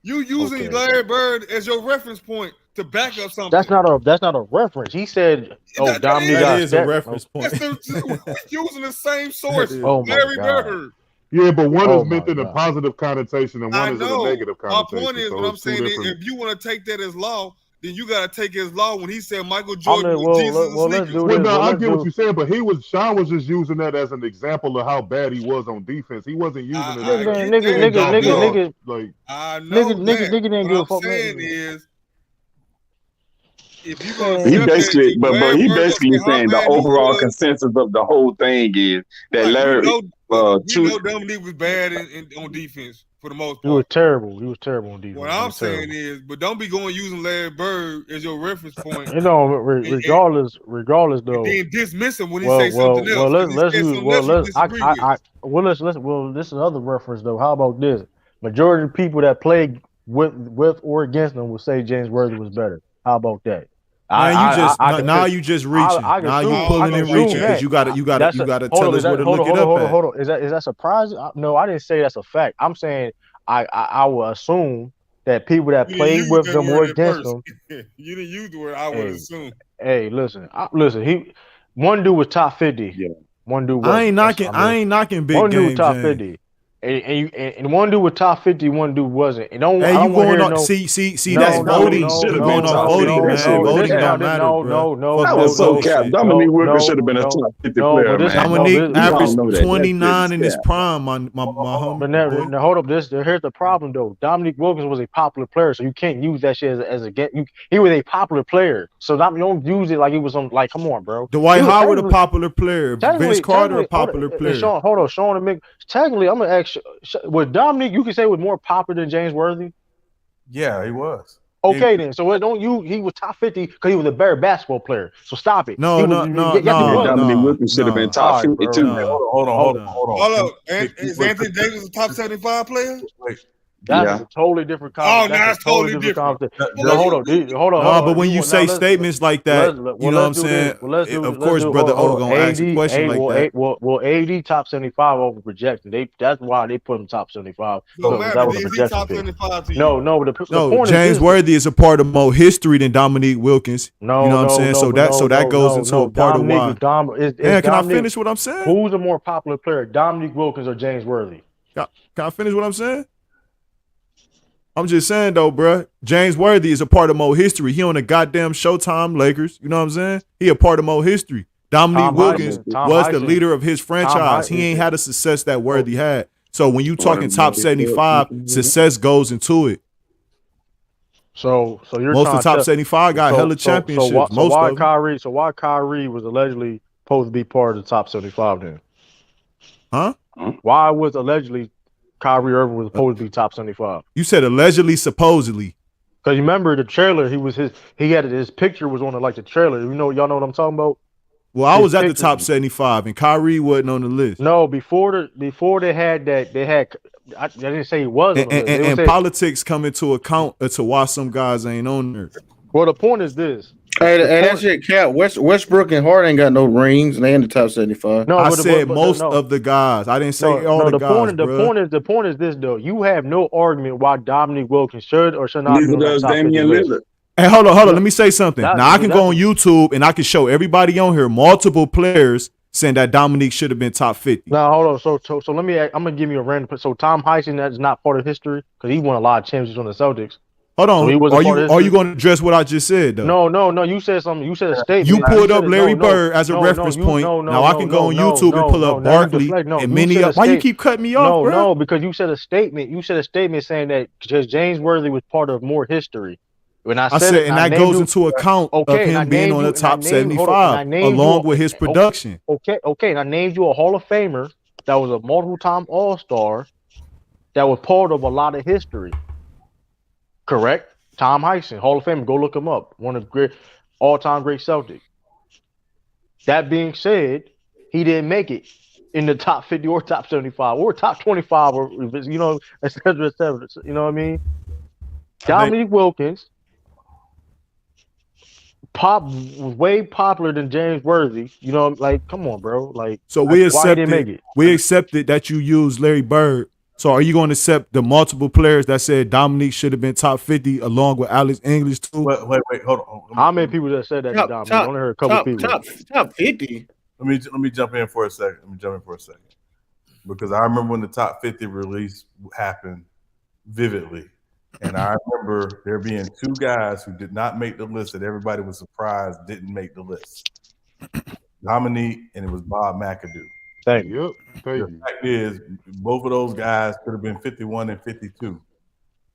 You using Larry Bird as your reference point to back up something. That's not a reference. He said, Dominique that is a reference point. We're using the same source. Larry Bird. Yeah, but one is meant in a positive connotation and one is in a negative connotation. My point is, what I'm saying is, if you want to take that as law, then you got to take his law when he said Michael Jordan was Jesus. I get what you're saying, but Sean was just using that as an example of how bad he was on defense. He wasn't using it. Nigga. I know. Nigga didn't give a fuck. Is if you he basically saying the overall consensus of the whole thing is that Larry. We know Dominique was bad on defense for the most part. He was terrible on defense. What I'm saying is, but don't be going using Larry Bird as your reference point. Regardless though. And then dismiss him when he say something else. This is another reference though. How about this? Majority of people that played with or against them will say James Worthy was better. How about that? Now you just reaching. Now you pulling and reaching because you got to tell us where to look it up at. Hold on. Is that surprising? No, I didn't say that's a fact. I'm saying I will assume that people that played with them or against them. You didn't use the word I would assume. Hey, listen. One dude was top 50. Yeah. One dude was. I ain't knocking big game. One dude top 50. And one dude was top 50, one dude wasn't. And don't, Hey, I you don't want to going hear on? no. See, that's voting. Should You have going been on top 50. voting, man. Voting don't matter, bro. That was so cap. Dominique Wilkins should have been a top 50 player, man. Dominique We all averaged know that. 29 in his That's prime, my homie. But now hold up. Here's the problem though. Dominique Wilkins was a popular player, so you can't use that shit as a get. He was a popular player, so don't use it like he was some like. Come on, bro. Dwight Howard a popular player. Vince Carter a popular player. Hold on, Sean and Mick. Technically, I'm gonna ask you, with Dominique, you can say was more popular than James Worthy. Yeah, he was. Okay, then. So he was top 50 because he was a better basketball player. So stop it. No. Dominique Wilkins should have been top 50 too. Hold on. Hold up. Is Anthony Davis a top 75 player? That's a totally different conversation. Oh, now it's totally different. Hold on. No, but when you say statements like that, you know what I'm saying? Of course, brother O gonna ask a question like that. Well, AD top 75 over projected. That's why they put him top 75. That was a projection. No, the point James is Worthy is a part of more history than Dominique Wilkins. No, you know what I'm saying? So that goes into a part of why. Man, can I finish what I'm saying? Who's a more popular player, Dominique Wilkins or James Worthy? Can I finish what I'm saying? I'm just saying though, bro. James Worthy is a part of Mo history. He on the goddamn Showtime Lakers. You know what I'm saying? He a part of Mo history. Dominique Wilkins was the leader of his franchise. He ain't had the success that Worthy had. So when you talking top 75, success goes into it. So you're most of the top 75 got hella championships. Why Kyrie was allegedly supposed to be part of the top 75 then? Huh? Why was allegedly Kyrie Irving was supposed to be top 75? You said allegedly, supposedly. Because you remember the trailer, he had his picture was on the trailer. Y'all know what I'm talking about? Well, I was at the top 75 and Kyrie wasn't on the list. No, before they had that, I didn't say he was on the list. And politics come into account to why some guys ain't on there. Well, the point is this. Hey, that shit, Cat. Westbrook and Hart ain't got no rings, and they in the top 75. No, I said most of the guys. I didn't say all the guys. The point is this though. You have no argument why Dominique Wilkins should or should not be on the top 50 list. Hey, hold on. Let me say something. Now I can go on YouTube and I can show everybody on here multiple players saying that Dominique should have been top 50. Now hold on. So let me. I'm gonna give you a random. So Tom Heisen, that's not part of history because he won a lot of championships on the Celtics. Hold on. Are you going to address what I just said though? No. You said something. You said a statement. You pulled up Larry Bird as a reference point. Now I can go on YouTube and pull up Barkley and many. Why you keep cutting me off, bro? No, because you said a statement. You said a statement saying that just James Worthy was part of more history. When I said and that goes into account of him being on the top 75 along with his production. Okay. And I named you a Hall of Famer that was a multiple-time All-Star that was part of a lot of history. Correct? Tom Heisen, Hall of Famer. Go look him up. One of the all-time great Celtics. That being said, he didn't make it in the top 50 or top 75 or top 25 or, et cetera, et cetera. You know what I mean? Dominique Wilkins was way popular than James Worthy. Come on, bro. So we accepted that you used Larry Bird. So are you going to accept the multiple players that said Dominique should have been top 50 along with Alex English too? Wait, hold on. How many people that said that to Dominique? I only heard a couple people. Top 50. Let me jump in for a second. Because I remember when the top 50 release happened vividly. And I remember there being two guys who did not make the list that everybody was surprised didn't make the list. Dominique and it was Bob McAdoo. Thank you. The fact is, both of those guys could have been 51 and 52.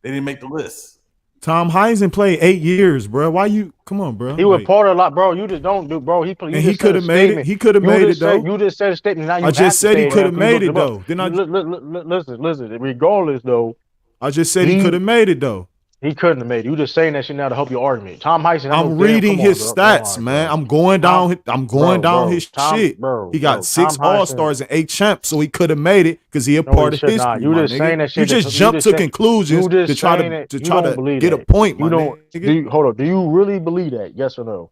They didn't make the list. Tom Heisen played 8 years, bro. Why you? Come on, bro. He was part of a lot, bro. You just don't do, bro. He could have made it. He could have made it, though. You just said a statement. Now I just said he could have made it, though. Then I listen. Regardless, though, I just said he could have made it, though. He couldn't have made it. You just saying that shit now to help your argument. Tom Heisen. I'm reading his stats, man. I'm going down his shit. He got 6 All-Stars and 8 champs, so he could have made it because he a part of history. You just saying that shit. You just jump to conclusions to try to get a point. You don't. Hold on. Do you really believe that? Yes or no?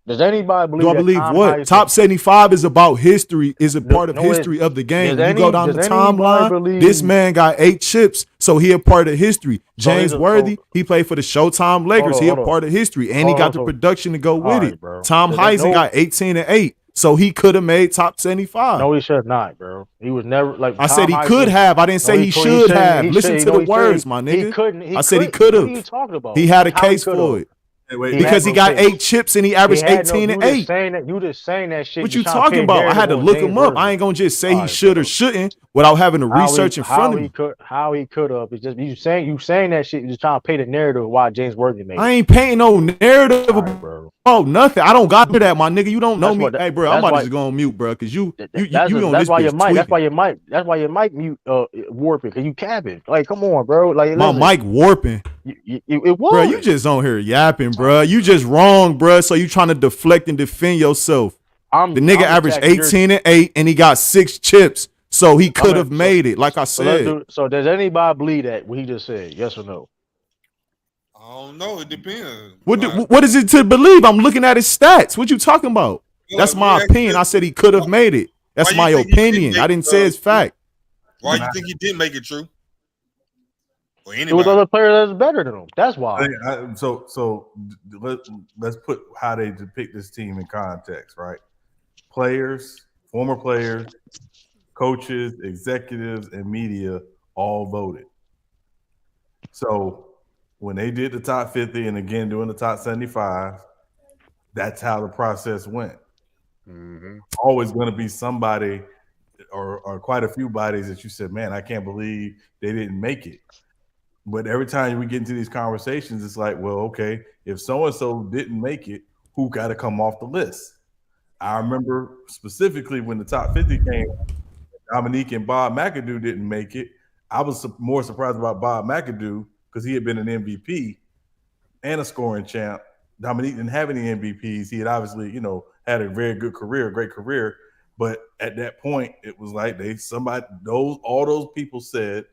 Does anybody believe? Do I believe what? Top 75 is about history, is a part of history of the game. You go down the timeline, this man got 8 chips, so he a part of history. James Worthy, he played for the Showtime Lakers. He a part of history, and he got the production to go with it. Tom Heisen got 18 and 8. So he could have made top 75. No, he should not, bro. He was never like. I said he could have. I didn't say he should have. Listen to the words, my nigga. He couldn't. I said he could have. What are you talking about? He had a case for it. Because he got 8 chips and he averaged 18 and 8. You just saying that shit. What you talking about? I had to look him up. I ain't gonna just say he should or shouldn't without having to research in front of me. How he could have? It's just you saying that shit. You just trying to paint a narrative of why James Worthy made it. I ain't painting no narrative about nothing. I don't got to that, my nigga. You don't know me. Hey, bro, I'm about to just go on mute, bro, because you on this bitch. That's why your mic mute warping, because you capping. Like, come on, bro. Like, my mic warping. It was. Bro, you just on here yapping, bro. You just wrong, bro. So you trying to deflect and defend yourself. The nigga averaged 18 and 8 and he got 6 chips. So he could have made it, like I said. So does anybody believe that what he just said? Yes or no? I don't know. It depends. What is it to believe? I'm looking at his stats. What you talking about? That's my opinion. I said he could have made it. That's my opinion. I didn't say it's fact. Why you think he didn't make it true? It was other players that's better than him. That's why. So let's put how they depict this team in context, right? Players, former players, coaches, executives, and media all voted. So when they did the top 50 and again doing the top 75, that's how the process went. Mm-hmm. Always going to be somebody or quite a few bodies that you said, man, I can't believe they didn't make it. But every time we get into these conversations, it's like, well, okay, if so-and-so didn't make it, who got to come off the list? I remember specifically when the top 50 came, Dominique and Bob McAdoo didn't make it. I was more surprised about Bob McAdoo because he had been an MVP and a scoring champ. Dominique didn't have any MVPs. He had obviously, had a very good career, great career. But at that point, it was like all those people said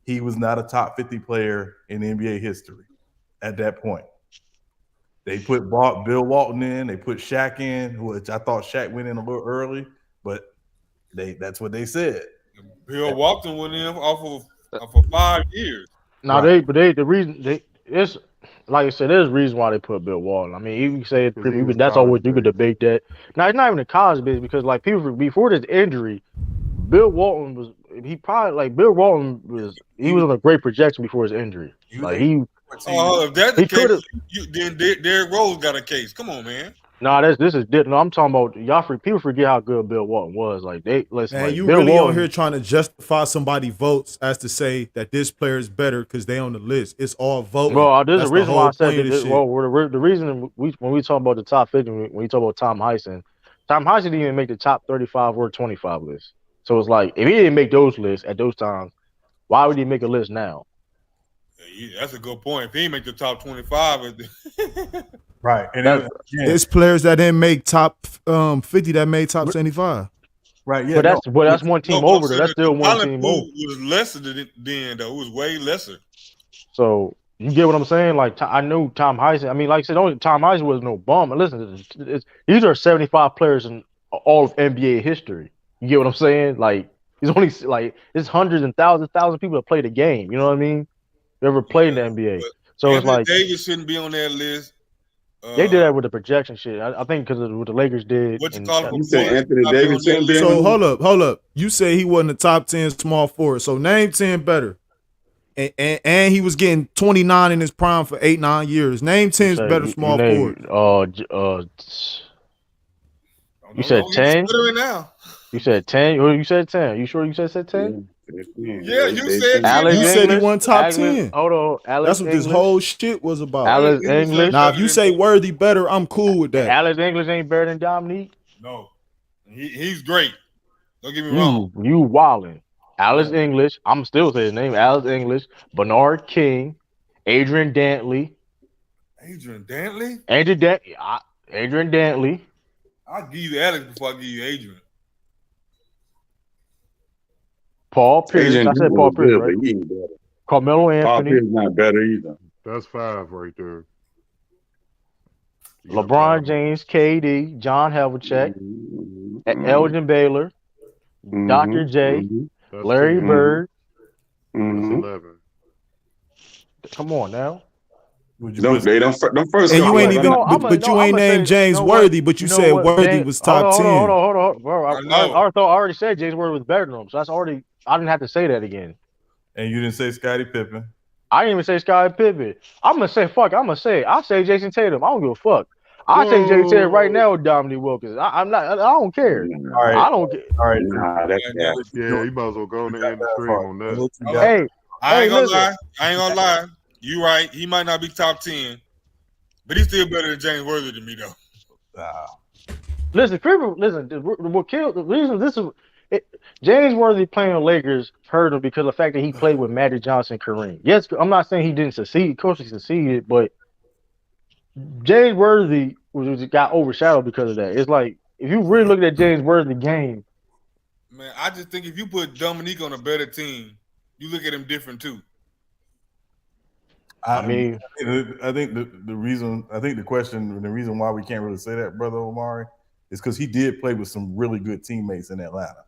he was not a top 50 player in NBA history at that point. They put Bill Walton in. They put Shaq in, which I thought Shaq went in a little early, but that's what they said. Bill Walton went in off of 5 years. No, the reason it's like I said, there's a reason why they put Bill Walton. I mean, you can say that's always you could debate that. Now it's not even a college business because like people before this injury, Bill Walton was on a great projection before his injury. If that's the case, then Derrick Rose got a case. Come on, man. No, this is different. No, I'm talking about people forget how good Bill Walton was. Like you Bill really Walton, on here trying to justify somebody votes as to say that this player is better because they on the list. It's all voting. Well, there's a reason why I said this. The reason when we talk about the top 50, when we talk about Tom Heisen didn't even make the top 35 or 25 list. So it's like if he didn't make those lists at those times, why would he make a list now? Yeah, that's a good point. If he didn't make the top 25, right? And there's players that didn't make top 50 that made top 75. Right? Yeah, but that's one team over there. That's still one team over. It was lesser than though. It was way lesser. So you get what I'm saying? Like I knew Tom Heisen. I mean, like I said, Tom Heisen was no bum. And listen, these are 75 players in all of NBA history. You get what I'm saying? Like it's only it's hundreds and thousands of people that play the game. You know what I mean? Never played in the NBA. So Anthony it's like Davis shouldn't be on that list. They did that with the projection shit. I think because of what the Lakers did. What you call it? You said Anthony Davis shouldn't be. So hold up. You say he wasn't a top 10 small forward. So name 10 better. And he was getting 29 in his prime for 8-9 years. Name 10 better small forward. You said 10? You said 10? You said 10. You sure you said 10? Yeah, you said Alex you said he won top 10. Hold on. That's what this whole shit was about. Alex English. Now, if you say Worthy better, I'm cool with that. Alex English ain't better than Dominique? No. He's great. Don't get me wrong. You wildin'. Alex English. I'm still saying his name. Alex English. Bernard King. Adrian Dantley. Adrian Dantley? Adrian Dantley. I'll give you Alex before I give you Adrian. Paul Pierce. I said Paul Pierce, right? Carmelo Anthony. Paul Pierce not better either. That's 5 right there. LeBron James, KD, John Havlicek, Elgin Baylor, Dr. J, Larry Bird. That's 11. Come on now. Them first And you couple ain't of even, them. but you ain't named James Worthy, but you said Worthy was top 10. Hold on, bro. I already said James Worthy was better than him, so that's already. I didn't have to say that again. And you didn't say Scottie Pippen. I didn't even say Scottie Pippen. I'm gonna say fuck. I'm gonna say it. I say Jason Tatum. I don't give a fuck. I say Jason Tatum right now with Dominique Wilkins. I'm not. I don't care. All right. I don't care. All right. Yeah, you might as well go on the end the stream on that. Hey, I ain't gonna listen. lie. I ain't gonna lie. You right. He might not be top 10, but he's still better than James Worthy to me though. Listen, what killed the reason this is James Worthy playing the Lakers hurt him because of the fact that he played with Magic Johnson, Kareem. Yes, I'm not saying he didn't succeed. Of course he succeeded, but James Worthy got overshadowed because of that. It's like if you really look at James Worthy game, man, I just think if you put Dominique on a better team, you look at him different too. I think the reason why we can't really say that, brother Omari, is because he did play with some really good teammates in Atlanta.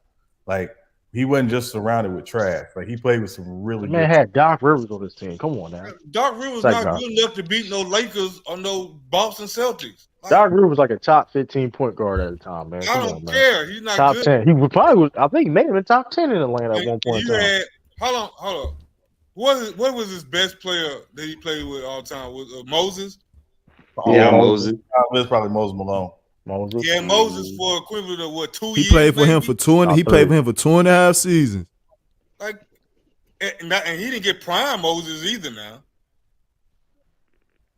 Like he wasn't just surrounded with trash. Like he played with some really good had Doc Rivers on his team. Come on now. Doc Rivers not good enough to beat no Lakers or no Boston Celtics. Doc Rivers was like a top 15 point guard at the time, man. I don't care. He's not top good. 10. He was probably I think he made him in top 10 in Atlanta at one point in time. Hold on. What was his best player that he played with all the time? Was Moses? Yeah, Moses. It's probably Moses Malone. Moses. Yeah, Moses for equivalent of what 2 years. He played for him for 2.5 seasons. Like, and he didn't get prime Moses either. Now,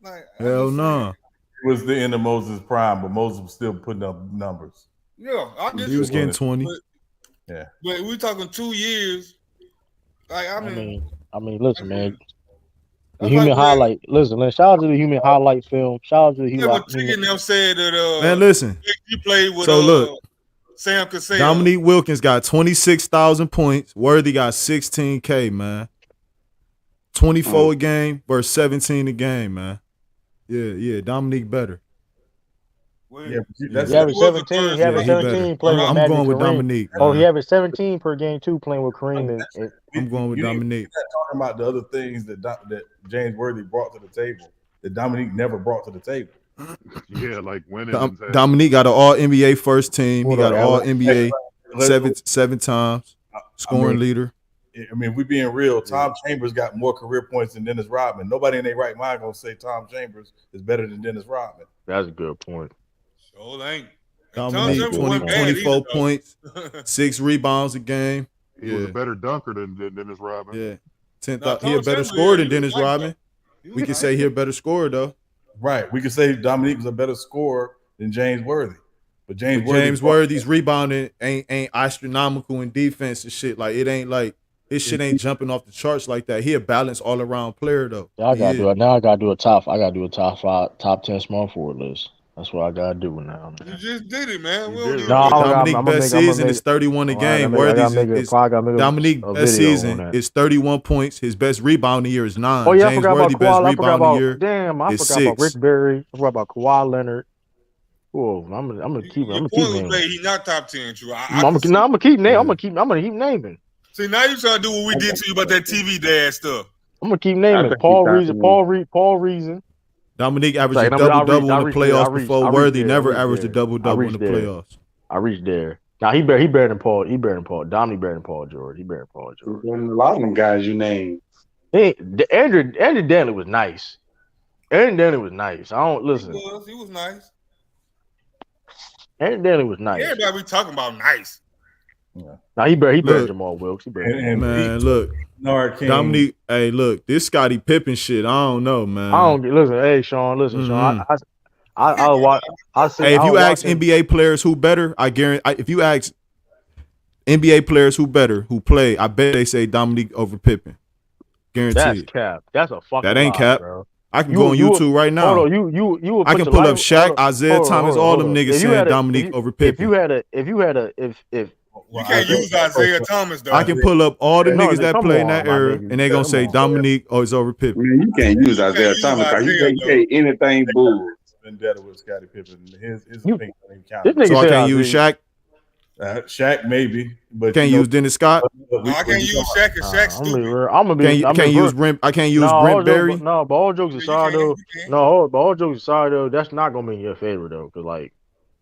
like, hell no. It was the end of Moses' prime, but Moses was still putting up numbers. Yeah, he was getting 20. Yeah, but we're talking 2 years. Like, I mean, listen, man. The human highlight. Listen, shout out to the human highlight film. Shout out to the human. Them said that. Man, listen. You played with. So look, Sam Cassell. Dominique Wilkins got 26,000 points. Worthy got 16K, man. 24 a game versus 17 a game, man. Yeah. Dominique better. He averaged 17. He averaged 17 playing with Magic. I'm going with Dominique. Oh, he averaged 17 per game too, playing with Kareem. I'm going with Dominique. Talking about the other things that James Worthy brought to the table that Dominique never brought to the table. Yeah, like winning. Dominique got an All NBA first team. He got an All NBA seven times scoring leader. I mean, we being real. Tom Chambers got more career points than Dennis Rodman. Nobody in their right mind gonna say Tom Chambers is better than Dennis Rodman. That's a good point. Ain't. Dominique 24 points, 6 rebounds a game. He was a better dunker than Dennis Rodman. Yeah. He a better scorer than Dennis Rodman. We can say he a better scorer though. Right. We could say Dominique was a better scorer than James Worthy. But James Worthy's rebounding ain't astronomical in defense and shit. Like it ain't like his shit ain't jumping off the charts like that. He a balanced all around player though. I gotta do a top 5, top 10 small forward list. That's what I gotta do now. You just did it, man. Dominique best season is 31 a game. Dominique best season is 31 points. His best rebound year is 9. Oh yeah, James I Worthy forgot best about rebound year. Damn, I is forgot about 6. Rick Barry. I forgot about Kawhi Leonard. Whoa, I'm gonna keep naming. He's not top 10, true. I'm gonna keep naming. See, now you trying to do what we did to you about that TV dad stuff. I'm gonna keep naming. Paul Reason. Dominique averaged a double-double in the playoffs before. Worthy never averaged a double-double in the playoffs. I reached there. Now he better than Paul. Dominique better than Paul George. He better than Paul George. A lot of them guys you named. Andrew Danley was nice. Andrew Danley was nice. I don't listen. He was nice. Andrew Danley was nice. Everybody be talking about nice. Yeah. Now he better Jamal Wilkes. Dominique. Hey, look, this Scottie Pippen shit. I don't know, man. Listen. Hey, Sean. Listen, Sean. I'll watch. Hey, if you ask NBA players who better, I guarantee. If you ask NBA players who better, who play, I bet they say Dominique over Pippen. Guaranteed. That's cap. That's a fucking. That ain't lie, cap. Bro. I can go on YouTube right now. Hold on, you. I can pull up Shaq, Isaiah Thomas, all them niggas saying Dominique over Pippen. If you can't use Isaiah Thomas though. I can pull up all the niggas that play in that era, and they gonna say Dominique is over Pippen. Man, you can't use Isaiah Thomas because you say anything bull. Vendetta with Scottie Pippen. His opinion don't even count. So I can't use Shaq. Shaq maybe, but can't use Dennis Scott. No, I can't use Shaq because Shaq's stupid. I can't use Brent Berry. No, but all jokes aside though. No, but all jokes aside though, that's not gonna be in your favor though, because like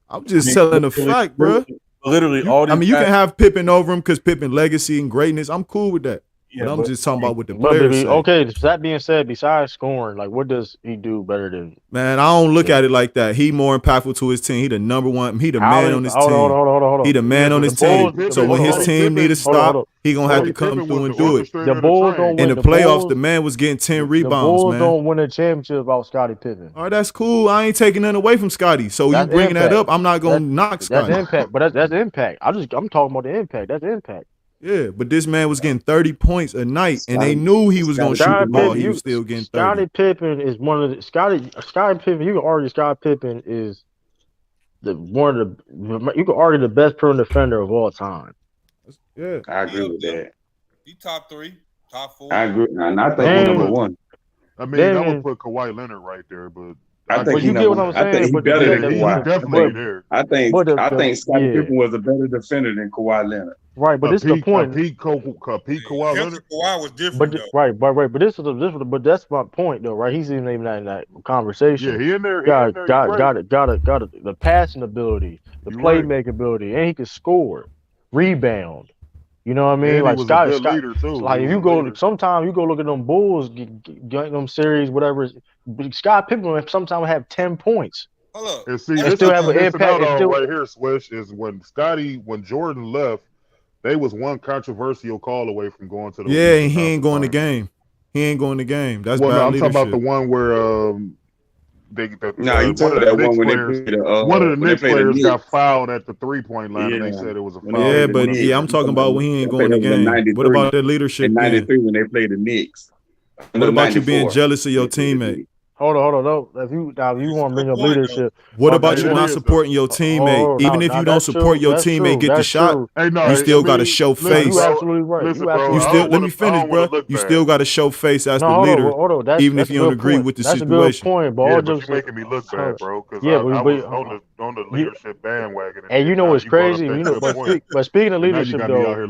I'm just telling the fact, bro. Literally, all these. I mean, you can have Pippen over him because Pippen legacy and greatness. I'm cool with that. Yeah, but I'm just talking about what the players say. Okay, that being said, besides scoring, like what does he do better than? Man, I don't look at it like that. He more impactful to his team. He the number one. He the man on his team. Hold on. He the man on his team. So when his team need to stop, he gonna have to come through and do it. The Bulls don't win. In the playoffs, the man was getting 10 rebounds. The Bulls don't win a championship without Scottie Pippen. All right, that's cool. I ain't taking nothing away from Scottie. So you bringing that up, I'm not gonna knock Scottie. That's impact, but that's impact. I'm talking about the impact. That's impact. Yeah, but this man was getting 30 points a night, and they knew he was going to shoot the ball. He was still getting 30. Scottie Pippen is one of the Scottie Pippen. You can argue Scottie Pippen is you can argue the best perimeter defender of all time. Yeah, I agree with that. He top 3, top 4. I agree, and I think number 1. I mean, I would put Kawhi Leonard right there, but I think you get what I'm saying. I think he's better than Kawhi. He's definitely there. I think Scottie Pippen was a better defender than Kawhi Leonard. Right, but this is the point. Pete Kawhi Leonard. Kawhi was different, though. Right. But that's my point, though. Right, he's even in that conversation. Yeah, he in there. Got the passing ability, the playmaking ability, and he can score, rebound. You know what I mean? And like Scott, leader too. Like if you go, sometimes you go look at them Bulls, get them series, whatever. Scott Pippen sometimes have 10 points. Hold up. And see, this still have an impact. Right here, Swish, is when Jordan left. They was one controversial call away from going to the and he ain't going to game. He ain't going to game. That's bad I'm leadership. talking about the one where you talking that one when one of the Knicks players got fouled at the 3-point line, and they said it was a foul. Yeah, but I'm talking about when he ain't going to game. What about the leadership? In '93 when they played the Knicks. What about you being jealous of your teammate? Hold on. No, if you want to bring up leadership, what about you not supporting your teammate? Even if you don't support your teammate, get the shot. You still got to show face. You're absolutely right. Let me finish, bro. You still got to show face as the leader, even if you don't agree with the situation. That's a good point, but you're making me look bad, bro. Because I was on the leadership bandwagon. And you know what's crazy? But speaking of leadership, though,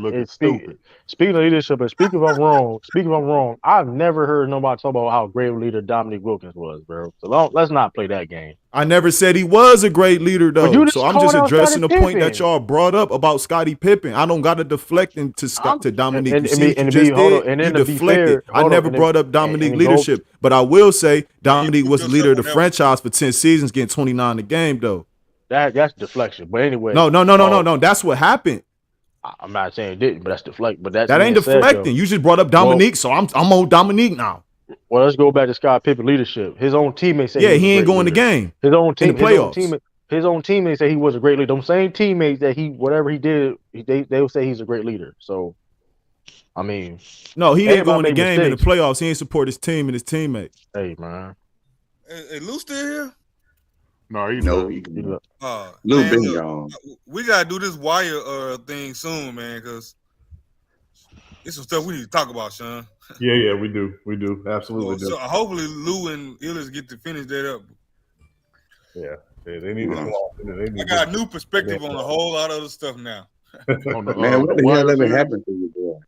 speaking of leadership, and speaking if I'm wrong, I've never heard nobody talk about how great a leader Dominique Wilkins was, bro. So let's not play that game. I never said he was a great leader, though. So I'm just addressing the point that y'all brought up about Scottie Pippen. I don't got to deflect to Dominique. You deflected. I never brought up Dominique leadership, but I will say Dominique was the leader of the franchise for 10 seasons, getting 29 a game, though. That's deflection. But anyway, no. That's what happened. I'm not saying it didn't, but that's deflect. But that ain't deflecting. You just brought up Dominique, so I'm on Dominique now. Well, let's go back to Scott Pippen leadership. His own teammates say he ain't going to game. His own team, in the playoffs. His own teammates say he was a great leader. Them same teammates that whatever he did, they will say he's a great leader. So, I mean, no, he didn't go in the game in the playoffs. He ain't support his team and his teammates. Hey, man. Hey, Lou still here? No, Lou been gone. We gotta do this wire thing soon, man, because it's some stuff we need to talk about, Sean. Yeah, we do, absolutely. So hopefully Lou and Illis get to finish that up. Yeah, they need to. I got a new perspective on a whole lot of other stuff now. Man, what the hell ever happened to you, boy?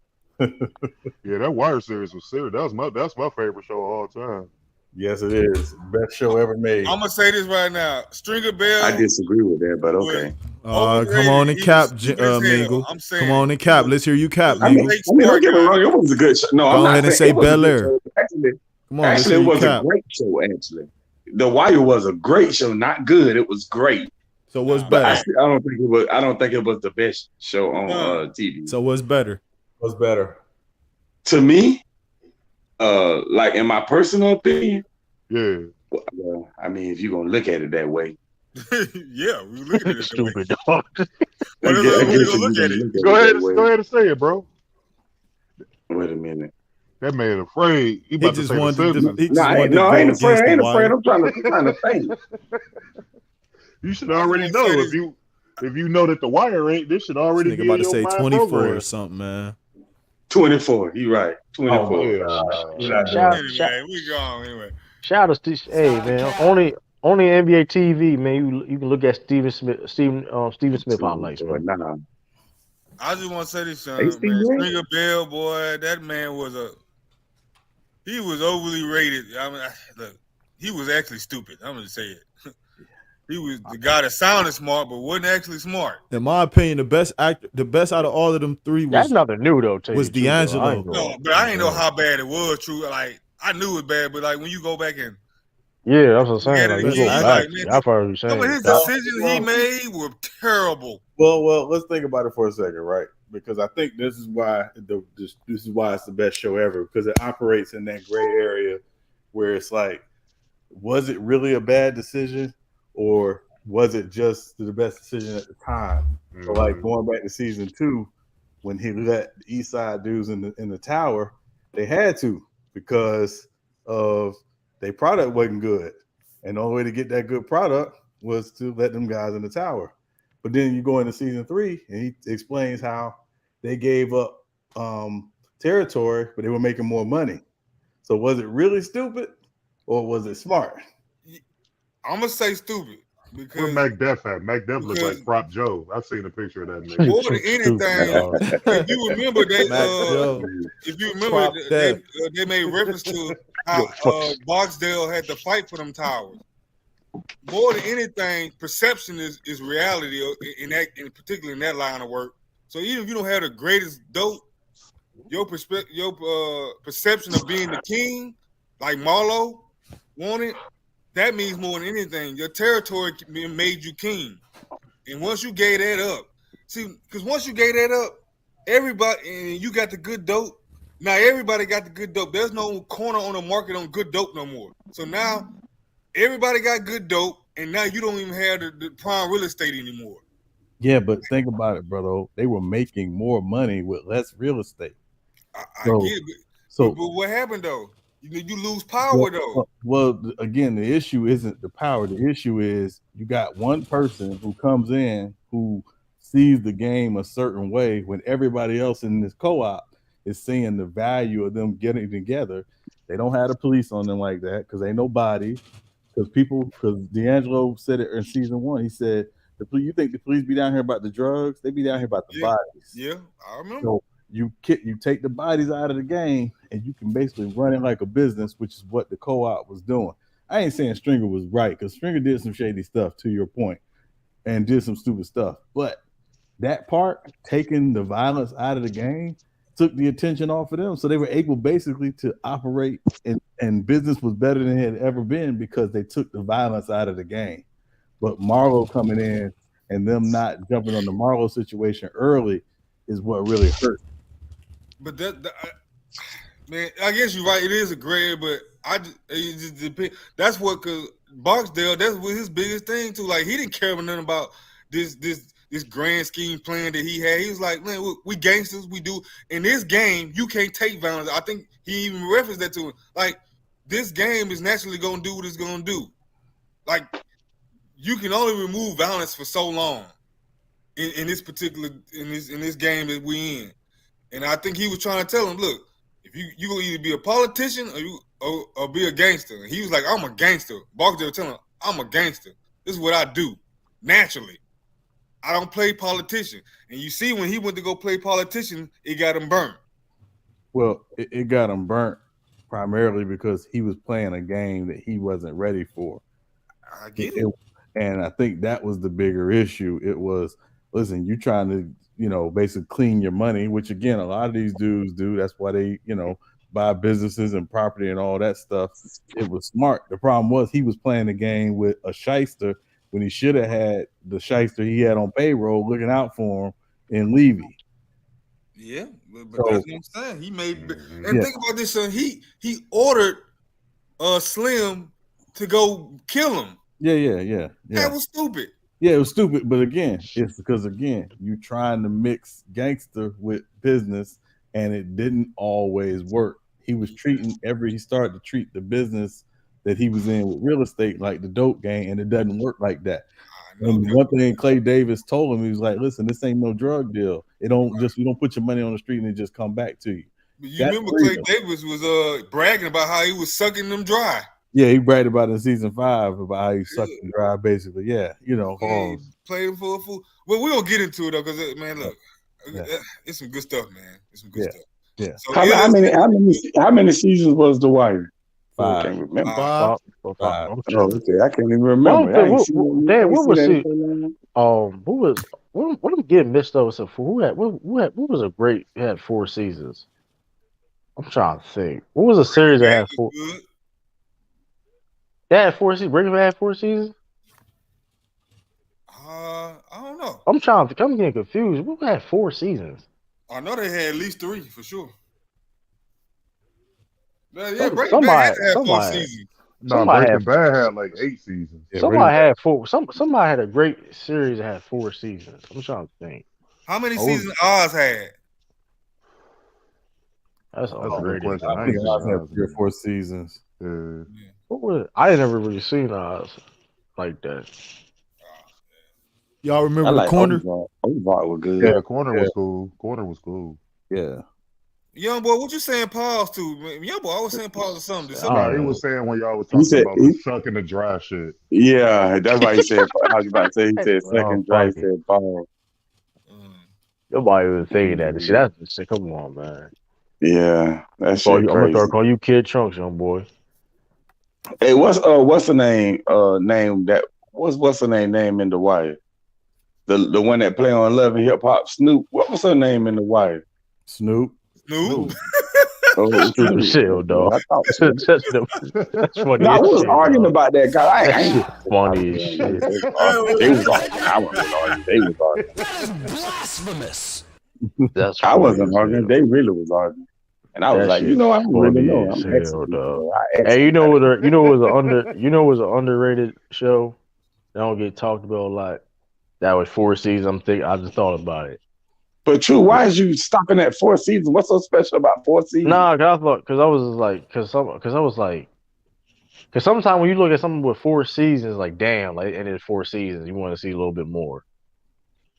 Yeah, that Wire series was serious. That's my favorite show of all time. Yes, it is. Best show ever made. I'm gonna say this right now. Stringer Bell. I disagree with that, but okay. Come on and cap, Mingle. Come on and cap. Let's hear you cap, Mingle. Don't get me wrong. It was a good show. No, go ahead and say Bel Air. Actually, it was a great show. Actually, The Wire was a great show. Not good. It was great. So what's better? I don't think it was the best show on TV. So what's better? What's better? To me, like in my personal opinion, yeah. Well, I mean, if you're gonna look at it that way, yeah, we look at it stupid dog. Go ahead and say it, bro. Wait a minute. That man afraid. He about to say the Simpsons. I ain't afraid. I'm trying to think. You should already know if you know that The Wire ain't. This should already be about to say 24 program. or something, man. 24. You right. 24. We gone anyway. Shout out to man. Only NBA TV, man. You can look at Steven Smith highlights. Nah, I just want to say this, They man. see that? Stringer Bell, boy, that man he was overly rated. I mean, look, he was actually stupid. I'm gonna say it. He was the guy that sounded smart, but wasn't actually smart. In my opinion, the best out of all of them three That's was nothing new though. was D'Angelo. No, but I ain't know how bad it was. True, like I knew it bad, but like when you go back and Yeah, that's what I'm saying. look at Like it you go again, back. man, I've heard you saying. some of his decisions he made were terrible. Well, let's think about it for a second, right? Because I think this is why this is why it's the best show ever, because it operates in that gray area where it's like, was it really a bad decision, or was it just the best decision at the time? So, like going back to season 2, when he let the East Side dudes in the tower, they had to because of their product wasn't good, and the only way to get that good product was to let them guys in the tower. But then you go into season 3, and he explains how they gave up territory, but they were making more money. So was it really stupid, or was it smart? I'm gonna say stupid because where McDuff at? McDuff looks like Prop Joe. I've seen a picture of that nigga. More than anything, if you remember they made reference to how Barksdale had to fight for them towers. More than anything, perception is reality in particular in that line of work. So even if you don't have the greatest dope, your perception of being the king, like Marlo wanted, that means more than anything. Your territory made you king, and once you gave that up, because once you gave that up, everybody and you got the good dope. Now everybody got the good dope. There's no corner on the market on good dope no more. So now everybody got good dope, and now you don't even have the prime real estate anymore. Yeah, but think about it, brother. They were making more money with less real estate. I get it, but what happened though? You lose power though. Well, again, the issue isn't the power. The issue is you got one person who comes in who sees the game a certain way when everybody else in this co-op is seeing the value of them getting together. They don't have the police on them like that because ain't nobody. Because D'Angelo said it in season 1. He said, "You think the police be down here about the drugs? They be down here about the bodies." Yeah, I remember. So you take the bodies out of the game, and you can basically run it like a business, which is what the co-op was doing. I ain't saying Stringer was right, because Stringer did some shady stuff, to your point, and did some stupid stuff. But that part, taking the violence out of the game, took the attention off of them. So they were able basically to operate, and business was better than it had ever been because they took the violence out of the game. But Marlo coming in and them not jumping on the Marlo situation early is what really hurt. But man, I guess you're right. It is a gray, but it just depends. That's what, because Barksdale, that's what his biggest thing too. Like he didn't care about nothing about this grand scheme plan that he had. He was like, man, we gangsters. We do in this game. You can't take violence. I think he even referenced that to him. Like this game is naturally gonna do what it's gonna do. Like you can only remove violence for so long in this particular in this game that we in. And I think he was trying to tell him, look, if you gonna either be a politician or be a gangster. And he was like, I'm a gangster. Barksdale was telling him, I'm a gangster. This is what I do naturally. I don't play politician. And you see, when he went to go play politician, it got him burnt. Well, it got him burnt primarily because he was playing a game that he wasn't ready for. I get it. And I think that was the bigger issue. It was, listen, you trying to, basically clean your money, which again, a lot of these dudes do. That's why they, buy businesses and property and all that stuff. It was smart. The problem was he was playing the game with a shyster when he should have had the shyster he had on payroll looking out for him in Levy. Yeah, but that's what I'm saying. He made, and think about this, son. He ordered Slim to go kill him. Yeah. That was stupid. Yeah, it was stupid, but again, it's because you trying to mix gangster with business, and it didn't always work. He started to treat the business that he was in with real estate like the dope game, and it doesn't work like that. And one thing Clay Davis told him, he was like, "Listen, this ain't no drug deal. You don't put your money on the street and it just come back to you." But you remember Clay Davis was bragging about how he was sucking them dry. Yeah, he bragged about it in season 5 about how he sucked them dry, basically. Yeah, Played him for a fool. Well, we don't get into it though, because man, look, It's some good stuff, man. It's some good stuff. Yeah. So How many seasons was The Wire? I 5. can't remember. 5. Oh, okay. I can't even remember. What was it? What I'm getting mixed up with? Who was a great? Had 4 seasons. I'm trying to think. What was a series that had 4? That had 4 seasons. Breaking Bad had 4 seasons. I don't know. I'm trying to. I'm getting confused. Who had 4 seasons? I know they had at least 3 for sure. Yeah, Breaking Bad had 4 seasons. No, Breaking Bad had like 8 seasons. Somebody had 4. Somebody had a great series that had 4 seasons. I'm trying to think. How many seasons Oz had? That's underrated. I think Oz had 3 or 4 seasons. What was it? I ain't never really seen Oz like that. Y'all remember the corner? Ozark was good. Yeah, Corner was cool. Corner was cool. Yeah. Young boy, what you saying pause to? Young boy, I was saying pause to something. He was saying when y'all was talking about the sucking the dry shit. Yeah, that's why he said. I was about to say he said second dry. He said pause. Nobody was thinking that. See, that's shit. Come on, man. Yeah, that's shit I'm gonna crazy. start calling you Kid Trunks, young boy. Hey, what's the name? What's the name in The Wire? The one that play on Love and Hip Hop, Snoop. What was her name in The Wire? Snoop. Oh, shit, dog. That's funny. No, I was arguing about that guy. I ain't funny as shit. They was arguing. I wasn't arguing. They was arguing. That is blasphemous. I wasn't arguing. They really was arguing. And I was like, I don't really know. Hey, you know what was an underrated show that don't get talked about a lot? That was 4 seasons. I just thought about it. But true, why is you stopping at 4 seasons? What's so special about 4 seasons? Nah, because sometimes when you look at something with 4 seasons, like damn, like and it's 4 seasons, you want to see a little bit more.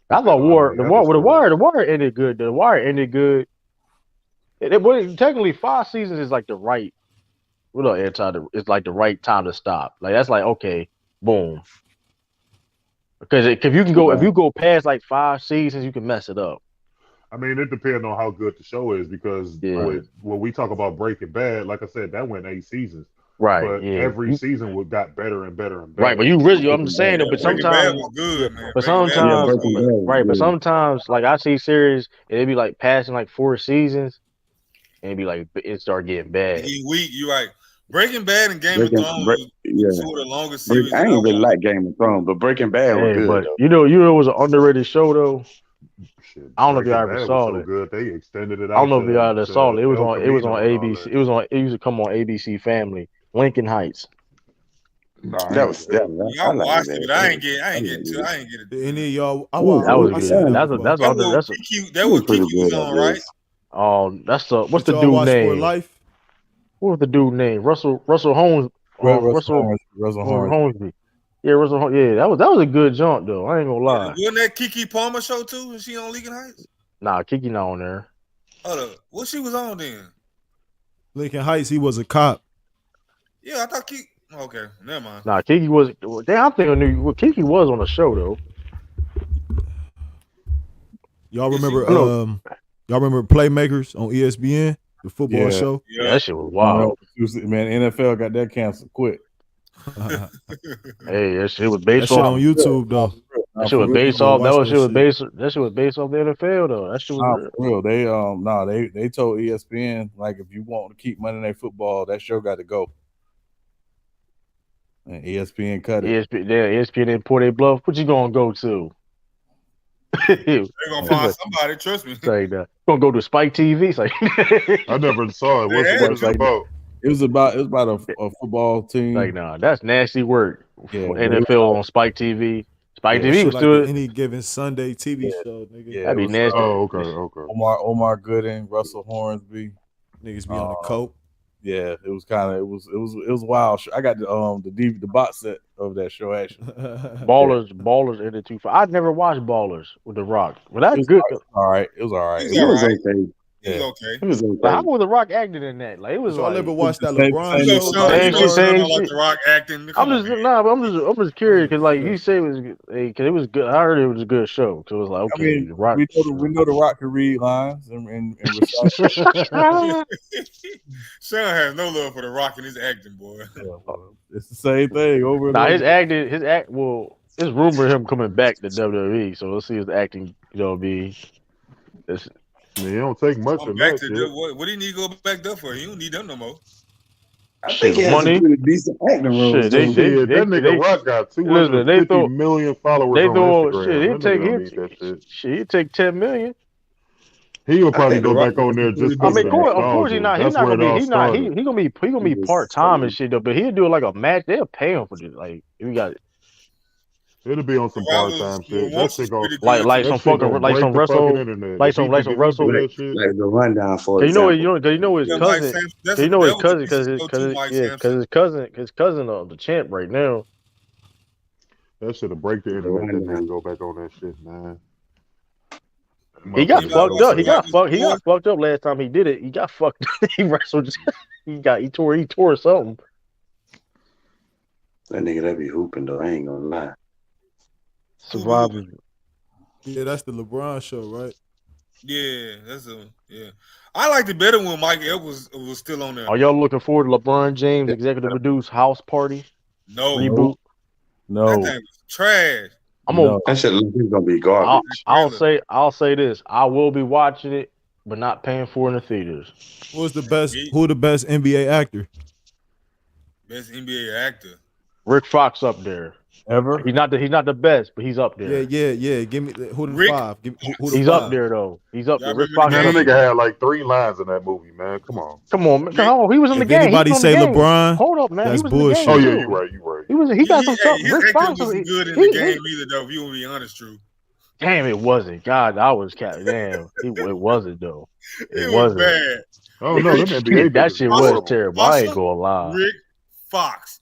I thought The Wire ended good. The Wire ended good. Technically 5 seasons is like the right. It's like the right time to stop. Like that's like okay, boom. Because if you go past like 5 seasons, you can mess it up. I mean, it depends on how good the show is because when we talk about Breaking Bad, like I said, that went 8 seasons. Right. But every season got better and better and better. Right, but I'm saying it, but sometimes good, man. But sometimes like I see series and it be like passing like 4 seasons and it be like it start getting bad. Weak, you right. Breaking Bad and Game of Thrones was two of the longest series. I ain't really like Game of Thrones, but Breaking Bad was good. But you know it was an underrated show though. Shit, I don't know if y'all ever saw it. Good. They extended it out. I don't know if y'all ever saw it. It was on ABC. It used to come on ABC Family. Lincoln Heights. I watched it, but I ain't get it. Any of y'all? That was good. That's what Kiki was on, right? Oh, that's what's the dude name? What was the dude name? Russell Holmes. Russell Holmesby. Yeah, Russell Holmes. Yeah, that was a good jump though. I ain't gonna lie. Wasn't that Kiki Palmer show too? Is she on Lincoln Heights? Nah, Kiki not on there. Hold up. What she was on then? Lincoln Heights, he was a cop. Yeah, I thought Kiki. Okay, never mind. Nah, Kiki was. Damn, I'm thinking Kiki was on the show though. Y'all remember? Y'all remember Playmakers on ESPN, the football show? Yeah, that shit was wild. Man, NFL got that canceled quick. Hey, that shit was based off on YouTube though. That shit was based off. That shit was based off the NFL though. That shit was real. They told ESPN like if you want to keep money in their football, that show got to go. And ESPN cut it. ESPN didn't pour their bluff. What you gonna go to? They're gonna find somebody. Trust me. Say that. Gonna go to Spike TV. It's like I never saw it. What's it about? It was about a football team. Like, nah, that's nasty work. Yeah, NFL on Spike TV. Spike TV was like still any given Sunday TV show, nigga. Yeah, that'd be nasty. Oh, okay. Omar Gooding, Russell Hornsby, niggas be on the coke. Yeah, it was kind of it was wild. I got the box set of that show actually. Ballers in the 2. I'd never watched Ballers with The Rock. Well, that's good. All right, it was all right. It was okay. He's okay. He was Like, okay. how was The Rock acting in that? Like, it was So I like ever watched that Same- LeBron same- show? same shit, same Like shit. The Rock acting. I'm Come on, just man. nah, but I'm just curious because like he said it was because it was good. I heard it was a good show. So it was like I okay, mean, The Rock. we know the Rock can read lines and recite. Sean has no love for The Rock and his acting, boy. It's the same thing over and Nah, over. his act. Well, it's rumor of him coming back to WWE. So let's see his acting. Be. It's, Man, it don't take much I'm of back that to shit. what do you need to go back there for? You don't need them no more. I think he has money. some pretty decent acting roles. Shit, too. Shit, that nigga Rock got 250 million followers They on throw Instagram. shit. That nigga don't need that shit. He'd take 10 million. He'll I probably think The go Rock back on there just I for mean, the of course nostalgia. he's not. He's That's not where gonna it all be. He's not. started. He gonna be part time and shit though. But he'll do like a match. They'll pay him for this. Like if you got It'll be on some part time shit. That shit go like some fucking like some wrestle internet. like If some he like can some wrestle. do that shit. Like the rundown, for Cause example. you know his Yeah, cousin. Mike Sampson. Cause you know his That was a cousin. decent show too, Mike Sampson. His cousin the champ right now. That shit'll break the internet. That nigga go back on that shit, man. He got Anybody fucked up. watch He got fucked up last time he did it. He got fucked. He wrestled. He tore something. That nigga that be hooping though. I ain't gonna lie. Survivor. Yeah, that's the LeBron show, right? Yeah, I liked it better when Mike Epps was still on there. Are y'all looking forward to LeBron James executive produced House Party No reboot? No, that thing was trash. I'm gonna. That shit look like it's gonna be garbage. I'll say this. I will be watching it, but not paying for it in the theaters. Who the best NBA actor? Best NBA actor. Rick Fox up there. Ever? He's not the best, but he's up there. Yeah. Give me who the Rick five? Who the He's five? up there though. He's up there. Y'all Rick remember Fox. the Man, that nigga had like 3 lines in that movie, man. Come on. Come on, man. Come on. He was in the If game. anybody He was say in the game. LeBron, Hold up, man. that's He was bullshit. in Oh the game yeah, too. you right. You right. He got some stuff. His Rick acting Fox wasn't good in the game either, though. If you want to be honest, true. Damn, it wasn't. God, I was damn. It wasn't though. It was wasn't. bad. Oh no, them NBA That bitches shit was was horrible. terrible. I ain't gonna lie. Rick Fox.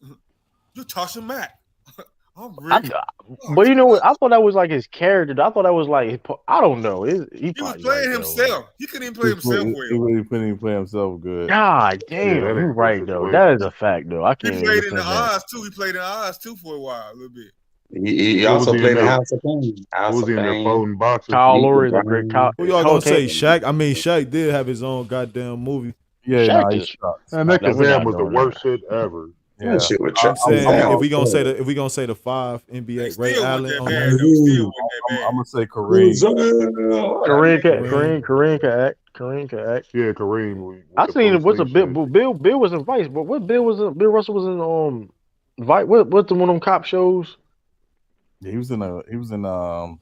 You're Tasha Mack. I'm Rick. But you know what? I thought that was like his character. I thought that was like I don't know. He He was probably playing right, himself. He couldn't even play himself He well. really couldn't even play himself good. God damn, that you're ain't right good though. situation. That is a fact though. I He can't played even in the defend that. Oz too. He played in Oz too for a while, a little bit. He What also was he played in in there? House of Pain. House Who's of in there Pain. folding boxes? Kyle Lowry is a great Who y'all gonna say? Shaq? I mean, Shaq did have his own goddamn movie. Yeah, Shaq nah, he just- sucks. And that No, we're Kazam not was the doing worst shit ever. Yeah. That shit was I'm saying trash. if we gonna say the 5 NBA, Ray Still Allen wasn't on that there. bad, though. Still wasn't that bad. I'm gonna say Kareem. Kareem can act. Kareem can act. Yeah, Kareem. I seen it. What's a Bill was in Vice, but what Bill was in? Bill Russell was in Vice. What's the one of them cop shows? Yeah, he was in God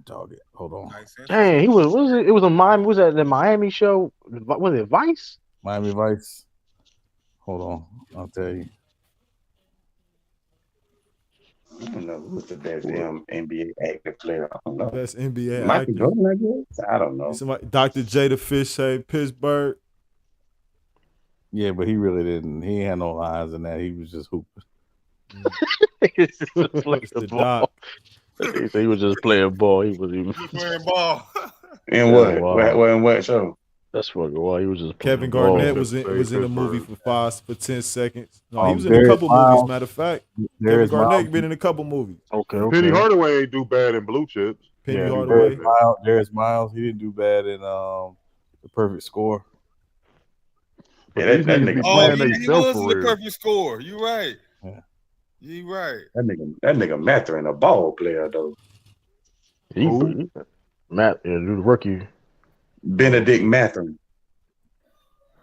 dog it. Hold on. Dang, he was. What was it? It was a Miami. Was that the Miami show? Was it Vice? Miami Vice. Hold on, I'll tell you. I don't know who's the best NBA active player. I don't know. Best NBA Michael actor. Jordan, I guess. I don't know. Somebody, Dr. J the Fish say Pittsburgh. Yeah, but he really didn't. He ain't had no lines in that. He was just hooping. It's just like the ball. He said he was just playing ball. He was even playing ball. And what show? That's fucking wild. He was just Kevin playing Garnett ball. was in the movie for 10 seconds. No, he was in Darius a couple Miles. movies. Matter of fact, Darius Kevin Garnett Miles. been in a couple movies. Okay. Penny Hardaway ain't do bad in Blue Chips. Penny Hardaway. Darius Miles. He didn't do bad in The Perfect Score. Yeah, that nigga. Oh, he was in The Perfect Score. You right. Yeah. You right. That nigga Mather a ball player though. Matt, the rookie. Benedict Mather.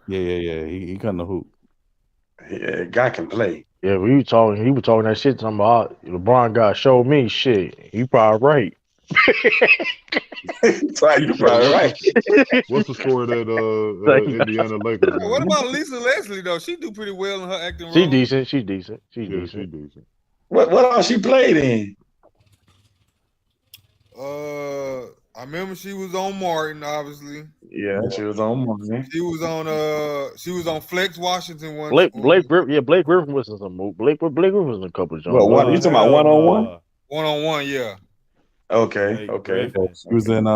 Yeah. He couldn't hoop. Yeah, guy can play. Yeah, he was talking that shit. Talking about LeBron guy showed me shit. He probably right. You probably right. What's the score of that Indiana Lakers? What about Lisa Leslie though? She do pretty well in her acting role. She's decent. She's Yeah, decent. she decent. What all she played in? I remember she was on Martin, obviously. Yeah, she was on Martin. She was on Flex Washington one. Blake Griffin was in some movie. Blake Griffin was in a couple of jobs. What you talking about? 1-on-1? 1-on-1, yeah. Okay. He was in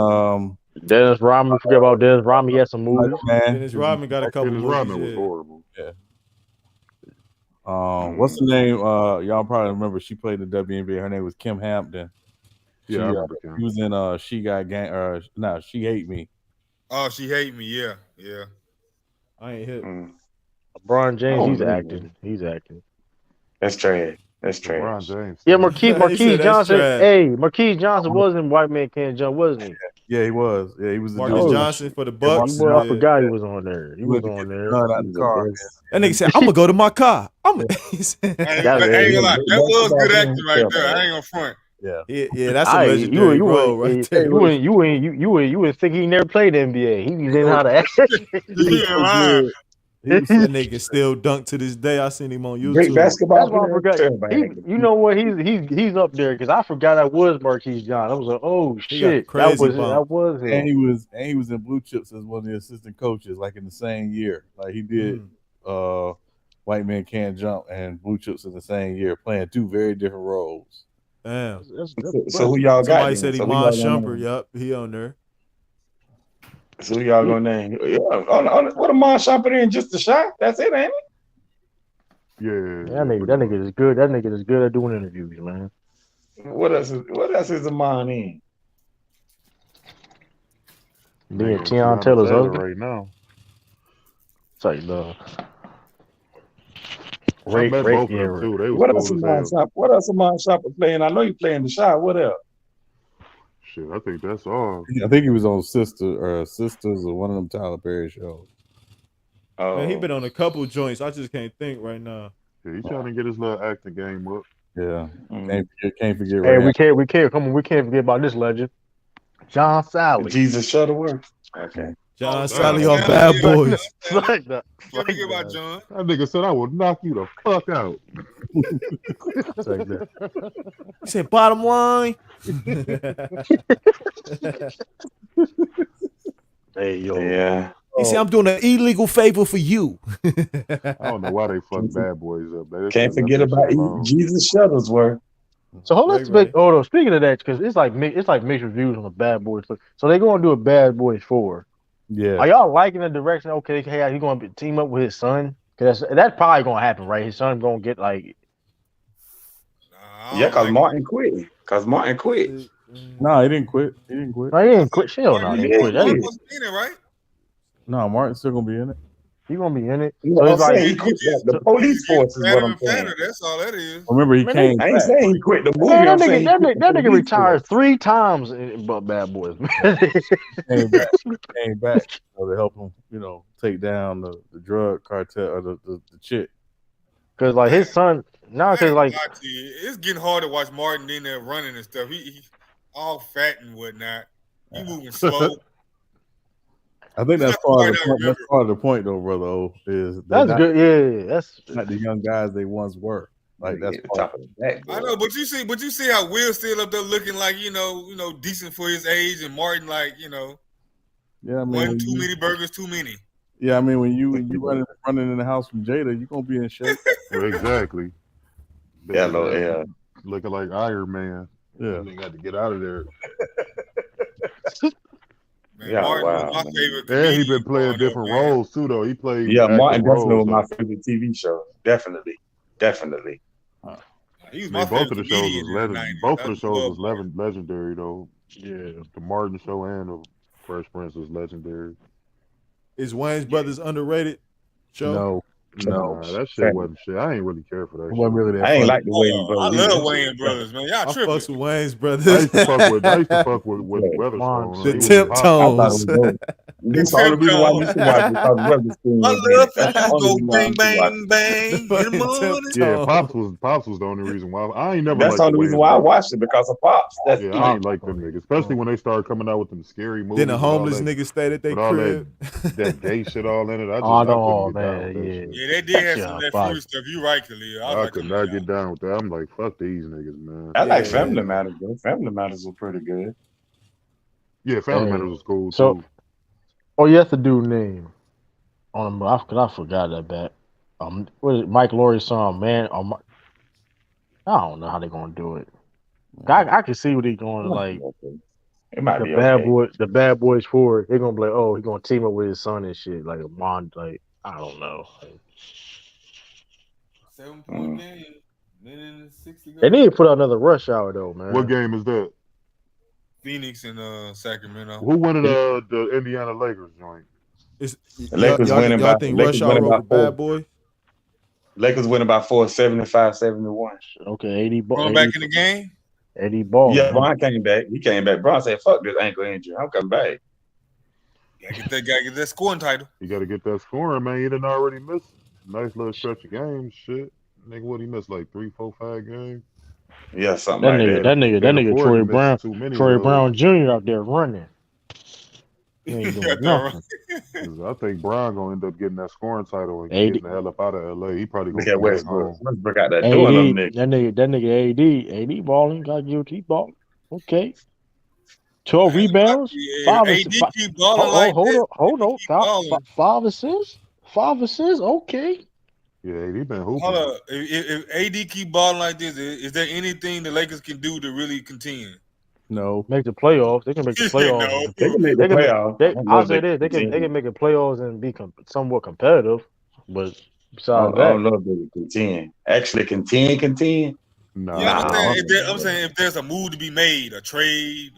Dennis Rodman, forget about Dennis Rodman. He had some moves. Dennis Rodman got a couple Dennis movies. Rodman was Yeah. horrible. Yeah. What's the name? Y'all probably remember she played in the WNBA. Her name was Kim Hampton. Yeah, I remember Kim. She was in She Got Gang. She Hate Me. Oh, She Hate Me. Yeah, yeah. I ain't hit. LeBron James, Oh, he's man. acting. He's acting. That's trash. That's trash. LeBron James. Yeah, He Marquise said that's Johnson. trash. Hey, Marquise Johnson was in White Man Can't Jump, wasn't he? Yeah, he was. Yeah, he was. Marcus Johnson for the Bucks. Well, I Yeah. forgot he was on there. He was on there. That nigga said, "I'm gonna go to my car." I ain't gonna lie. That was good acting right there. I ain't gonna front. Yeah, that's a legendary role right there. You would think he never played NBA. He didn't know how to act. That nigga still dunk to this day. I seen him on YouTube. Great basketball. That's why I forgot. You know what? He's up there because I forgot I was Marquise Johnson. I was like, oh shit, that was him. And he was in Blue Chips as one of the assistant coaches, like in the same year. Like he did White Man Can't Jump and Blue Chips in the same year, playing two very different roles. Damn. So who y'all got? Somebody said Iman Shumpert. Yup, he on there. So who y'all gonna name? Yeah, what a Mon Shumpert in just a shot. That's it, ain't it? Yeah. That nigga is good. That nigga is good at doing interviews, man. What else is Amon in? Being Tiana Taylor's husband right now. It's like the I met both of them too. They was What else Amon Shumpert playing? I know you playing the shot. What else? Shit, I think that's all. I think he was on Sisters or one of them Tyler Perry shows. Oh, Man, he been on a couple joints. I just can't think right now. Yeah, he's trying to get his little acting game up. Yeah, can't forget. Hey, we can't. Come on, we can't forget about this legend, John Sally. Jesus Shuttleworth. Okay. John Sally off Bad Boys. Like that. Can't forget about John. That nigga said, "I will knock you the fuck out." Like that. He said, "Bottom line." Hey yo. Yeah. He said, "I'm doing an illegal favor for you." I don't know why they fuck Bad Boys up. Man. Can't forget about Jesus Shuttlesworth. So hold on, speaking of that, because it's like mixed reviews on the Bad Boys. So they're gonna do a Bad Boys 4. Yeah. Are y'all liking the direction? Okay, hey, he's gonna team up with his son. Cause that's probably gonna happen, right? His son gonna get like. Yeah, cause Martin quit. No, he didn't quit. No, he didn't quit. Hell no, he didn't quit. Martin wasn't in it, right? No, Martin's still gonna be in it. He's gonna be in it. So I'm saying he quit the police force is what I'm saying. That's all that is. Remember, he came. I ain't saying he quit the movie. Man, I'm saying that nigga retired 3 times in Bad Boys. came back to help him, take down the drug cartel or the chick. Cause like his son now, cause like it's getting hard to watch Martin in there running and stuff. He all fat and whatnot. He moving slow. I think that's part of the point, though, brother. Is that's good. Yeah, that's not the young guys they once were. Like that's part of that. I know, but you see how Will's still up there looking like decent for his age, and Martin like yeah, I mean, one too many burgers too many. Yeah, I mean when you running in the house from Jada, you gonna be in shape. Exactly. Yeah, looking like Iron Man. Yeah, they got to get out of there. Man, yeah, Martin was my favorite. And he been playing different roles too, though. He played. Yeah, Martin definitely was my favorite TV show. Definitely. He was my favorite. Both of the shows was Both of the shows was legendary, though. Yeah, the Martin show and the Fresh Prince was legendary. Is Wayne's Brothers underrated show? No, that shit wasn't shit. I ain't really care for that. It wasn't really that. I ain't like the Wayne I Brothers. love Wayne Brothers, man. Y'all tripping. I fucks with Wayne's Brothers. I used to fuck with Weatherspoon. The Tiptones. That's the only reason why we should watch it, because Weatherspoon. I love to go bang, bang, bang in the morning. Yeah, Pops was the only reason why. I ain't never. That's the only reason why I watched it, because of Pops. I ain't like them niggas, especially when they started coming out with them scary movies. Then the homeless niggas stayed at their crib. That gay shit all in it. Yeah, they did have some of that fruit stuff. You right, Khalil. I could not get down with that. I'm like, fuck these niggas, man. I like Family Matters, though. Family Matters were pretty good. Yeah, Family Matters was cool too. Oh, you have to do name on him. I forgot that back. What is it? Mike Lowry's song, man. I don't know how they're gonna do it. I can see what he's going like. It might the be bad okay. boy, the bad boys forward. They're gonna be like, oh, he's gonna team up with his son and shit. Like like I don't know. 7-point game. Minute 60 They goals. need to put out another rush hour though, man. What game is that? Phoenix and Sacramento. Who winning the Indiana Lakers joint? The Lakers winning by. think Lakers rush hour winning by over 4. bad boy? Lakers winning by 4, 75-71. Okay, 80 ball. Going back in the game. 80 ball. Yeah, Bron came back. He came back. Bron said, "Fuck this ankle injury. I'm coming back." Gotta get that scoring title. You got to get that scoring, man. You didn't already miss nice little stretch of games. Shit, nigga, what he missed like 3, 4, 5 games. Yeah, something like that. That nigga, Troy Troy Brown Jr. out there running. He ain't doing nothing. I think Brown gonna end up getting that scoring title and 80. getting the hell up out of LA. He probably Look gonna at come back Westbrook. home. Westbrook got that doing them niggas. That nigga AD balling, balling. Okay. 12 rebounds, 5 assists. keep balling like Hold on. 5 assists. 5 assists. Okay. Yeah, he been hooping. Hold up. If AD keep balling like this, is there anything the Lakers can do to really contend? No. Make the playoffs. They can make the playoffs. No. They can make the playoffs. I'll say this: they can make the playoffs and be somewhat competitive. But besides I don't know if they can contend. Actually, contend. Nah. Yeah, I'm saying if there's a move to be made, a trade.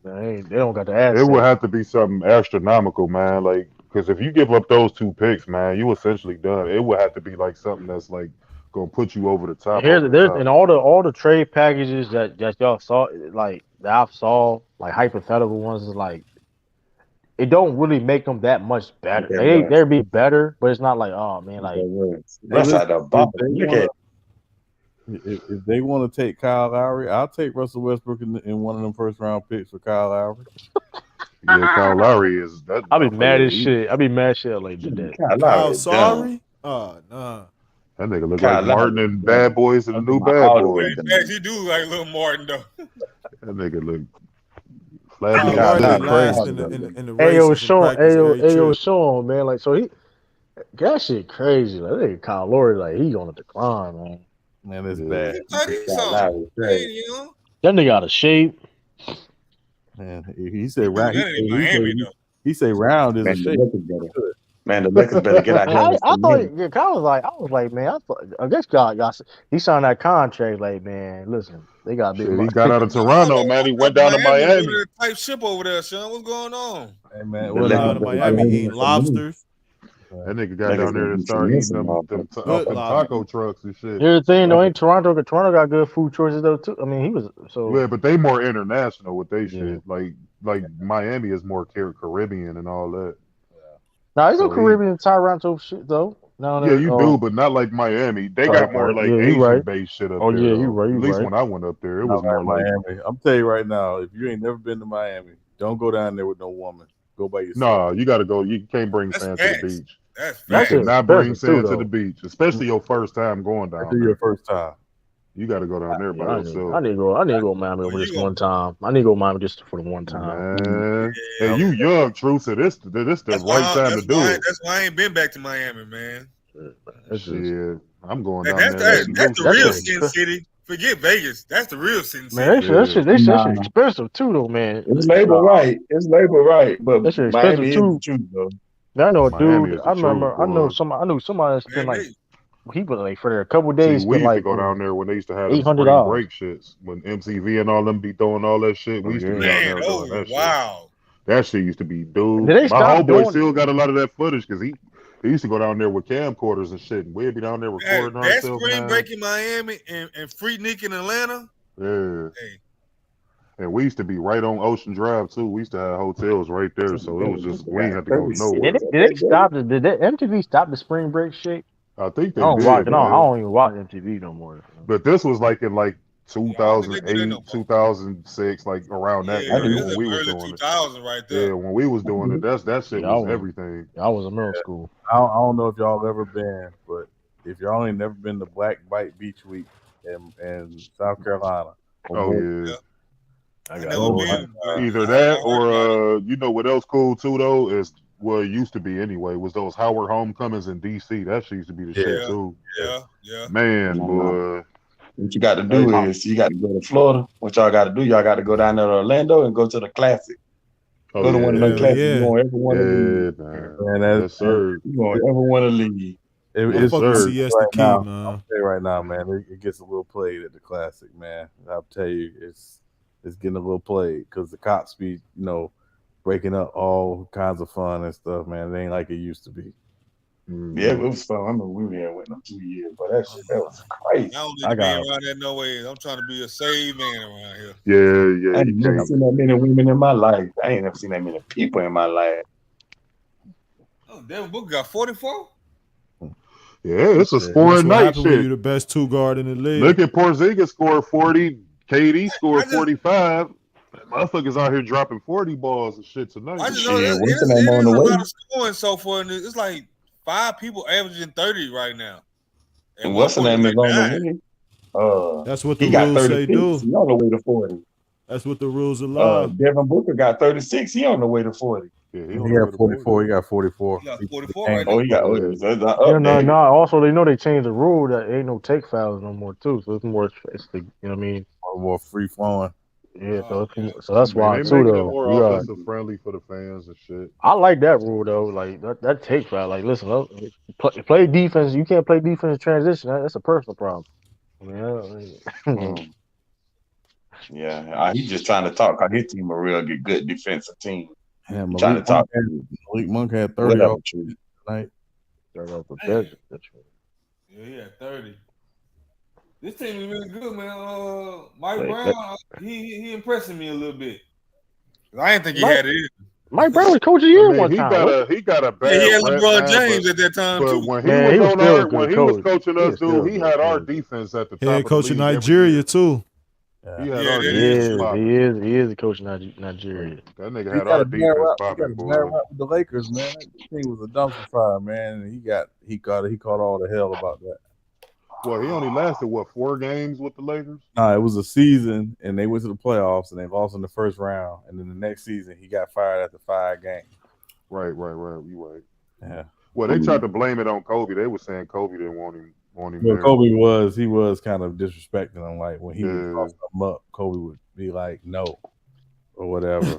They don't got the assets. It would have to be something astronomical, man. Like, because if you give up those 2 picks, man, you essentially done. It would have to be like something that's like gonna put you over the top. And all the trade packages that y'all saw, like that I saw, like hypothetical ones, is like it don't really make them that much better. They'd be better, but it's not like, oh man, like That's out the box. Look at. If they want to take Kyle Lowry, I'll take Russell Westbrook in one of them first round picks for Kyle Lowry. Yeah, Kyle Lowry is that. I be mad as shit. I be mad as shit like that. Kyle, sorry. Oh nah. That nigga look like Martin and Bad Boys and the new Bad Boys. He do like little Martin though. That nigga look Ayo, Sean, man. Like, so that shit crazy. Like, that nigga Kyle Lowry, like, he on the decline, man. Man, it's bad. That nigga out of shape. Man, he said round. He said round is a shape. Man, the Lakers better get out here. I was like, man, I guess God got. He signed that contract. Like, man, listen, they got big. He got out of Toronto, man. He went down to Miami. Type ship over there, son. What's going on? Hey, man, went down to Miami eating lobsters. That nigga got down there and started eating them taco trucks and shit. Here's the thing, though, ain't Toronto got good food choices though too. I mean, he was so. Yeah, but they more international with they shit. Like Miami is more Caribbean and all that. Now there's no Caribbean Toronto shit though. No, yeah, you do, but not like Miami. They got more like Asian-based shit up there. Oh yeah, you right. At least when I went up there, it was more like Miami. I'm telling you right now, if you ain't never been to Miami, don't go down there with no woman. Go by yourself. No, you got to go. You can't bring sand to the beach. That's you cannot bring sand to the beach, especially your first time going down there. Your first time. You got to go down there by yourself. I need to go Miami over this one time. I need to go Miami just for the one time. Man. And you young, true. So this the right time to do it. That's why I ain't been back to Miami, man. Yeah, I'm going down there. That's the real Sin City. Forget Vegas. That's the real Sin City. Man, that shit expensive too, though, man. It's labor right. But that shit Miami expensive too. I know a dude. I knew somebody that spent like. He was like for a couple of days. We used like to go down there when they used to have $800 break shits. When MTV and all them be throwing all that shit, we used to be down there doing that shit. That shit used to be dude. My homeboy still got a lot of that footage because he used to go down there with camcorders and shit, and we'd be down there recording ourselves. That spring break in Miami and Freaknik in Atlanta. Yeah. Hey. And we used to be right on Ocean Drive too. We used to have hotels right there, so it was just we didn't have to go nowhere. Did MTV stop the spring break shit? I think they did. I don't even watch MTV no more. But this was like in 2008, 2006, like around that area when we was doing it. Right there. Yeah, when we was doing it, that shit was everything. I was in middle school. I don't know if y'all ever been, but if y'all ain't never been to Black Bite Beach Week in South Carolina. Oh yeah. I got either that or you know what else cool too though is well, it used to be anyway, was those Howard Homecomings in DC. That shit used to be the shit too. Yeah. Man, boy. What you got to do is you got to go to Florida. What y'all got to do? Y'all got to go down there to Orlando and go to the Classic. Go to one of them classics. You won't ever want to leave. Man, Yes, sir. You won't ever want to leave. It's fuck with CS the key, now, man. I'll tell you right now, man. It gets a little played at the Classic, man. I'll tell you, it's getting a little played because the cops be, breaking up all kinds of fun and stuff, man. It ain't like it used to be. Yeah, it was fun. I remember we were there with them 2 years, but that was crazy. I don't need to be around that no way. I'm trying to be a saved man around here. Yeah. I ain't never seen that many women in my life. I ain't never seen that many people in my life. Oh, Devin Booker got 44? Yeah, it's a scoring night shit. You're the best two guard in the league. Look at Porzingis scored 40. KD scored 45. Motherfuckers out here dropping 40 balls and shit tonight. I just know it is a lot of scoring so far. And it's like 5 people averaging 30 right now. And what's the name is on the way? That's what the rules say do. He on the way to 40. That's what the rules allow. Devin Booker got 36. He on the way to 40. Yeah, he got 44. He got 44. He got 44 right now. He got no. Also, they know they changed the rule that ain't no take fouls no more too. So it's more, you know what I mean, more free flowing. Yeah, so that's why they too make it though. more offensive friendly for the fans and shit. I like that rule though. Like that take foul. Like, listen, play defense. You can't play defense in transition. That's a personal problem. Yeah, he's just trying to talk. His team a real good defensive team. Yeah, trying to talk. Malik Monk had 30 off tonight. Yeah, he had 30. This team is really good, man. Mike Brown, he impressing me a little bit. I didn't think he had it either. Mike Brown was coach of the year one time. He got a bad. Yeah, he had LeBron James at that time but too. when he was coaching us, dude, he had our defense at the top. Head coach of Nigeria too. He is the coach of Nigeria. That nigga had our defense popping. He got a bad rap with the Lakers, man. That thing was a dumpster fire, man. And he caught all the hell about that. Well, he only lasted 4 games with the Lakers? Nah, it was a season, and they went to the playoffs, and they lost in the first round. And then the next season, he got fired after 5 games. Right. You right. Yeah. Well, they tried to blame it on Kobe. They were saying Kobe didn't want him. Well, Kobe was kind of disrespecting him. Like when he would cross something up, Kobe would be like, "No," or whatever.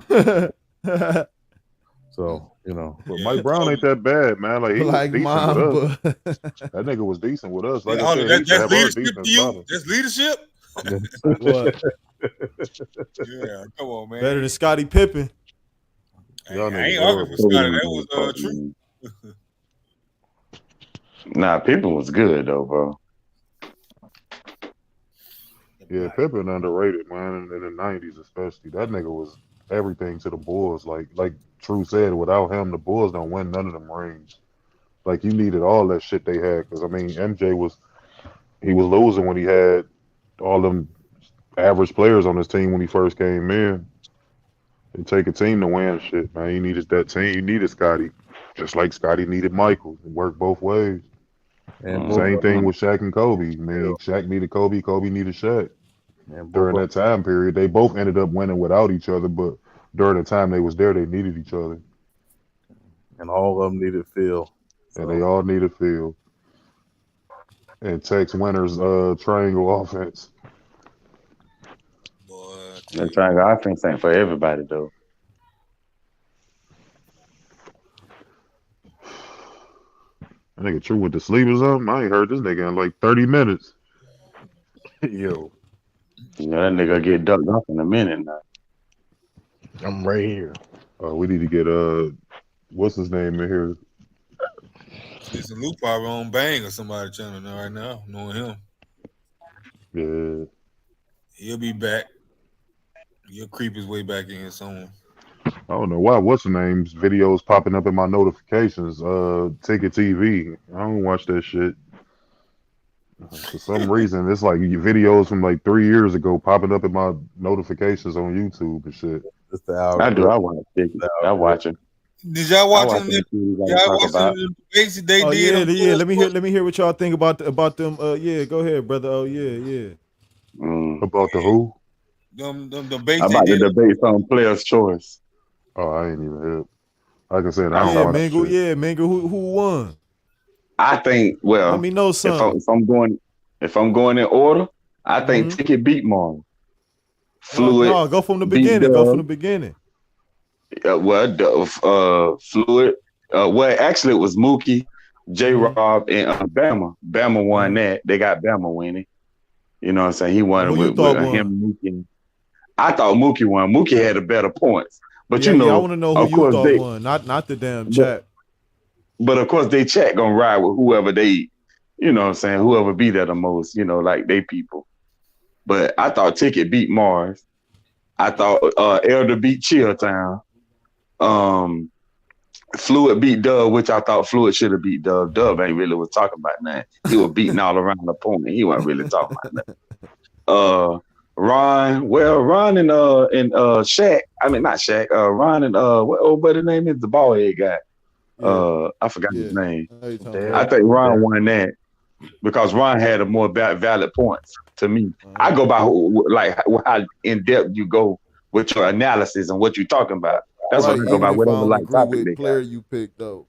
So but Mike Brown ain't that bad, man. Like he was decent with us. That nigga was decent with us. Like that's leadership to you. That's leadership. What? Yeah, come on, man. Better than Scottie Pippen. I ain't arguing for Scottie. That was true. Nah, Pippen was good though, bro. Yeah, Pippen underrated, man. In the '90s, especially, that nigga was everything to the Bulls. Like True said, without him, the Bulls don't win none of them rings. Like you needed all that shit they had, because I mean, MJ was losing when he had all them average players on his team when he first came in. It take a team to win shit, man. You needed that team. You needed Scottie, just like Scottie needed Michael. It worked both ways. And same thing with Shaq and Kobe. Man, Shaq needed Kobe. Kobe needed Shaq. And during that time period, they both ended up winning without each other, but during the time they was there, they needed each other. And all of them needed Phil. And they all needed Phil. And Tex Winter's triangle offense. That triangle offense ain't for everybody though. I think True went to sleep or something. I ain't heard this nigga in like 30 minutes. Yo. You know, that nigga get ducked off in a minute now. I'm right here. We need to get what's his name in here? It's a loop probably on Bang or somebody channel now right now, knowing him. Yeah. He'll be back. He'll creep his way back in somewhere. I don't know why. What's the name's videos popping up in my notifications? Ticket TV. I don't watch that shit. For some reason, it's like videos from like 3 years ago popping up in my notifications on YouTube and shit. It's the I do. I watch it. I watch it. Did y'all watch them? Y'all watch them debates they did? Yeah. Let me hear what y'all think about them. Yeah, go ahead, brother. Oh yeah. About the who? Them debates. About the debates on player's choice. Oh, I ain't even heard. Like I said, Mingle. Who won? I think. Well, let me know something. If I'm going in order, I think Ticket beat Marlon. Fluid. No, go from the beginning. Go from the beginning. Fluid. Well, actually, it was Mookie, J-Rob, and Bama. Bama won that. They got Bama winning. You know what I'm saying? He won with him, Mookie. I thought Mookie won. Mookie had a better points. But I want to know who you thought won, not the damn chat. But of course, they chat gonna ride with whoever they, you know what I'm saying, whoever beat that the most, like they people. But I thought Ticket beat Mars. I thought Elder beat Chilltown. Fluid beat Dub, which I thought Fluid should have beat Dub. Dub ain't really was talking about that. He was beating all around the opponent. He wasn't really talking about that. Ron and Shaq. I mean, not Shaq. Ron and what old buddy name is the bald head guy. I forgot his name. I think Ron won that because Ron had a more valid points to me. I go by how in depth you go with your analysis and what you're talking about. That's what I go by. Whatever topic they player you picked though.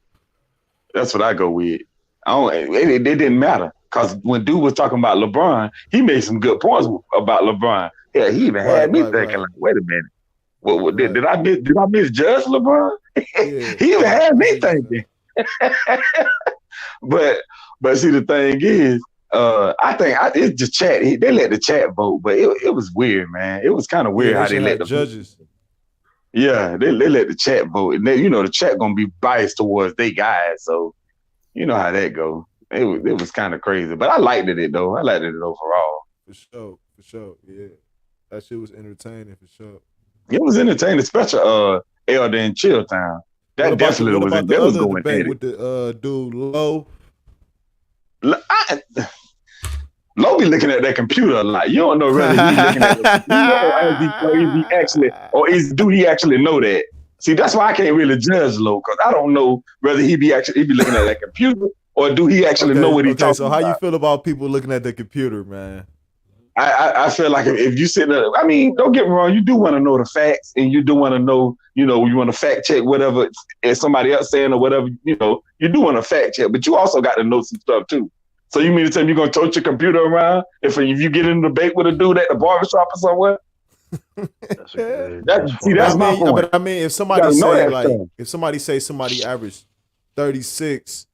That's what I go with. It didn't matter because when dude was talking about LeBron, he made some good points about LeBron. Yeah, he even had me thinking like, wait a minute. What did I misjudge LeBron? He even had me thinking. but see, the thing is, I think it's just chat. They let the chat vote, but it was weird, man. It was kind of weird how they let the judges. Yeah, they let the chat vote, and the chat gonna be biased towards they guys, so you know how that go. It was kind of crazy, but I liked it though. I liked it overall. For sure, yeah. That shit was entertaining for sure. It was entertaining, especially Elder and Chilltown. That definitely was. That was going at it with the dude Low. Low be looking at that computer a lot. You don't know whether he's looking at do he actually know that? See, that's why I can't really judge Low because I don't know whether he be looking at that computer or do he actually know what he's talking so about. How you feel about people looking at the computer, man? I feel like if you sit there, I mean, don't get me wrong, you do want to know the facts and you do want to know, you want to fact check whatever is somebody else saying or whatever, you do want to fact check, but you also got to know some stuff too. So you mean to tell me you're going to tote your computer around if you get in a debate with a dude at the barbershop or somewhere? That's my point. But I mean, if somebody say somebody averaged 36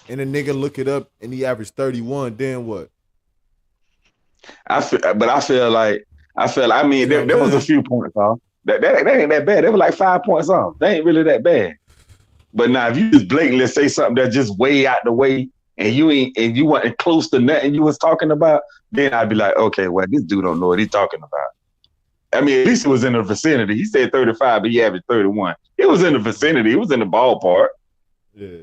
and a nigga look it up and he averaged 31, then what? I feel like there was a few points off. That ain't that bad. They were like 5 points off. They ain't really that bad. But now if you just blatantly say something that's just way out the way and you weren't close to nothing you was talking about, then I'd be like, okay, well, this dude don't know what he's talking about. I mean, at least it was in the vicinity. He said 35, but he averaged 31. It was in the vicinity. It was in the ballpark. Yeah.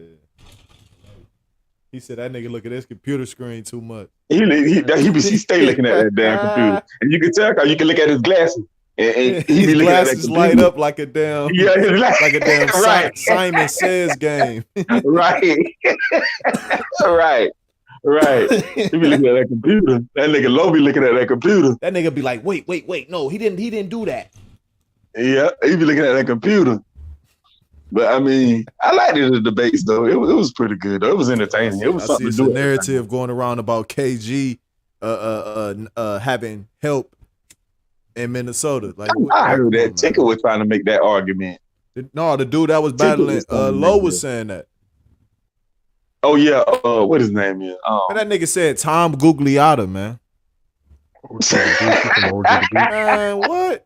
He said that nigga look at his computer screen too much. He stay looking at that damn computer, and you can tell because you can look at his glasses, and he be looking at that computer. Light up like a damn like a damn right. Simon Says game. Right. He be looking at that computer. That nigga Low be looking at that computer. That nigga be like, wait, no, he didn't do that. Yeah, he be looking at that computer. But I mean, I liked it in the debates though. It was pretty good though. It was entertaining. It was something to do. A narrative going around about KG having help in Minnesota. Like I heard that Ticker was trying to make that argument. No, the dude that was battling Low was saying that. Oh yeah, what his name is? That nigga said Tom Gugliotta, man. Man, what?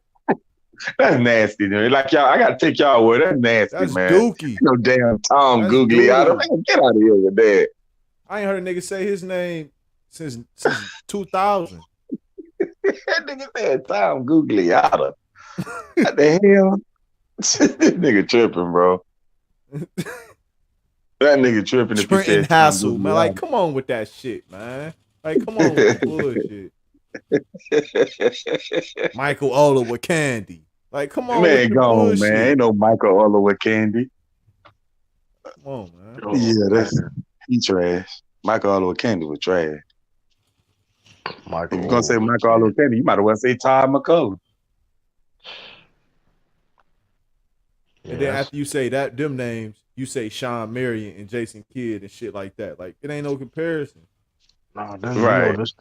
That's nasty, dude. Like y'all, I gotta take y'all word. That's nasty, that's man. Dookie. No damn Tom Gugliotta. Man, get out of here with that. I ain't heard a nigga say his name since 2000. That nigga said Tom Gugliotta. What the hell? This nigga tripping, bro. That nigga tripping. Trenton Hassel, man. Like, come on with that shit, man. Like, come on with the bullshit. Michael Ola with Candy. Like, come on, man, go on, man. Ain't no Michael Ola with Candy. Come on, man. Yeah, he trash. Michael Ola with Candy was trash. If you're gonna say Michael Ola with Candy, you might as well say Todd McCullough. And then after you say them names, you say Sean Marion and Jason Kidd and shit like that. Like, it ain't no comparison. No, this, Right. this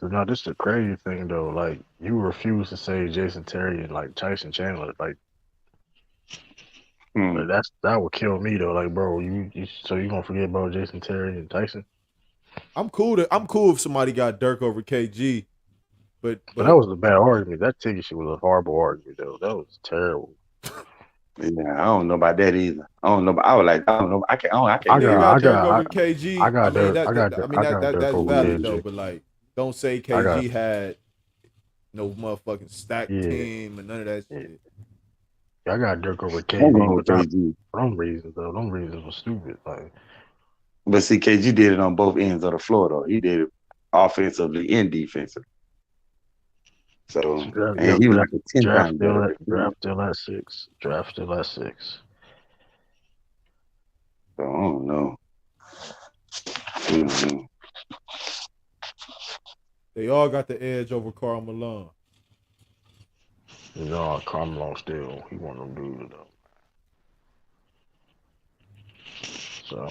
the crazy thing though. Like you refuse to say Jason Terry and like Tyson Chandler. Like that would kill me though. Like, bro, so you gonna forget about Jason Terry and Tyson? I'm cool if somebody got Dirk over KG, but that was a bad argument. That ticket shit was a horrible argument though. That was terrible. Yeah, I don't know about that either. I don't know. I was like, I don't know. I can't. I got Dirk over KG. I got mean, Dirk that's over valid KG. though. But like, don't say KG had no motherfucking stacked team and none of that shit. Yeah, I got Dirk over KG, but for them reasons though. Them reasons were stupid. Like, but see, KG did it on both ends of the floor though. He did it offensively and defensively. So and he was like a 10 times better. Draft still at 6. Draft still at 6. So I don't know. Mm-hmm. They all got the edge over Karl Malone. No, Karl Malone still. He one of them dudes though. So,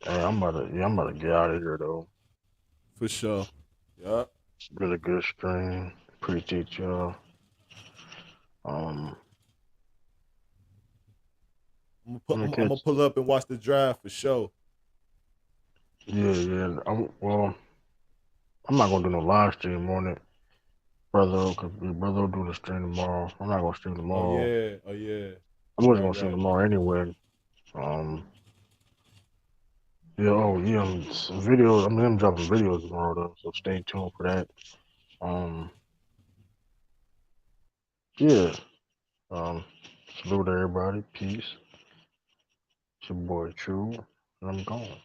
hey, I'm about to get out of here though. For sure. Yup. Really good stream. Appreciate y'all. I'm gonna pull up and watch the draft for sure. Yeah. I'm not gonna do no live stream on it, brother. Cause brother will do the stream tomorrow. I'm not gonna stream tomorrow. Oh yeah. I'm just gonna stream tomorrow anyway. Some videos. I'm dropping videos tomorrow though, so stay tuned for that. Salute everybody. Peace. It's your boy True, and I'm gone.